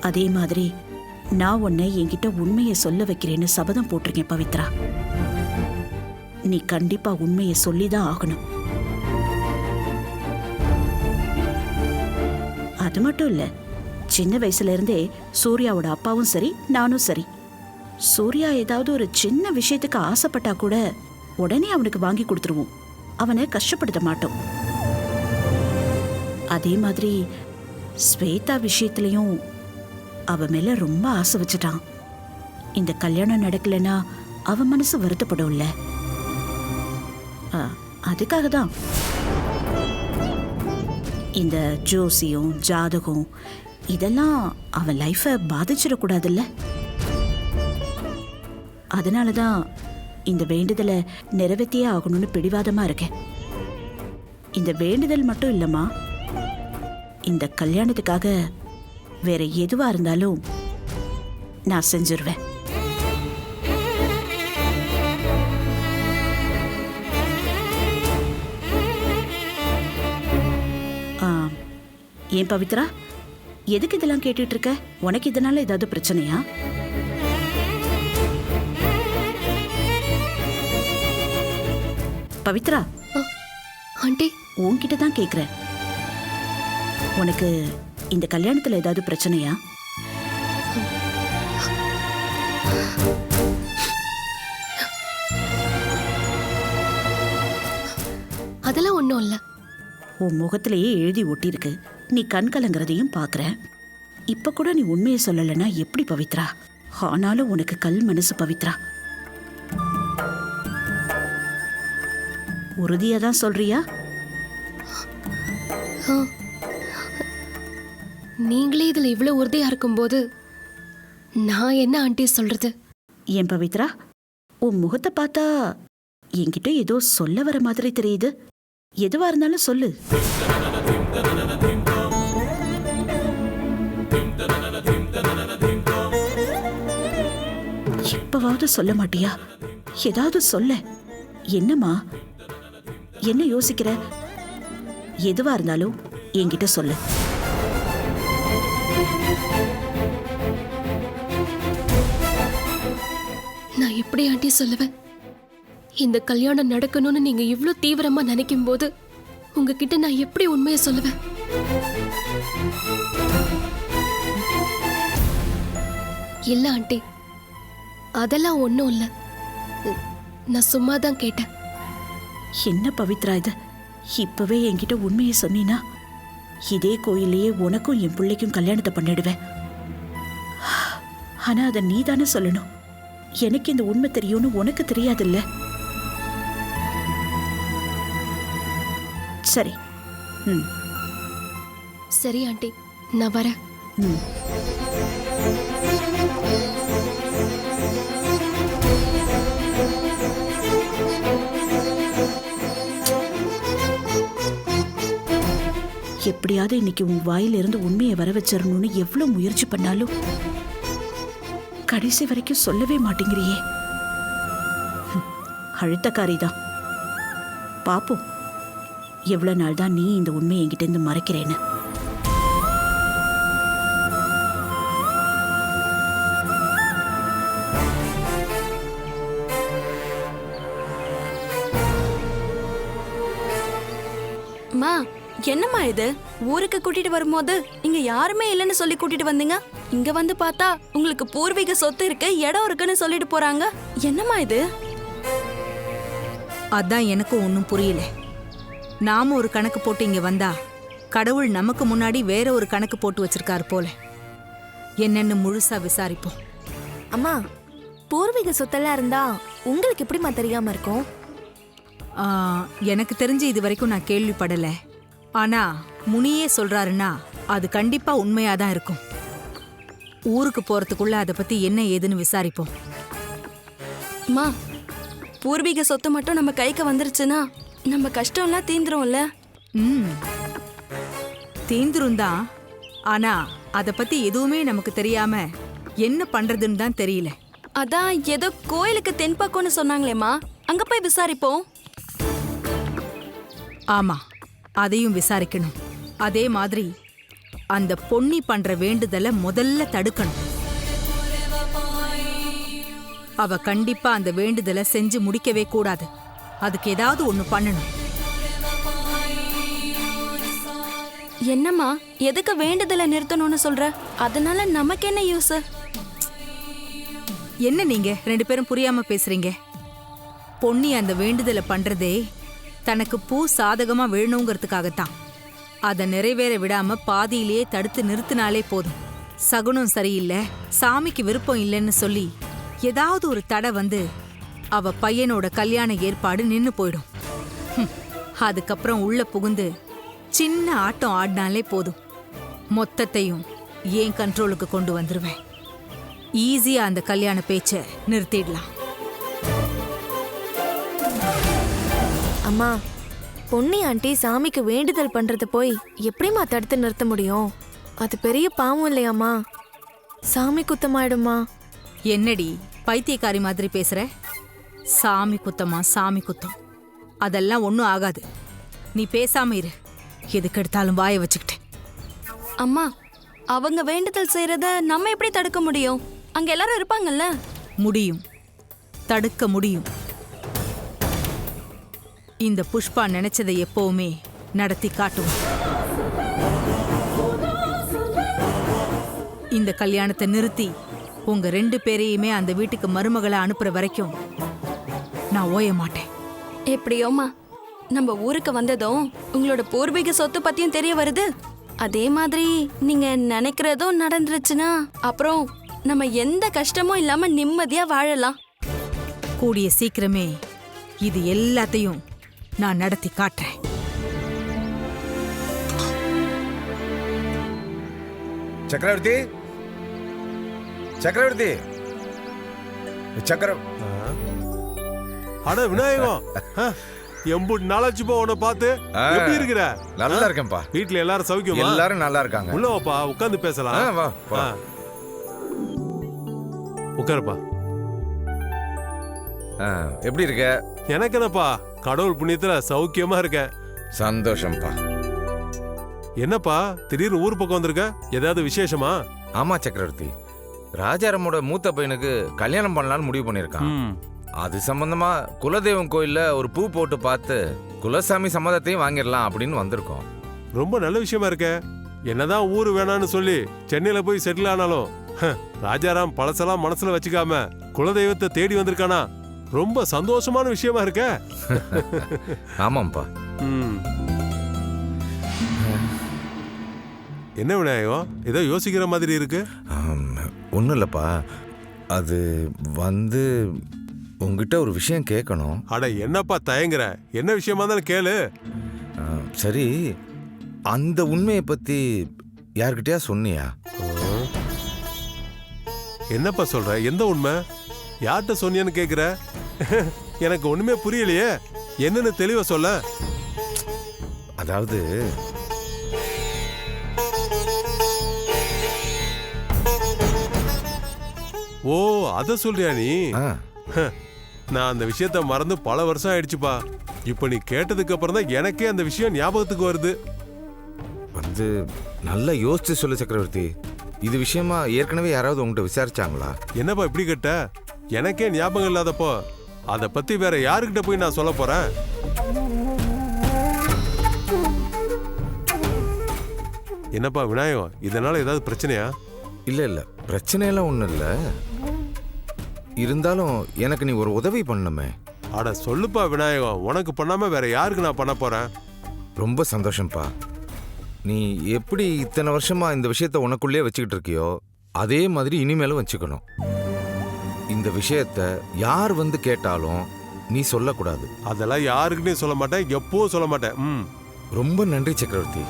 அதே மாதிரி நான் உன்னை என்கிட்ட உண்மையை சொல்ல வைக்கிறேன்னு சபதம் போட்டிருக்கேன் பவித்ரா. நீ கண்டிப்பா உண்மையை சொல்லிதான் ஆகணும். அது மட்டும் இல்ல, சின்ன வயசுல இருந்தே சூர்யாவோட அப்பாவும் சரி நானும் சரி, சூர்யா ஏதாவது ஒரு சின்ன விஷயத்துக்கு ஆசைப்பட்டா கூட உடனே அவனுக்கு வாங்கி கொடுத்துருவோம். அவனை கஷ்டப்படுத்த மாட்டோம். அதே மாதிரி ஸ்வேதா விஷயத்திலையும் அவ மேல ரொம்ப ஆசை வச்சுட்டான். இந்த கல்யாணம் நடக்கலன்னா அவ மனசு வருத்தப்படும்ல, அதுக்காக தான் இந்த ஜோசியம் ஜாதகம் இதெல்லாம் அவன் லைஃபை பாதிச்சிடக்கூடாதுல்ல. அதனாலதான் இந்த வேண்டுதலை நிறைவேற்றியே ஆகணும்னு பிடிவாதமா இருக்கேன். இந்த வேண்டுதல் மட்டும் இல்லம்மா, இந்த கல்யாணத்துக்காக வேற எதுவா இருந்தாலும் நான் செஞ்சிருவேன். ஏன் பவித்ரா, எதுக்கு இதெல்லாம் கேட்டுட்டு இருக்க? உனக்கு இதனால ஏதாவது பிரச்சனையா? பவித்ரா, ஆண்டி உன்கிட்ட தான் கேக்குறேன். உனக்கு இந்த கல்யாணத்துல ஏதாவது பிரச்சனையா? அதெல்லாம் ஒண்ணும் இல்ல. உன் முகத்திலேயே எழுதி ஒட்டியிருக்கு. நீ கண் கலங்குறதையும் பாக்குறேன். இப்ப கூட நீ உண்மையை சொல்லலைன்னா எப்படி பவித்ரா? ஆனாலும் உனக்கு கல் மனசு பவித்ரா. உறுதியா தான் சொல்றியா? நீங்களே இதுல இவ்வளவு உறுதியா இருக்கும்போது நான் என்ன ஆண்டி சொல்றது? ஏன் பவித்ரா, உன் முகத்தை பார்த்தா என்கிட்ட ஏதோ சொல்ல வர மாதிரி தெரியுது. எதுவா இருந்தாலும் சொல்லு. எப்பவாவது சொல்ல மாட்டியா? ஏதாவது சொல்ல. என்னம்மா, என்ன யோசிக்கிற? எதுவா இருந்தாலும் என்கிட்ட சொல்லு. நான் எப்படி ஆண்டி சொல்லுவேன்? இந்த கல்யாணம் நடக்கணும்னு நீங்க இவ்ளோ தீவிரமா நினைக்கும் போது உங்ககிட்ட நான் எப்படி உண்மையை சொல்லுவேன்? இல்ல ஆண்டி, அதெல்லாம் ஒண்ணும் இல்ல. நான் சும்மா தான் கேட்டேன். என்ன பவித்ரா இது? இப்பவே என்கிட்ட உண்மையை சொன்னீனா இதே கோயிலையே உனக்கும் என் பிள்ளைக்கும் கல்யாணத்தை பண்ணிடுவேன். ஆனா அதை நீ தானே சொல்லணும். எனக்கு இந்த உண்மை தெரியும்னு உனக்கு தெரியாதுல்ல. சரி. சரி ஆண்டி, நான் வரேன். எப்படியாவது இன்னைக்கு உன் வாயிலிருந்து உண்மையை வர வச்சிடணும்னு எவ்வளவு முயற்சி பண்ணாலும் கடைசி வரைக்கும் சொல்லவே மாட்டேங்கிறியே. அழுத்தக்காரிதான். பாப்போம் எவ்வளவு நாள் தான் நீ இந்த உண்மையை என்கிட்ட இருந்து மறைக்கிறேன்னு. என்னம்மா இது? ஊருக்கு கூட்டிட்டு வரும்போது இங்க யாருமே இல்லைன்னு சொல்லி கூட்டிட்டு வந்தீங்க. இங்க வந்து பார்த்தா உங்களுக்கு பூர்வீக சொத்து இருக்கு, இடம் இருக்குன்னு சொல்லிட்டு போறாங்க. என்னம்மா இது? அதான் எனக்கும் ஒன்றும் புரியல. நாம ஒரு கணக்கு போட்டு இங்க வந்தா கடவுள் நமக்கு முன்னாடி வேற ஒரு கணக்கு போட்டு வச்சிருக்காரு போல. என்னன்னு முழுசா விசாரிப்போம். அம்மா, பூர்வீக சொத்தெல்லாம் இருந்தா உங்களுக்கு எப்படிமா தெரியாம இருக்கும்? எனக்கு தெரிஞ்சு இது வரைக்கும் நான் கேள்விப்படல. ஆனா முனியே சொல்றாருன்னா அது கண்டிப்பா உண்மையா தான் இருக்கும். ஊருக்கு போறதுக்குள்ள அதை பத்தி என்ன ஏதுன்னு விசாரிப்போம். அம்மா, பூர்வீக சொத்து மட்டும் நம்ம கைக்கு வந்துருச்சுன்னா நம்ம கஷ்டம்லாம் தீந்துரும்ல? தீந்துரும் தான். ஆனா அதை பத்தி எதுவுமே நமக்கு தெரியாம என்ன பண்றதுன்னு தான் தெரியல. அதான் ஏதோ கோயிலுக்கு தென்பக்கம்னு சொன்னாங்களேம்மா, அங்க போய் விசாரிப்போம். ஆமா, அதையும் விசாரிக்கணும். அதே மாதிரி அந்த பொன்னி பண்ற வேண்டுதலை முதல்ல தடுக்கணும். அவ கண்டிப்பா அந்த வேண்டுதலை செஞ்சு முடிக்கவே கூடாது. அதுக்கு ஏதாவது ஒண்ணு பண்ணணும். என்னம்மா, எதுக்கு வேண்டுதலை நிறுத்தணும்னு சொல்ற? அதனால நமக்கு என்ன யூஸ்? என்ன நீங்க ரெண்டு பேரும் புரியாம பேசுறீங்க? பொன்னி அந்த வேண்டுதலை பண்றதே தனக்கு பூ சாதகமா விழணுங்கிறதுக்காகத்தான். அதை நிறைவேற விடாம பாதியிலேயே தடுத்து நிறுத்தினாலே போதும். சகுனம் சரியில்லை, சாமிக்கு விருப்பம் இல்லைன்னு சொல்லி ஏதாவது ஒரு தடை வந்து அவ பையனோட கல்யாண ஏற்பாடு நின்னு போயிடும். அதுக்கப்புறம் உள்ள புகுந்து சின்ன ஆட்டம் ஆடினாலே போதும், மொத்தத்தையும் ஏன் கண்ட்ரோலுக்கு கொண்டு வந்துருவேன். ஈஸியா அந்த கல்யாண பேச்சை நிறுத்திடலாம். அம்மா, பொன்னி ஆண்டி சாமிக்கு வேண்டுதல் பண்றத போய் எப்படிமா தடுத்து நிறுத்த முடியும்? அது பெரிய பாவம் இல்லையாம்மா? சாமி குத்தமாயிடுமா? என்னடி பைத்தியக்காரி மாதிரி பேசுற? சாமி குத்தமா சாமி குத்தம் அதெல்லாம் ஒன்றும் ஆகாது. நீ பேசாம இரு, எதுக்கு எடுத்தாலும் வாயை வச்சுக்கிட்டு. அம்மா, அவங்க வேண்டுதல் செய்யறத நம்ம எப்படி தடுக்க முடியும்? அங்க எல்லாரும் இருப்பாங்கல்ல. முடியும், தடுக்க முடியும். இந்த புஷ்பா நினைச்சதை எப்பவுமே நடத்தி காட்டுவோம். இந்த கல்யாணத்தை நிறுத்தி உங்க ரெண்டு பேரையுமே அந்த வீட்டுக்கு மருமகளை அனுப்புற வரைக்கும் நான் ஓய மாட்டேன். எப்படியோமா, நம்ம ஊருக்கு வந்ததும் உங்களோட பூர்வீக சொத்து பத்தியும் தெரிய வருது. அதே மாதிரி நீங்க நினைக்கிறதும் நடந்துருச்சுன்னா அப்புறம் நம்ம எந்த கஷ்டமும் இல்லாம நிம்மதியா வாழலாம். கூடிய சீக்கிரமே இது எல்லாத்தையும் நான் நடத்தி காட்டுறேன். சக்கரவர்த்தி, சக்கரவர்த்தி, சக்கர அட விநாயகம், எம்புட் நாளாச்சு போ உன்னை பார்த்து. எப்படி இருக்கிற? நல்லா இருக்கேன்பா. வீட்ல எல்லாரும் சௌக்கியமா? எல்லாரும் நல்லா இருக்காங்க. உள்ள வாப்பா, உட்கார்ந்து பேசலாம். வா வா. உட்காருப்பா. எப்படி இருக்க? எனக்கு என்னப்பா, கடவுள் புண்ணியத்துல சௌக்கியமா இருக்கேன். சந்தோஷம்ப்பா. என்னப்பா திடீர்னு ஊர் பக்கம் வந்திருக்க? ஏதாவது விசேஷமா? ஆமா சக்கரவர்த்தி, ராஜாராமோட மூத்த பையனுக்கு கல்யாணம் பண்ணலாம்னு முடிவு பண்ணிருக்கான். அது சம்பந்தமா குலதெய்வம் கோயில்ல ஒரு பூ போட்டு பார்த்து குலசாமி சம்மதத்தையும் வாங்கிடலாம் அப்படின்னு வந்திருக்கோம். ரொம்ப நல்ல விஷயமா இருக்க. என்னதான் ஊரு வேணான்னு சொல்லி சென்னையில போய் செட்டில் ஆனாலும் ராஜாராம் பழசெல்லாம் மனசுல வச்சுக்காம குலதெய்வத்தை தேடி வந்திருக்கானா, ரொம்ப சந்தோஷமான விஷயமா இருக்க. ஆமாம்பா. என்ன விநாயகம், ஏதோ யோசிக்கிற மாதிரி இருக்கு? ஒன்றும் இல்லைப்பா, அது வந்து உங்ககிட்ட ஒரு விஷயம் கேட்கணும். அட என்னப்பா தயங்குற? என்ன விஷயமா இருந்தாலும் கேளு. சரி, அந்த உண்மையை பத்தி யார்கிட்டயா சொன்னியா? என்னப்பா சொல்ற? எந்த உண்மை? யார்கிட்ட சொன்னியான்னு கேக்குற? எனக்கு ஒண்ணுமே புரியலையே, என்னன்னு தெளிவா சொல்ல. அதாவது ஓ, அத சொல்றியா நீ? நான் அந்த விஷயத்த மறந்து பல வருஷம் ஆயிடுச்சுப்பா. இப்ப நீ கேட்டதுக்கு அப்புறம் தான் எனக்கே அந்த விஷயம் ஞாபகத்துக்கு வருது. வந்து நல்லா யோசிச்சு சொல்லு சக்கரவர்த்தி. இது விஷயமா ஏற்கனவே யாராவது உங்ககிட்ட விசாரிச்சாங்களா? என்னப்பா இப்படி கேட்ட? எனக்கே ஞாபகம் இல்லாதப்போ அதை பத்தி வேற யாருக்கிட்ட போய் நான் சொல்ல போறேன்? என்னப்பா விநாயகம், இதனால ஏதாவது பிரச்சனையா? இல்ல இல்ல, பிரச்சனையெல்லாம் ஒண்ணும் இல்ல. இருந்தாலும் எனக்கு நீ ஒரு உதவி பண்ணணுமே. அட சொல்லுப்பா விநாயகம், உனக்கு பண்ணாம வேற யாருக்கு நான் பண்ண போறேன்? ரொம்ப சந்தோஷம்ப்பா. நீ எப்படி இத்தனை வருஷமா இந்த விஷயத்த உனக்குள்ளே வச்சுக்கிட்டு இருக்கியோ அதே மாதிரி இனிமேலும் வச்சுக்கணும். இந்த விஷயத்த யார் வந்து கேட்டாலும் நீ சொல்லக்கூடாது. அதெல்லாம் யாருக்குன்னே சொல்ல மாட்டேன், எப்பவும் சொல்ல மாட்டேன். ரொம்ப நன்றி சக்கரவர்த்தி.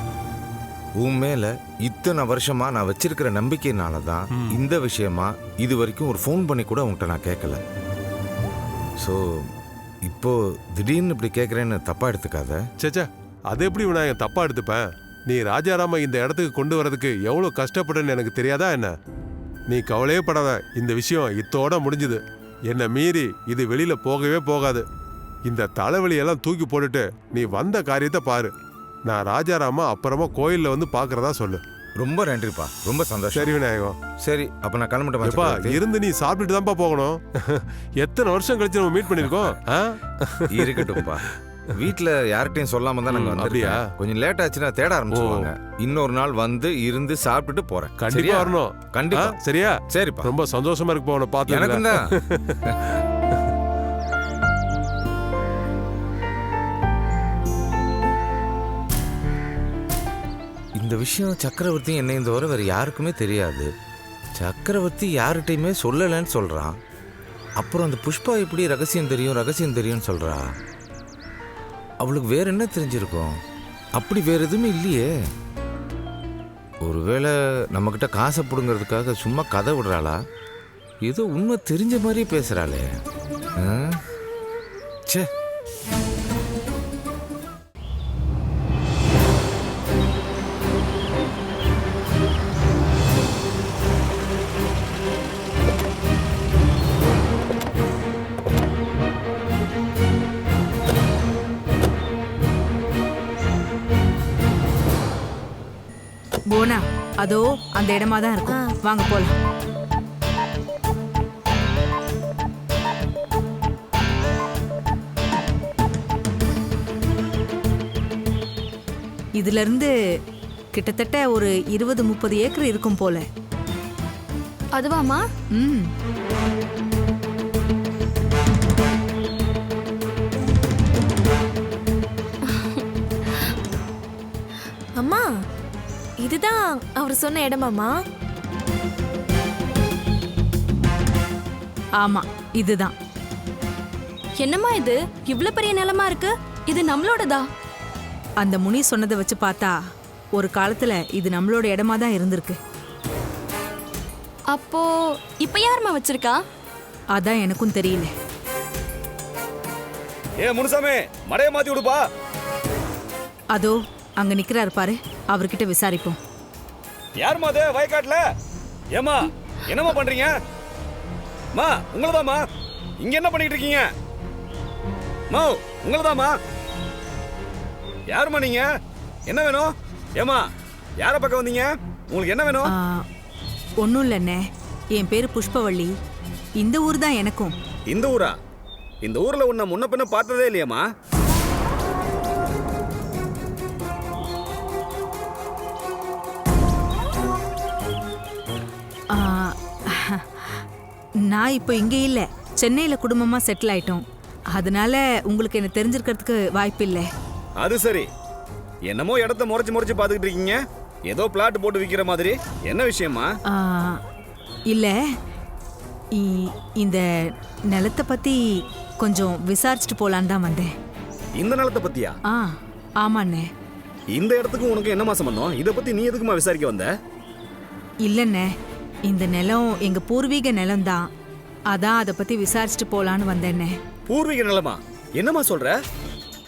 உன் மேல இத்தனை வருஷமா நான் வச்சிருக்கிற நம்பிக்கையினால தான் இந்த விஷயமா இது வரைக்கும் ஒரு ஃபோன் பண்ணி கூட உன்கிட்ட நான் கேட்கல. ஸோ இப்போ திடீர்னு இப்படி கேட்குறேன்னு தப்பா எடுத்துக்காத. சேச்சா, அது எப்படி விநாயகம் தப்பா எடுத்துப்பேன்? நீ ராஜாராம இந்த இடத்துக்கு கொண்டு வரதுக்கு எவ்வளவு கஷ்டப்பட்டேன்னு எனக்கு தெரியாதா என்ன? நீ கவலையே படாத, இந்த விஷயம் இத்தோட முடிஞ்சுது. என்னை மீறி இது வெளியில போகவே போகாது. இந்த தலைவலியெல்லாம் தூக்கி போட்டுட்டு நீ வந்த காரியத்தை பாரு. நான் ராஜாராமா அப்புறமா கோயில்ல வந்து பாக்குறதா சொல்லு. ரொம்ப நன்றிப்பா, ரொம்ப சந்தோஷம். சரி விநாயகம். சரி, அப்ப நான் கிளம்பிட்டேன். இருந்து நீ சாப்பிட்டுட்டு தான்ப்பா போகணும். எத்தனை வருஷம் கழிச்சு நம்ம மீட் பண்ணிருக்கோம். இருக்கட்டும்ப்பா. வீட்டுல யார்கிட்டையும் சொல்லாம தான் நாங்க அப்படியா? கொஞ்சம் லேட் ஆச்சுன்னா தேட ஆரம்பிச்சுவாங்க. இன்னொரு நாள் வந்து இருந்து சாப்பிட்டுட்டு போறேன். கண்டிப்பா வரணும். கண்டிப்பா. சரியா? சரிப்பா. ரொம்ப சந்தோஷமா இருக்கு உன்னை பார்த்து. எனக்கும் தான். இந்த விஷயம் சக்கரவர்த்தி என்னையும் தவிர வேற யாருக்குமே தெரியாது. சக்கரவர்த்தி யார்கிட்டையுமே சொல்லலைன்னு சொல்றான். அப்புறம் அந்த புஷ்பா எப்படி ரகசியம் தெரியும்னு சொல்றா. அவளுக்கு வேற என்ன தெரிஞ்சிருக்கும்? அப்படி வேற எதுவுமே இல்லையே. ஒருவேளை நம்மக்கிட்ட காசை பிடுங்கிறதுக்காக சும்மா கதை விடுறாளா? ஏதோ உண்மை தெரிஞ்ச மாதிரி பேசுறாளே. ச்சே. போனா அதோ அந்த இடமா தான் இருக்கும். வாங்க போலாம். இதுல இருந்து கிட்டத்தட்ட ஒரு 20-30 ஏக்கர் இருக்கும் போல. அதுவாமா? அம்மா, இதுதான் அவர் சொன்ன இடமாமா? ஆமா, இதுதான். என்னம்மா இது இவ்ளோ பெரிய நிலமா இருக்கு? இது நம்மளோடதா? அந்த முனி சொன்னதை வச்சு பார்த்தா ஒரு காலத்துல இது நம்மளோட இடமா தான் இருந்திருக்கு. அப்போ இப்ப யாருமா வச்சிருக்கா? அதான் எனக்கும் தெரியல. முனுசாமி, மடைய மாத்தி விடுப்பா. அதோ அங்க நிக்கிறாரு பாரு, அவர்கிட்ட விசாரிப்போம். யாருமா அது வயக்காட்டுல? ஏமா என்னம்மா பண்றீங்க? மா, உங்களதாமா? இங்க என்ன பண்ணிட்டு இருக்கீங்க? மா, உங்களதாமா? யாருமா நீங்க? என்ன வேணும்? ஏமா, யார பக்கம் வந்தீங்க? உங்களுக்கு என்ன வேணும்? ஒன்றும் இல்லைண்ணே, என் பேரு புஷ்பவள்ளி. இந்த ஊர் தான் எனக்கும். இந்த ஊரா? இந்த ஊர்ல உன்னை முன்ன பின்ன பார்த்ததே இல்லையாமா? நான் இப்போ இங்கே இல்லை, சென்னையில் குடும்பமாக செட்டில் ஆயிட்டோம். அதனால உங்களுக்கு என்ன தெரிஞ்சிருக்கிறதுக்கு வாய்ப்பு இல்லை. அது சரி. என்னமோ இடத்த முறைச்சு பார்த்துக்கிட்டு இருக்கீங்க. ஏதோ பிளாட் போட்டு விற்கிற மாதிரி. என்ன விஷயமா? இல்லை, இந்த நிலத்தை பற்றி கொஞ்சம் விசாரிச்சுட்டு போலான்னு தான் வந்தேன். இந்த நிலத்தை பற்றியா? ஆமாண்ணே. இந்த இடத்துக்கு உனக்கு என்னமா சம்பந்தம்? இதை பற்றி நீ எதுக்குமா விசாரிக்க வந்த? இல்லைண்ணே, இந்த நிலம் எங்கள் பூர்வீக நிலம் தான். அதான் அதை பற்றி விசாரிச்சுட்டு போலான்னு வந்தேண்ணே. பூர்வீக நிலமா? என்னமா சொல்ற?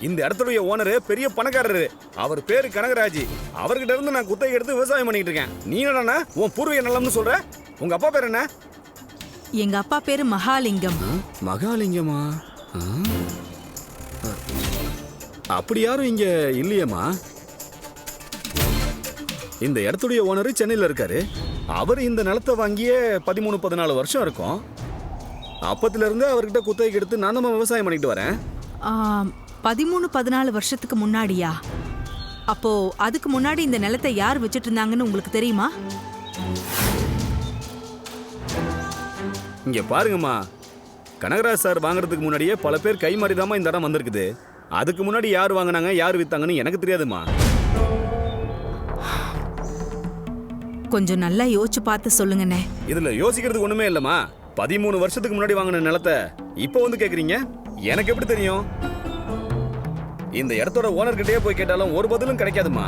இந்த இடத்துடைய ஓனரு பெரிய பணக்காரரு. அவர் பேரு கனகராஜ். அவர்கிட்ட இருந்து நான் குத்தகை எடுத்து விவசாயம் பண்ணிட்டு இருக்கேன். நீ என்னடா உன் பூர்வீக நிலம்னு சொல்ற? உங்க அப்பா பேர் என்ன? எங்க அப்பா பேரு மகாலிங்கம். மகாலிங்கமா? அப்படி யாரும் இங்க இல்லையேம்மா. இந்த இடத்துடைய ஓனரு சென்னையில இருக்காரு. அவர் இந்த நிலத்தை வாங்கியே 13-14 வருஷம் இருக்கும். அப்பத்துல இருந்து அவர்கிட்ட குத்தகைக்கு எடுத்து நான் தான் விவசாயம் பண்ணிட்டு வரேன். 13-14 வருஷத்துக்கு முன்னாடியா? அப்போ அதுக்கு முன்னாடி இந்த நிலத்தை யார் வச்சிட்டு இருந்தாங்கன்னு உங்களுக்கு தெரியுமா? இங்க பாருங்கம்மா, கனகராஜ் சார் வாங்குறதுக்கு முன்னாடியே பல பேர் கை மாறிதாம்மா இந்த இடம் வந்திருக்குது. அதுக்கு முன்னாடி யார் வாங்கினாங்க யார் வித்தாங்கன்னு எனக்கு தெரியாதுமா. கொஞ்சம் நல்லா யோசிச்சு பார்த்து சொல்லுங்கண்ணே. இதுல யோசிக்கிறதுக்கு ஒண்ணுமே இல்லம்மா. 13 வருஷத்துக்கு முன்னாடி வாங்கின நிலத்தை இப்போ வந்து கேக்குறீங்க, எனக்கு எப்படி தெரியும்? இந்த இடத்தோட ஓனர் கிட்டே போய் கேட்டாலும் ஒரு பதிலும் கிடைக்காதுமா.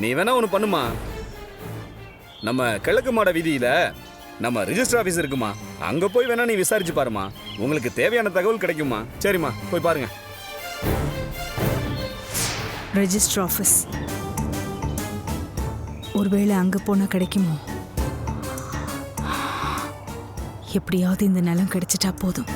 நீ வேணா ஒன்று பண்ணுமா, நம்ம கிழக்கு மாட வீதியில நம்ம ரிஜிஸ்டர் ஆஃபீஸ் இருக்குமா, அங்க போய் வேணா நீ விசாரிச்சு பாருமா, உங்களுக்கு தேவையான தகவல் கிடைக்குமா. சரிம்மா, போய் பாருங்க. ரெஜிஸ்டர் ஆஃபீஸ், ஒருவேளை அங்க போனா கிடைக்குமோ? எப்படியாவது இந்த நிலம் கிடைச்சிட்டா போதும்.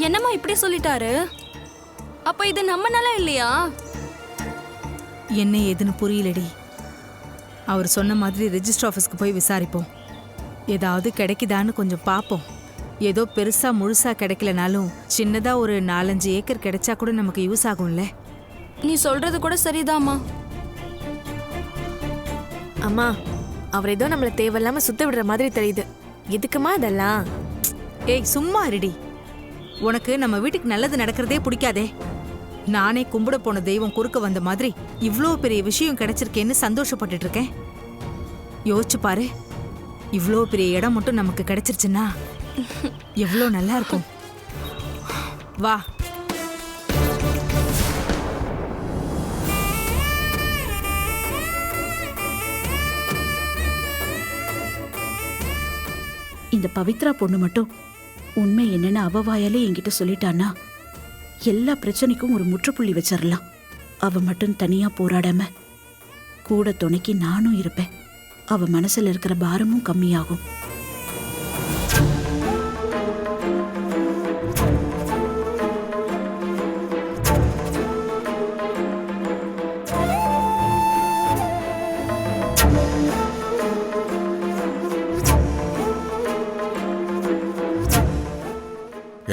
என்னம்மா இப்படி சொல்லிட்டாரு? அப்ப இது நம்ம நிலம் இல்லையா? என்ன ஏதுன்னு புரியலடி. அவர் சொன்ன மாதிரி ரெஜிஸ்டர் ஆஃபீஸ்க்கு போய் விசாரிப்போம். ஏதாவது கிடைக்குதான்னு கொஞ்சம் பார்ப்போம். ஏதோ பெருசா முழுசா கிடைக்கலனாலும் சின்னதா ஒரு 4-5 ஏக்கர் கிடைச்சா கூட நமக்கு யூஸ் ஆகும்ல. நீ சொல்றது கூட சரிதாம்மா. அம்மா, அவர் ஏதோ நம்மள தேவையில்லாம சுத்த விடுற மாதிரி தெரியுது. எதுக்குமா இதெல்லாம்? ஏய் சும்மா இருடி. உனக்கு நம்ம வீட்டுக்கு நல்லது நடக்கிறதே பிடிக்காதே. நானே கும்பிட போன தெய்வம் குறுக்க வந்த மாதிரி இவ்ளோ பெரிய விஷயம் கிடைச்சிருக்கேன்னு சந்தோஷப்பட்டுட்டு இருக்கேன். யோசிச்சு பாரு, இவ்ளோ பெரிய இடம் மட்டும் நமக்கு கிடைச்சிருச்சுன்னா எவ்வளோ நல்லா இருக்கும். வா. இந்த பவித்ரா பொண்ணு மட்டும் உண்மை என்னன்னு அவ வாயாலே என்கிட்ட சொல்லிட்டான்னா எல்லா பிரச்சனைக்கும் ஒரு முற்றுப்புள்ளி வச்சிடலாம். அவ மட்டும் தனியா போராடாம கூட துணைக்கு நானும் இருப்பேன். அவ மனசுல இருக்கிற பாரமும் கம்மியாகும்.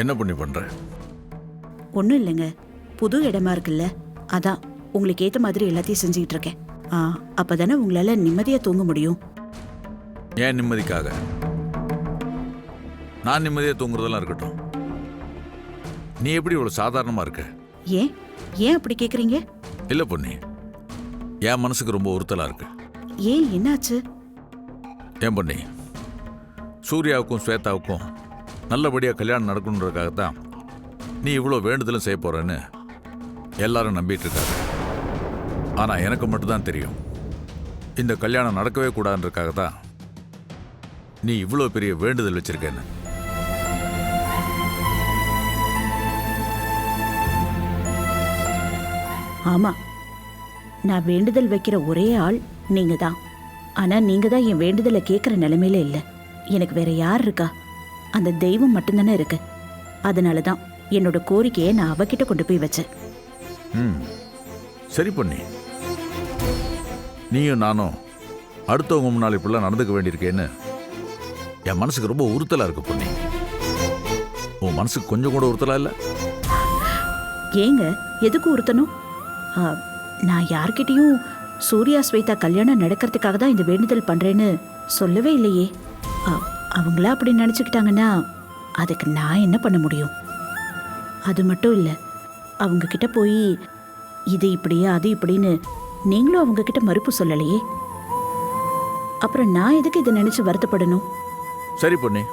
என்ன பண்ணி பண்ற? ஒன்றும் இல்லைங்க, புது இடமா இருக்குல்ல, அதான் உங்களுக்கு ஏற்ற மாதிரி எல்லாத்தையும் செஞ்சுக்கிட்டு இருக்கேன். அப்பதானே உங்களால நிம்மதியா தூங்க முடியும். ஏன் நிம்மதிக்காக? நான் நிம்மதியா தூங்குறதெல்லாம் இருக்கட்டும், நீ எப்படி இவ்வளவு சாதாரணமா இருக்க? ஏன் ஏன் அப்படி கேக்குறீங்க? இல்ல பொண்ணு, என் மனசுக்கு ரொம்ப உறுத்தலா இருக்கு. ஏன், என்னாச்சு? ஏன் பொண்ணு, சூர்யாவுக்கும் ஸ்வேதாவுக்கும் நல்லபடியா கல்யாணம் நடக்கணுன்றதுக்காகத்தான் நீ இவ்வளோ வேண்டுதலும் செய்ய போறன்னு எல்லாரும் நம்பிட்டு இருக்காங்க. ஆனா எனக்கு மட்டும்தான் தெரியும், இந்த கல்யாணம் நடக்கவே கூடாதுன்றதுக்காக தான் நீ இவ்வளோ பெரிய வேண்டுதல் வச்சிருக்கேன்னு. ஆமா, நான் வேண்டுதல் வைக்கிற ஒரே ஆள் நீங்க தான். ஆனா நீங்க தான் என் வேண்டுதலை கேட்குற நிலைமையில இல்லை. எனக்கு வேற யார் இருக்கா? அந்த தெய்வம் மட்டும்தானே இருக்கு. அதனால தான் என்னோட கோரிக்கையை நான் அவகிட்ட கொண்டு போய் வச்சேன். சரி பொண்ணி, நீயும் நானும் அடுத்தவங்க முன்னால் இப்படிலாம் நடந்துக்க வேண்டியிருக்கேன்னு என் மனசுக்கு ரொம்ப உறுத்தலா இருக்கு பொண்ணி. உன் மனசுக்கு கொஞ்சம் கூட உறுத்தலா இல்லை? ஏங்க எதுக்கு உறுத்தணும்? நான் யார்கிட்டையும் சூர்யா ஸ்வேதா கல்யாணம் நடக்கிறதுக்காக தான் இந்த வேண்டுதல் பண்றேன்னு சொல்லவே இல்லையே. அவங்களா அப்படி நினச்சிக்கிட்டாங்கன்னா அதுக்கு நான் என்ன பண்ண முடியும்? அது மட்டும் இல்லை, அவங்க கிட்ட போய் இது இப்படியே அது இப்படின்னு நீங்களும் அவங்க கிட்ட மறுப்பு சொல்லலையே. அப்புறம் நான் எதுக்கு இதை நினைச்சு வருத்தப்படணும்? சரி பொண்ணி,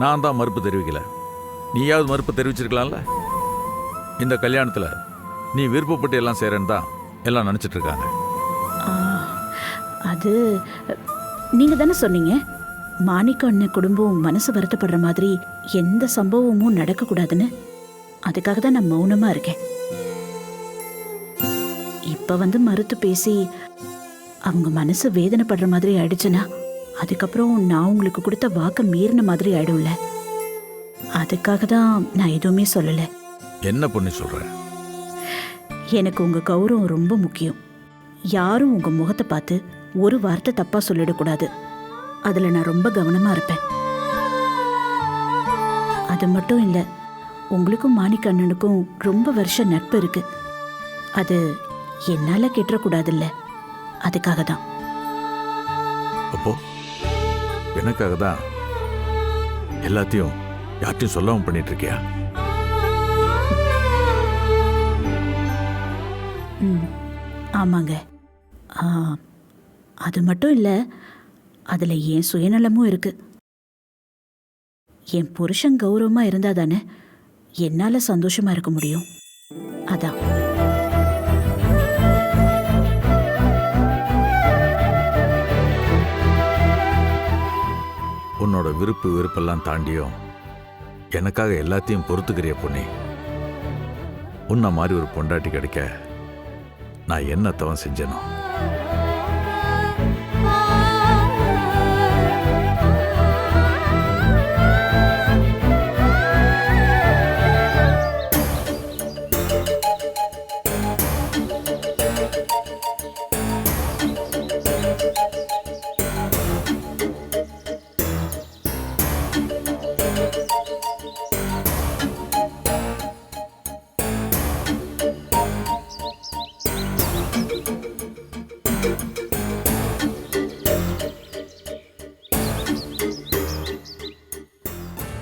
நான் தான் மறுப்பு தெரிவிக்கல, நீயாவது மறுப்பு தெரிவிச்சிருக்கலாம்ல. இந்த கல்யாணத்துல நீ விருப்பப்பட்டு எல்லாம் செய்றேன்னு தான் எல்லாம் நினைச்சிட்டு இருக்காங்க. அது நீங்க தானே சொன்னீங்க, மாணிக்க அண்ணன் குடும்பம் மனசு வருத்தப்படுற மாதிரி எந்த சம்பவமும் நடக்கக்கூடாதுன்னு. அதுக்காக தான் நான் மௌனமா இருக்கேன். இப்ப வந்து மறுத்து பேசி அவங்க மனசு வேதனைப்படுற மாதிரி ஆயிடுச்சுன்னா அதுக்கப்புறம் நான் உங்களுக்கு கொடுத்த வாக்க மீறின மாதிரி ஆயிடும்ல. அதுக்காக தான் நான் எதுவுமே சொல்லல. என்ன பொண்ணு சொல்ற? எனக்கு உங்க கௌரவம் ரொம்ப முக்கியம். யாரும் உங்க முகத்தை பார்த்து ஒரு வார்த்தை தப்பா சொல்லிடக்கூடாது. அதுல நான் ரொம்ப கவனமா இருப்பேன். அது மட்டும் இல்ல, உங்களுக்கும் மாணிக்கண்ணனுக்கும் ரொம்ப வருஷ நட்பு இருக்கு. அது என்னால கெட்டக்கூடாதுல்ல, அதுக்காக தான். அப்போ எனக்காக தான் எல்லாத்தையும் யார்ட்டையும் சொல்லாம பண்ணிட்டு இருக்கியா? ஆமாங்க. அது மட்டும் இல்ல, அதுல என் சுயநலமும் இருக்கு. என் புருஷன் கௌரவமா இருந்தா தானே என்னால சந்தோஷமா இருக்க முடியும். அதான். உன்னோட விருப்பு வெறுப்பெல்லாம் தாண்டியும் எனக்காக எல்லாத்தையும் பொறுத்துக்கிறிய பொண்ணே. உன்ன மாதிரி ஒரு பொண்டாட்டி கிடைக்க நான் என்ன தவம் செஞ்சேனோ.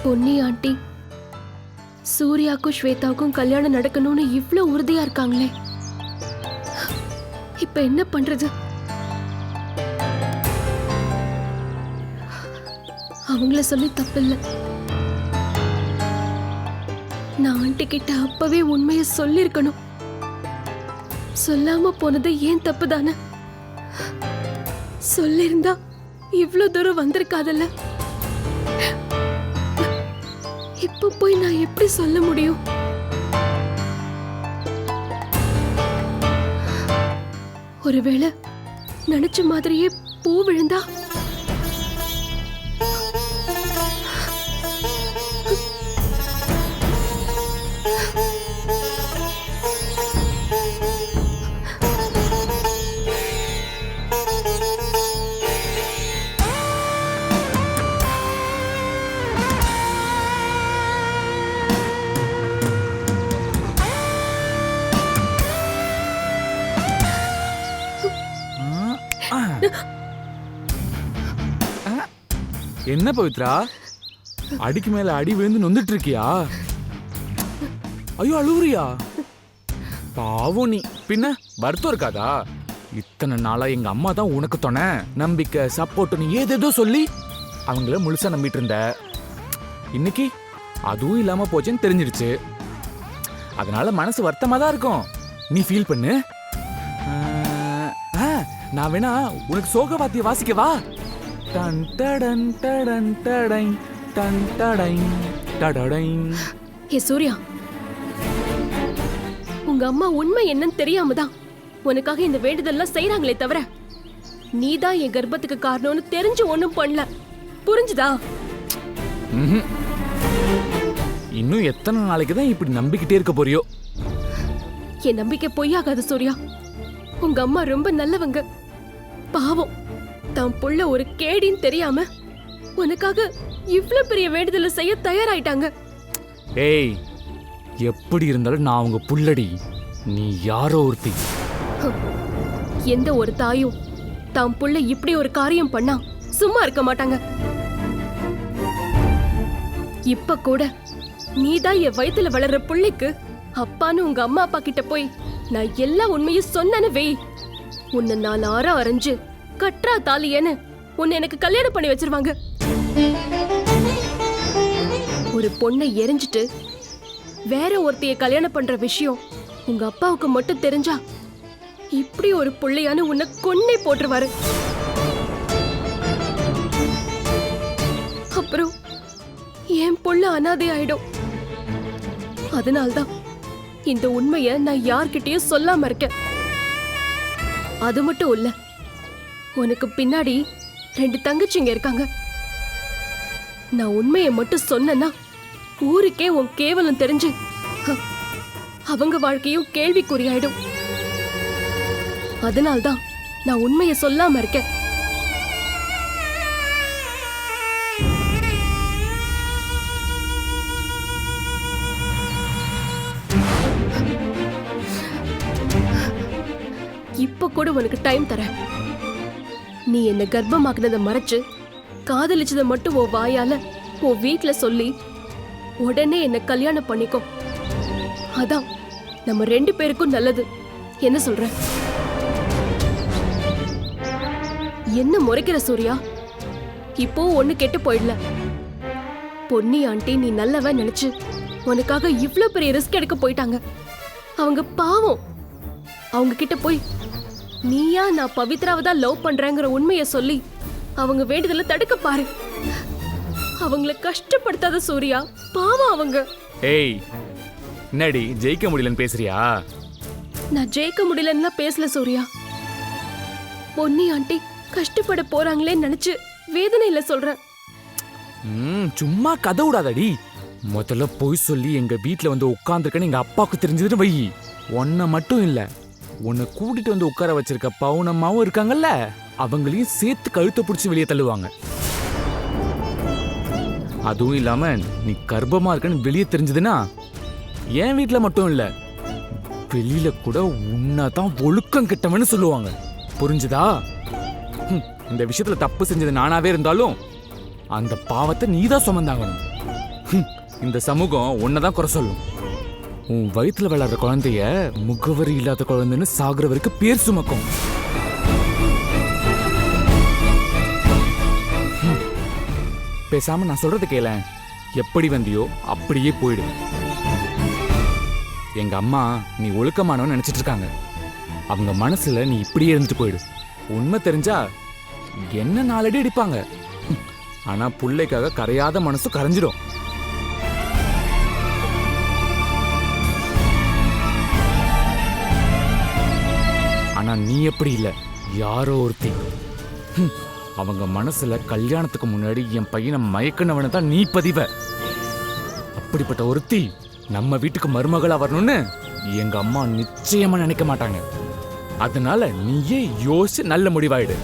பொன்னி ஆண்டி சூர்யாக்கும் ஸ்வேதாவுக்கும் கல்யாணம் நடக்கணும்னு இவ்ளோ உறுதியா இருக்காங்களே, இப்ப என்ன பண்றது? அவங்கள சொல்லி தப்பில்ல. நான் ஆண்டி கிட்ட அப்பவே உண்மையை சொல்லிருக்கணும். சொல்லாம போனது ஏன் தப்பு தானே? சொல்லிருந்தா இவ்ளோ தூரம் வந்திருக்காதல்ல. இப்ப போய் நான் எப்படி சொல்ல முடியும்? ஒருவேளை நினைச்ச மாதிரியே பூ விழுந்தா? என்ன பவித்ரா, அடிக்கு மேல அடி விழுந்து நொந்துட்டு இருக்கியா? ஐயோ அழுவுறியா? பாவம் நீ. பின்ன வருத்தம் இருக்காதா? இத்தனை நாளா எங்க அம்மா தான் உனக்கு துணை, நம்பிக்கை, சப்போர்ட் நீ ஏதேதோ சொல்லி அவங்கள முழுசா நம்பிட்டு இருந்த. இன்னைக்கு அதுவும் இல்லாம போச்சுன்னு தெரிஞ்சிடுச்சு. அதனால மனசு வருத்தமா தான் இருக்கும். நீ ஃபீல் பண்ணு. நான் வேணா உனக்கு சோக வாத்திய வாசிக்கவா? டன் டடன் டடன் டடை டன் டடை டடடை. ஏ சூர்யா, உங்க அம்மா உண்மை என்னன்னு தெரியாம தான் உனக்காக இந்த வேண்டுதல்லாம் செய்யறாங்களே தவிர நீதான் என் கர்ப்பத்துக்கு காரணம்னு தெரிஞ்சு ஒண்ணும் பண்ணல. புரிஞ்சுதா? இன்னும் எத்தனை நாளைக்கு தான் இப்படி நம்பிக்கிட்டே இருக்க போறியோ? என் நம்பிக்கை பொய்யாகாது சூர்யா. உங்க அம்மா ரொம்ப நல்லவங்க. பாவம், தான் புள்ள ஒரு கேடின்னு தெரியாம உனக்காக இவ்ளோ பெரிய வேண்டுதலை செய்ய தயாராயிட்டாங்க. ஏய், எப்படி இருந்தாலும் நான் உங்க புள்ளடி. நீ யாரோ ஒருத்தி. எந்த ஒரு தாயும் தான் புள்ள இப்படி ஒரு காரியம் பண்ணா சும்மா இருக்க மாட்டாங்க. இப்ப கூட நீதான் என் வயித்துல வளர்ற புள்ளைக்கு அப்பான்னு உங்க அம்மா அப்பா கிட்ட போய் நான் எல்லா உண்மையும் சொன்னேன்னு வெய், உன்னை நான் அரைஞ்சு கற்றா தாலியன்னு உன்னை எனக்கு கல்யாணம் பண்ணி வச்சிருவாங்க. ஒரு பொண்ணை எரிஞ்சிட்டு வேற ஒருத்தைய கல்யாணம் பண்ற விஷயம் உங்க அப்பாவுக்கு மட்டும் தெரிஞ்சா இப்படி ஒரு புள்ளையான உன்னை கொன்னே போட்டுருவாரு. அப்புறம் என் புள்ள அனாதை ஆயிடும். அதனால்தான் இந்த உண்மைய நான் யார்கிட்டயும் சொல்லாம இருக்கேன். அது மட்டும் இல்ல, உனக்கு பின்னாடி 2 தங்கச்சிங்க இருக்காங்க. நான் உண்மையை மட்டும் சொன்னேன்னா ஊருக்கே உன் கேவலம் தெரிஞ்சு அவங்க வாழ்க்கையும் கேள்விக்குறியாயிடும். அதனால்தான் நான் உண்மையை சொல்லாம இருக்கேன். இப்ப கூட உனக்கு டைம் தரேன். நீ என்ன கர்ப்பமாக்குனதை மறைச்சு காதலிச்சதை மட்டும் உன் வாயால உன் வீட்டுல சொல்லி உடனே என்ன கல்யாணம் பண்ணிக்கோ. அதான் நம்ம 2 பேருக்கும் நல்லது. என்ன சொல்ற? என்ன முறைக்கிற சூர்யா? இப்போ ஒண்ணு கெட்டு போயிடல. பொன்னி ஆண்டி நீ நல்லவன் நினைச்சு உனக்காக இவ்ளோ பெரிய ரிஸ்க் எடுக்க போயிட்டாங்க. அவங்க பாவம். அவங்க கிட்ட போய் நீயா நான் பவித்ராவை தான் லவ் பண்றேங்கிற உண்மையை சொல்லி அவங்க வேண்டுதல தடுக்க பாரு. அவங்கள கஷ்டப்படுத்தாத சூர்யா, பாவம் அவங்க. ஏய், என்னடி ஜெயிக்க முடியலன்னு பேசுறியா? நான் ஜெயிக்க முடியலன்னா பேசல சூர்யா. பொன்னி ஆண்டி கஷ்டப்பட போறாங்களே நினைச்சு வேதனையில சொல்றேன். சும்மா கதை விடாதடி. முதல்ல போய் சொல்லி எங்க வீட்டுல வந்து உட்கார்ந்துருக்கன்னு எங்க அப்பாவுக்கு தெரிஞ்சதுன்னு வை. உன்னை மட்டும் இல்ல, உன்னை கூட்டிட்டு வந்து உட்கார வச்சிருக்க பவுனம்மாவும் இருக்காங்கல்ல, அவங்களையும் சேர்த்து கழுத்தை பிடிச்சி வெளியே தள்ளுவாங்க. அதுவும் இல்லாம நீ கர்ப்பமா இருக்கன்னு வெளியே தெரிஞ்சதுன்னா என் வீட்டுல மட்டும் இல்ல, வெளியில கூட உன்னதான் ஒழுக்கம் கெட்டவன்னு சொல்லுவாங்க. புரிஞ்சுதா? இந்த விஷயத்துல தப்பு செஞ்சது நானாவே இருந்தாலும் அந்த பாவத்தை நீதான் சுமந்தாகணும். இந்த சமூகம் உன்னதான் குறை சொல்லும். உன் வயிற்றுல வளர்ற குழந்தைய முகவரி இல்லாத குழந்தைன்னு சாகுற வரைக்கும் பேர் சுமக்கும். பேசாம நான் சொல்றது கேள. எப்படி வந்தியோ அப்படியே போயிடு. எங்க அம்மா நீ ஒழுக்கமானவன்னு நினைச்சிட்டு இருக்காங்க. அவங்க மனசுல நீ இப்படியே இருந்துட்டு போயிடு. உண்மை தெரிஞ்சா என்ன 4 அடி அடிப்பாங்க. ஆனா புள்ளைக்காக கரையாத மனசு கரைஞ்சிடும். ஆனா நீ எப்படி இல்ல, யாரோ ஒருத்தி. அவங்க மனசுல கல்யாணத்துக்கு முன்னாடி என் பையனை மயக்கினவனை தான் நீ பதிவ. அப்படிப்பட்ட ஒருத்தி நம்ம வீட்டுக்கு மருமகளா வரணும்னு எங்க அம்மா நிச்சயமா நினைக்க மாட்டாங்க. அதனால நீயே யோசிச்சு நல்ல முடிவாயிடு.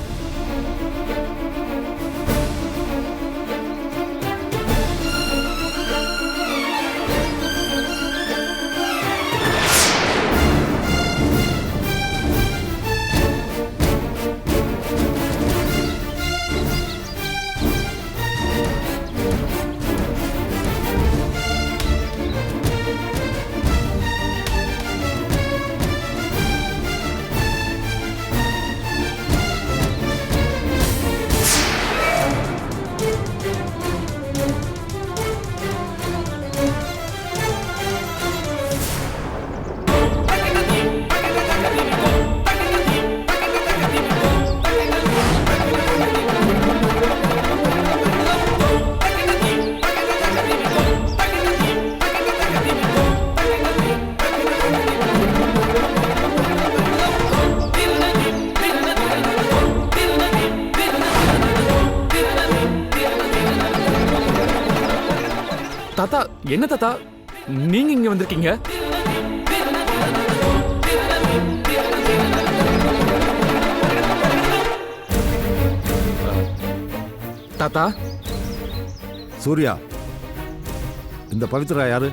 தாத்தா, என்ன தாத்தா நீங்க இங்க வந்திருக்கீங்க? தாத்தா. சூர்யா, இந்த பவித்ரா யாரு?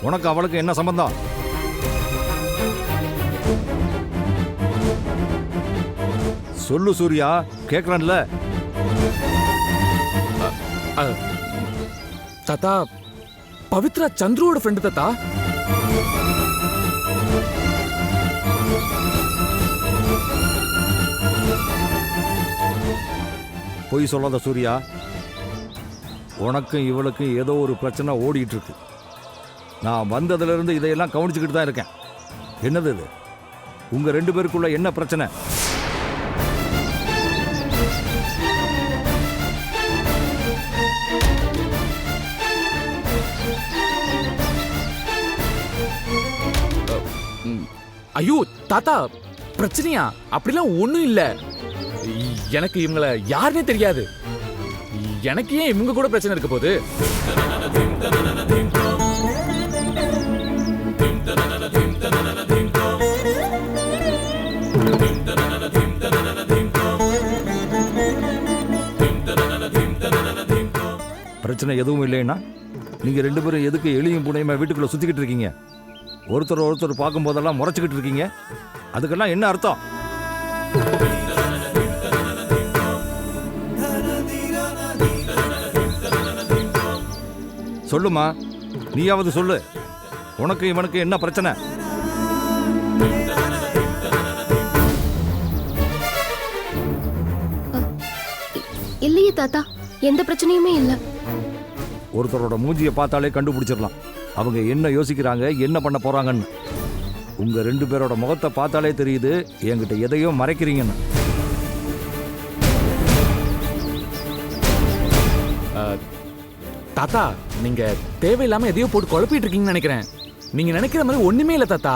உனக்கு அவளுக்கு என்ன சம்பந்தம்? சொல்லு சூர்யா, கேக்குறேன்ல. தாத்தா, பவித்ரா சந்துருவோட ஃப்ரெண்டு தாத்தா. பொய் சொல்லாத சூர்யா. உனக்கும் இவளுக்கும் ஏதோ ஒரு பிரச்சனை ஓடிட்டு இருக்கு. நான் வந்ததுல இருந்து இதையெல்லாம் கவனிச்சுக்கிட்டு தான் இருக்கேன். என்னது இது? உங்க 2 பேருக்குள்ள என்ன பிரச்சனை? ஐயோ தாத்தா, பிரச்சனையா? அப்படிலாம் ஒண்ணும் இல்ல. எனக்கு இவங்கள யாருன்னே தெரியாது. எனக்கு ஏன் இவங்க கூட பிரச்சனை இருக்க போகுது? பிரச்சனை எதுவும் இல்லைன்னா நீங்க 2 பேரும் எதுக்கு எளியும் புனையுமா வீட்டுக்குள்ள சுத்திக்கிட்டு இருக்கீங்க? ஒருத்தர் பார்க்கும் போதெல்லாம் முறைச்சுக்கிட்டு இருக்கீங்க. அதுக்கெல்லாம் என்ன அர்த்தம்? சொல்லுமா, நீயாவது சொல்லு. உனக்கு இவனுக்கு என்ன பிரச்சனை? இல்லையே தாத்தா, எந்த பிரச்சனையுமே இல்ல. ஒருத்தரோட மூஞ்சியை பார்த்தாலே கண்டுபிடிச்சிடலாம் அவங்க என்ன யோசிக்கிறாங்க, என்ன பண்ண போறாங்கன்னு. உங்க 2 பேரோட முகத்தை பார்த்தாலே தெரியுது என்கிட்ட எதையோ மறைக்கிறீங்கன்னு. தாத்தா, நீங்க தேவையில்லாம எதையோ போட்டு குழப்பிட்டு இருக்கீங்கன்னு நினைக்கிறேன். நீங்க நினைக்கிற மாதிரி ஒண்ணுமே இல்ல தாத்தா.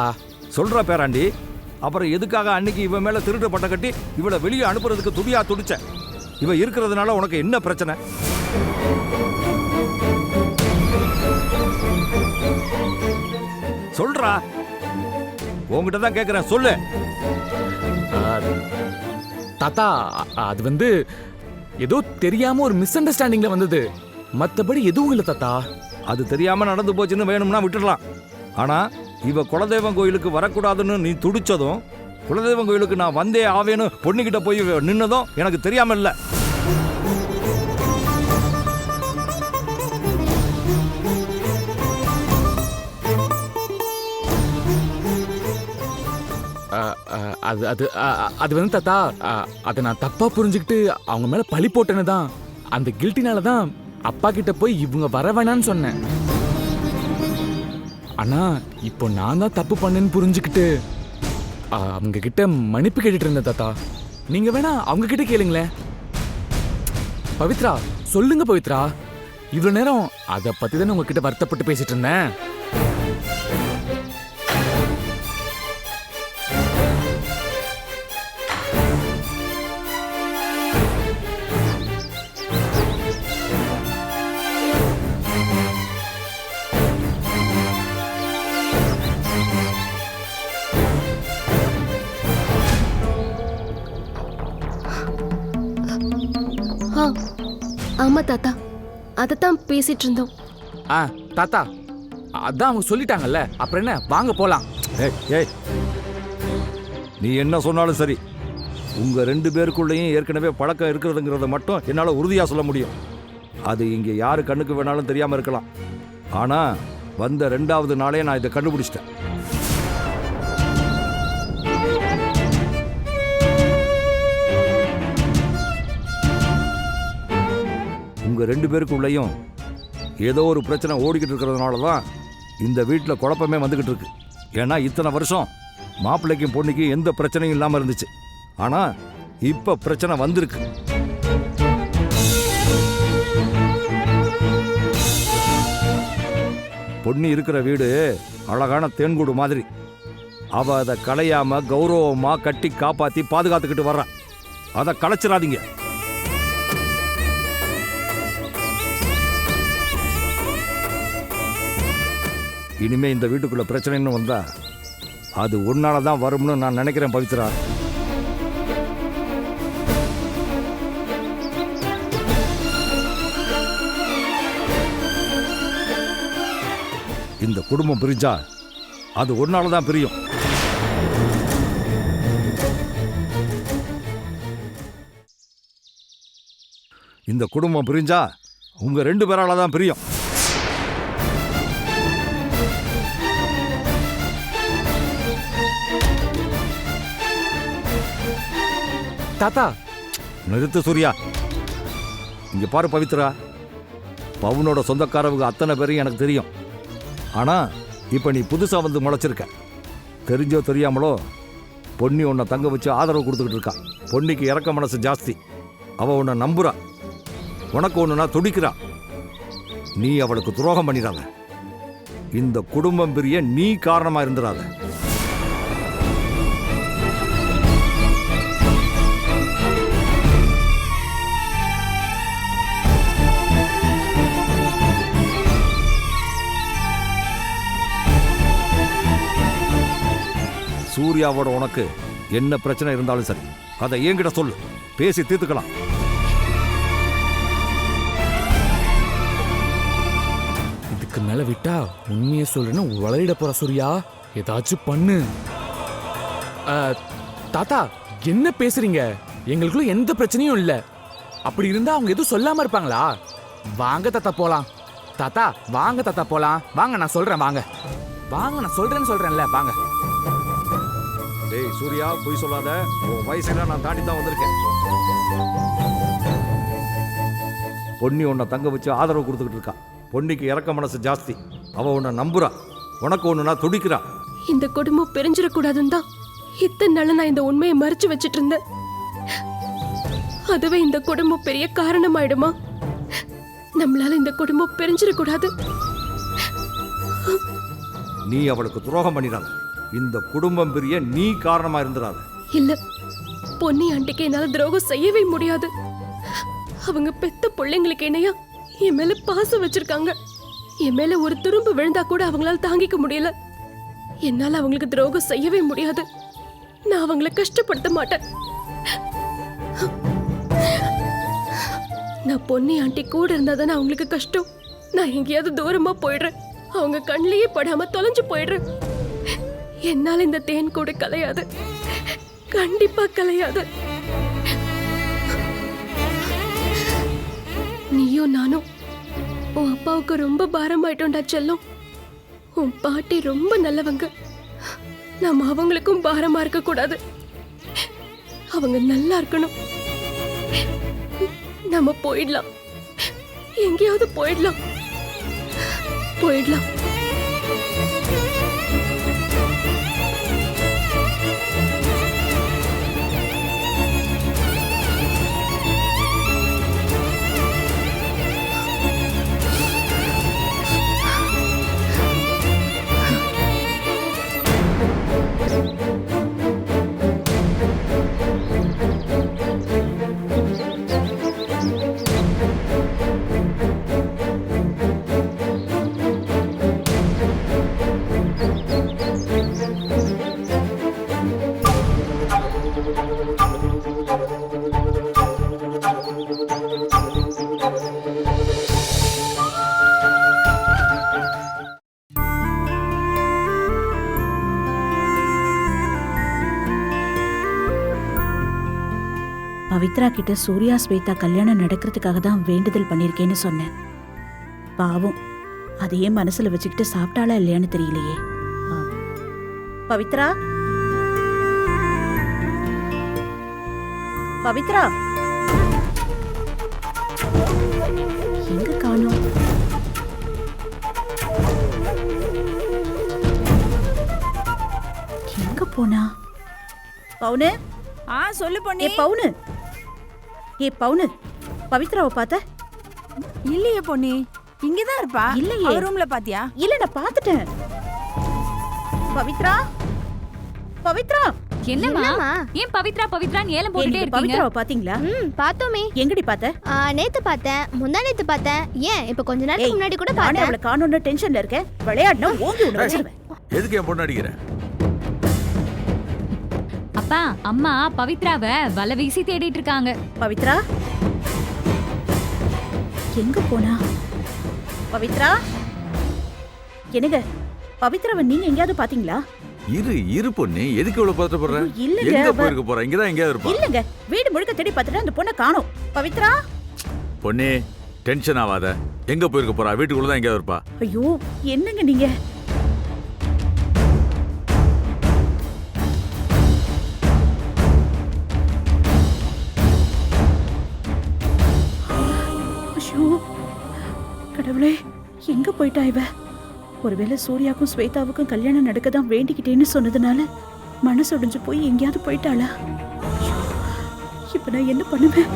சொல்ற பேராண்டி, அப்புறம் எதுக்காக அன்னைக்கு இவன் மேல திருட்டு பட்ட கட்டி இவளை வெளியே அனுப்புறதுக்கு துடியா துடிச்ச? இவ இருக்கிறதுனால உனக்கு என்ன பிரச்சனை? சொல்றா, உங்ககிட்ட தான் கேக்குறேன், சொல்லு. தாத்தா, அது வந்து ஏதோ தெரியாம ஒரு மிஸ் அண்டர்ஸ்டாண்டிங்ல வந்தது. மத்தபடி எதுவும் இல்ல தாத்தா. அது தெரியாம நடந்து போச்சுன்னு வேணும்னா விட்டுடலாம். ஆனா இவ குலதெய்வம் கோயிலுக்கு வரக்கூடாதுன்னு நீ துடிச்சதும், குலதெய்வம் கோயிலுக்கு நான் வந்தே ஆவேன்னு பொண்ணுகிட்ட போய் நின்னதும் எனக்கு தெரியாம இல்ல. அது வந்து தாத்தா, அதை நான் தப்பா புரிஞ்சுக்கிட்டு அவங்க மேல பழி போட்டேன்னு தான். அந்த கில்ட்டினால தான் அப்பா கிட்ட போய் இவங்க வர வேணான்னு சொன்னேன். ஆனா இப்போ நான் தான் தப்பு பண்ணேன்னு புரிஞ்சுக்கிட்டு அவங்க கிட்ட மன்னிப்பு கேட்டுட்டு இருந்தேன் தாத்தா. நீங்க வேணா அவங்க கிட்ட கேளுங்களேன். பவித்ரா, சொல்லுங்க பவித்ரா. இவ்வளவு நேரம் அதை பத்தி தானே உங்ககிட்ட வருத்தப்பட்டு பேசிட்டு இருந்தேன். ஆமா தாத்தா, அதைத்தான் பேசிட்டு இருந்தோம். தாத்தா, அதான் அவங்க சொல்லிட்டாங்கல்ல, அப்புறம் என்ன, வாங்க போலாம். ஏய், நீ என்ன சொன்னாலும் சரி, உங்க 2 பேருக்குள்ளேயும் ஏற்கனவே பழக்கம் இருக்கிறதுங்கிறத மட்டும் என்னால உறுதியா சொல்ல முடியும். அது இங்க யாரு கண்ணுக்கு வேணாலும் தெரியாம இருக்கலாம். ஆனா வந்த 2வது நாளே நான் இதை கண்டுபிடிச்சிட்டேன். உங்க 2 பேருக்குள்ளேயும் ஏதோ ஒரு பிரச்சனை ஓடிக்கிட்டு இருக்கிறதுனால தான் இந்த வீட்டில் குழப்பமே வந்துகிட்டு இருக்கு. ஏன்னா இத்தனை வருஷம் மாப்பிள்ளைக்கும் பொண்ணுக்கும் எந்த பிரச்சனையும் இல்லாமல் இருந்துச்சு. ஆனா இப்ப பிரச்சனை வந்திருக்கு. பொண்ணு இருக்கிற வீடு அழகான தேன்கூடு மாதிரி. அவ அதை களையாம கௌரவமா கட்டி காப்பாத்தி பாதுகாத்துக்கிட்டு வர்றான். அதை களைச்சிடாதீங்க. இனிமே இந்த வீட்டுக்குள்ள பிரச்சனைன்னு வந்தா அது உன்னால தான் வரும்னு நான் நினைக்கிறேன் பவித்ரா. இந்த குடும்பம் பிரிஞ்சா அது உன்னால தான் பிரியும். இந்த குடும்பம் பிரிஞ்சா உங்க 2 பேரால தான் பிரியும். தாத்தா, நிறுத்து சூர்யா. இங்க பாரு பவித்ரா, பவுனோட சொந்தக்காரவங்க அத்தனை பேரும் எனக்கு தெரியும். ஆனா இப்ப நீ புதுசா வந்து முளைச்சிருக்க. தெரிஞ்சோ தெரியாமலோ பொன்னி உன்னை தங்க வச்சு ஆதரவு கொடுத்துக்கிட்டு இருக்கா. பொன்னிக்கு இறக்க மனசு ஜாஸ்தி. அவ உன்னை நம்புறா. உனக்கு ஒண்ணுனா துடிக்கிறா. நீ அவளுக்கு துரோகம் பண்ணிடாத. இந்த குடும்பம் பிரிய நீ காரணமா இருந்துடாத. சூர்யாவோட உனக்கு என்ன பிரச்சனை இருந்தாலும் சரி அதை என்கிட்ட சொல்லு, பேசி தீர்த்துக்கலாம். இதுக்கு மேல விட்டா உண்மையை சொல்றேன்னு வளரிட போற சூர்யா. ஏதாச்சும் பண்ணு. தாத்தா என்ன பேசுறீங்க? எங்களுக்குள்ள எந்த பிரச்சனையும் இல்ல. அப்படி இருந்தா அவங்க எதுவும் சொல்லாம இருப்பாங்களா? வாங்க தாத்தா போலாம். தாத்தா வாங்க தாத்தா போலாம். வாங்க நான் சொல்றேன். வாங்க வாங்க நான் சொல்றேன்ல. வாங்க. டேய் சூர்யா, போய் சொல்லாத. உன் வயசெல்லாம் நான் தாண்டி தான் வந்திருக்கேன். பொன்னி உன்னை தங்க வச்சு ஆதரவு கொடுத்துக்கிட்டு இருக்கா. பொன்னிக்கு இறக்க மனசு ஜாஸ்தி. அவ உன்னை நம்புறா. உனக்கு ஒண்ணுனா துடிக்கிறா. இந்த குடும்பம் பிரிஞ்சிடக்கூடாதுன்னு தான் இத்தனை நாள் நான் இந்த உண்மையை மறைச்சு வச்சிட்டு இருந்தேன். அதுவே இந்த குடும்பம் பெரிய காரணமாயிடுமா? நம்மளால இந்த குடும்பம் பிரிஞ்சிடக்கூடாது. நீ அவளுக்கு துரோகம் பண்ணிடாத. இந்த குடும்பம் பிரிய நீ காரணமா இருந்துடாத. இல்ல, பொன்னி ஆண்டிக்கு என்னால துரோகம் செய்யவே முடியாது. அவங்க பெத்த பிள்ளைங்களுக்கு இணையா என் மேல பாசம் வச்சிருக்காங்க. என் மேல ஒரு துரும்பு விழுந்தா கூட அவங்களால தாங்கிக்க முடியல. என்னால அவங்களுக்கு துரோகம் செய்யவே முடியாது. நான் அவங்களை கஷ்டப்படுத்த மாட்டேன். நான் பொன்னி ஆண்டி கூட இருந்தாதானே அவங்களுக்கு கஷ்டம். நான் எங்கேயாவது தூரமா போயிடுறேன். அவங்க கண்ணிலேயே படாம தொலைஞ்சு போயிடுறேன். என்னால இந்த தேன் கூட கலையாது. கண்டிப்பா கலையாது. நீயும் நானும் உன் அப்பாவுக்கு ரொம்ப பாரமாயிட்டோம்டா செல்லம். உன் பாட்டி ரொம்ப நல்லவங்க. நம்ம அவங்களுக்கும் பாரமா இருக்க கூடாது. அவங்க நல்லா இருக்கணும். நம்ம போயிடலாம். எங்கேயாவது போயிடலாம். பவித்ரா கிட்ட சூர்யா ஸ்வேதா கல்யாணம் நடக்கிறதுக்காக தான் வேண்டுதல் பண்ணிருக்கேன்னு சொன்னேன். பாவம், அதையே மனசுல வச்சுக்கிட்டு சாப்பிட்டாளா இல்லையான்னு தெரியலையே. பவித்ரா, பவித்ரா எங்க காணோம்? எங்க போனா? பவுனு, சொல்லு பொண்ணு. பவுனு, பவித்ராவை பார்த்த? இல்லையே பொண்ணு, இங்கதான் இருப்பா. இல்லையே. ரூம்ல பாத்தியா? இல்ல, நான் பார்த்துட்டேன். பவித்ரா, என்னம்மா? ஏன் பவித்ரா பவித்ரான்னு ஏலம் போட்டுட்டே இருக்கீங்க? பவித்ராவை பாத்தீங்களா? பார்த்தோமே. எங்கடி பார்த்த? நேத்து பார்த்தேன், முந்தா நேத்து பார்த்தேன். ஏன் இப்ப கொஞ்ச நேரத்துக்கு முன்னாடி கூட நானே பார்த்தேன். அவளை காணோம்னு டென்ஷன்ல இருக்கேன். விளையாடுனா ஓங்கி உன்னை வச்சிருவேன். எதுக்கு என் பொண்ணு அடிக்கிற? அப்பா, அம்மா பவித்ராவை வலை வீசி தேடிட்டு இருக்காங்க. பவித்ரா எங்க போனா? பவித்ரா, என்னங்க பவித்ராவை நீங்க எங்கயாவது பாத்தீங்களா? இரு பொண்ணு, எதுக்கு இவ்வளவு பதட்டப்படுற? இல்லங்க, எங்க போயிருக்க போறா? இங்கதான் எங்கயாவது இருப்பா. இல்லங்க, வீடு முழுக்க தேடி பார்த்துட்டு அந்த பொண்ணை காணோம். பவித்ரா, பொண்ணு டென்ஷன் ஆகாத. எங்க போயிருக்க போறா? வீட்டுக்குள்ளதான் எங்கயாவது இருப்பா. ஐயோ என்னங்க நீங்க? கடவுளே, எங்க போயிட்டா இவ? ஒருவேளை சூர்யாவுக்கும் ஸ்வேதாவுக்கும் கல்யாணம் நடக்கதான் வேண்டிக்கிட்டேன்னு சொன்னதுனால மனசு ஒடிஞ்சு போய் எங்கேயாவது போயிட்டாளா? இப்ப நான் என்ன பண்ணுவேன்?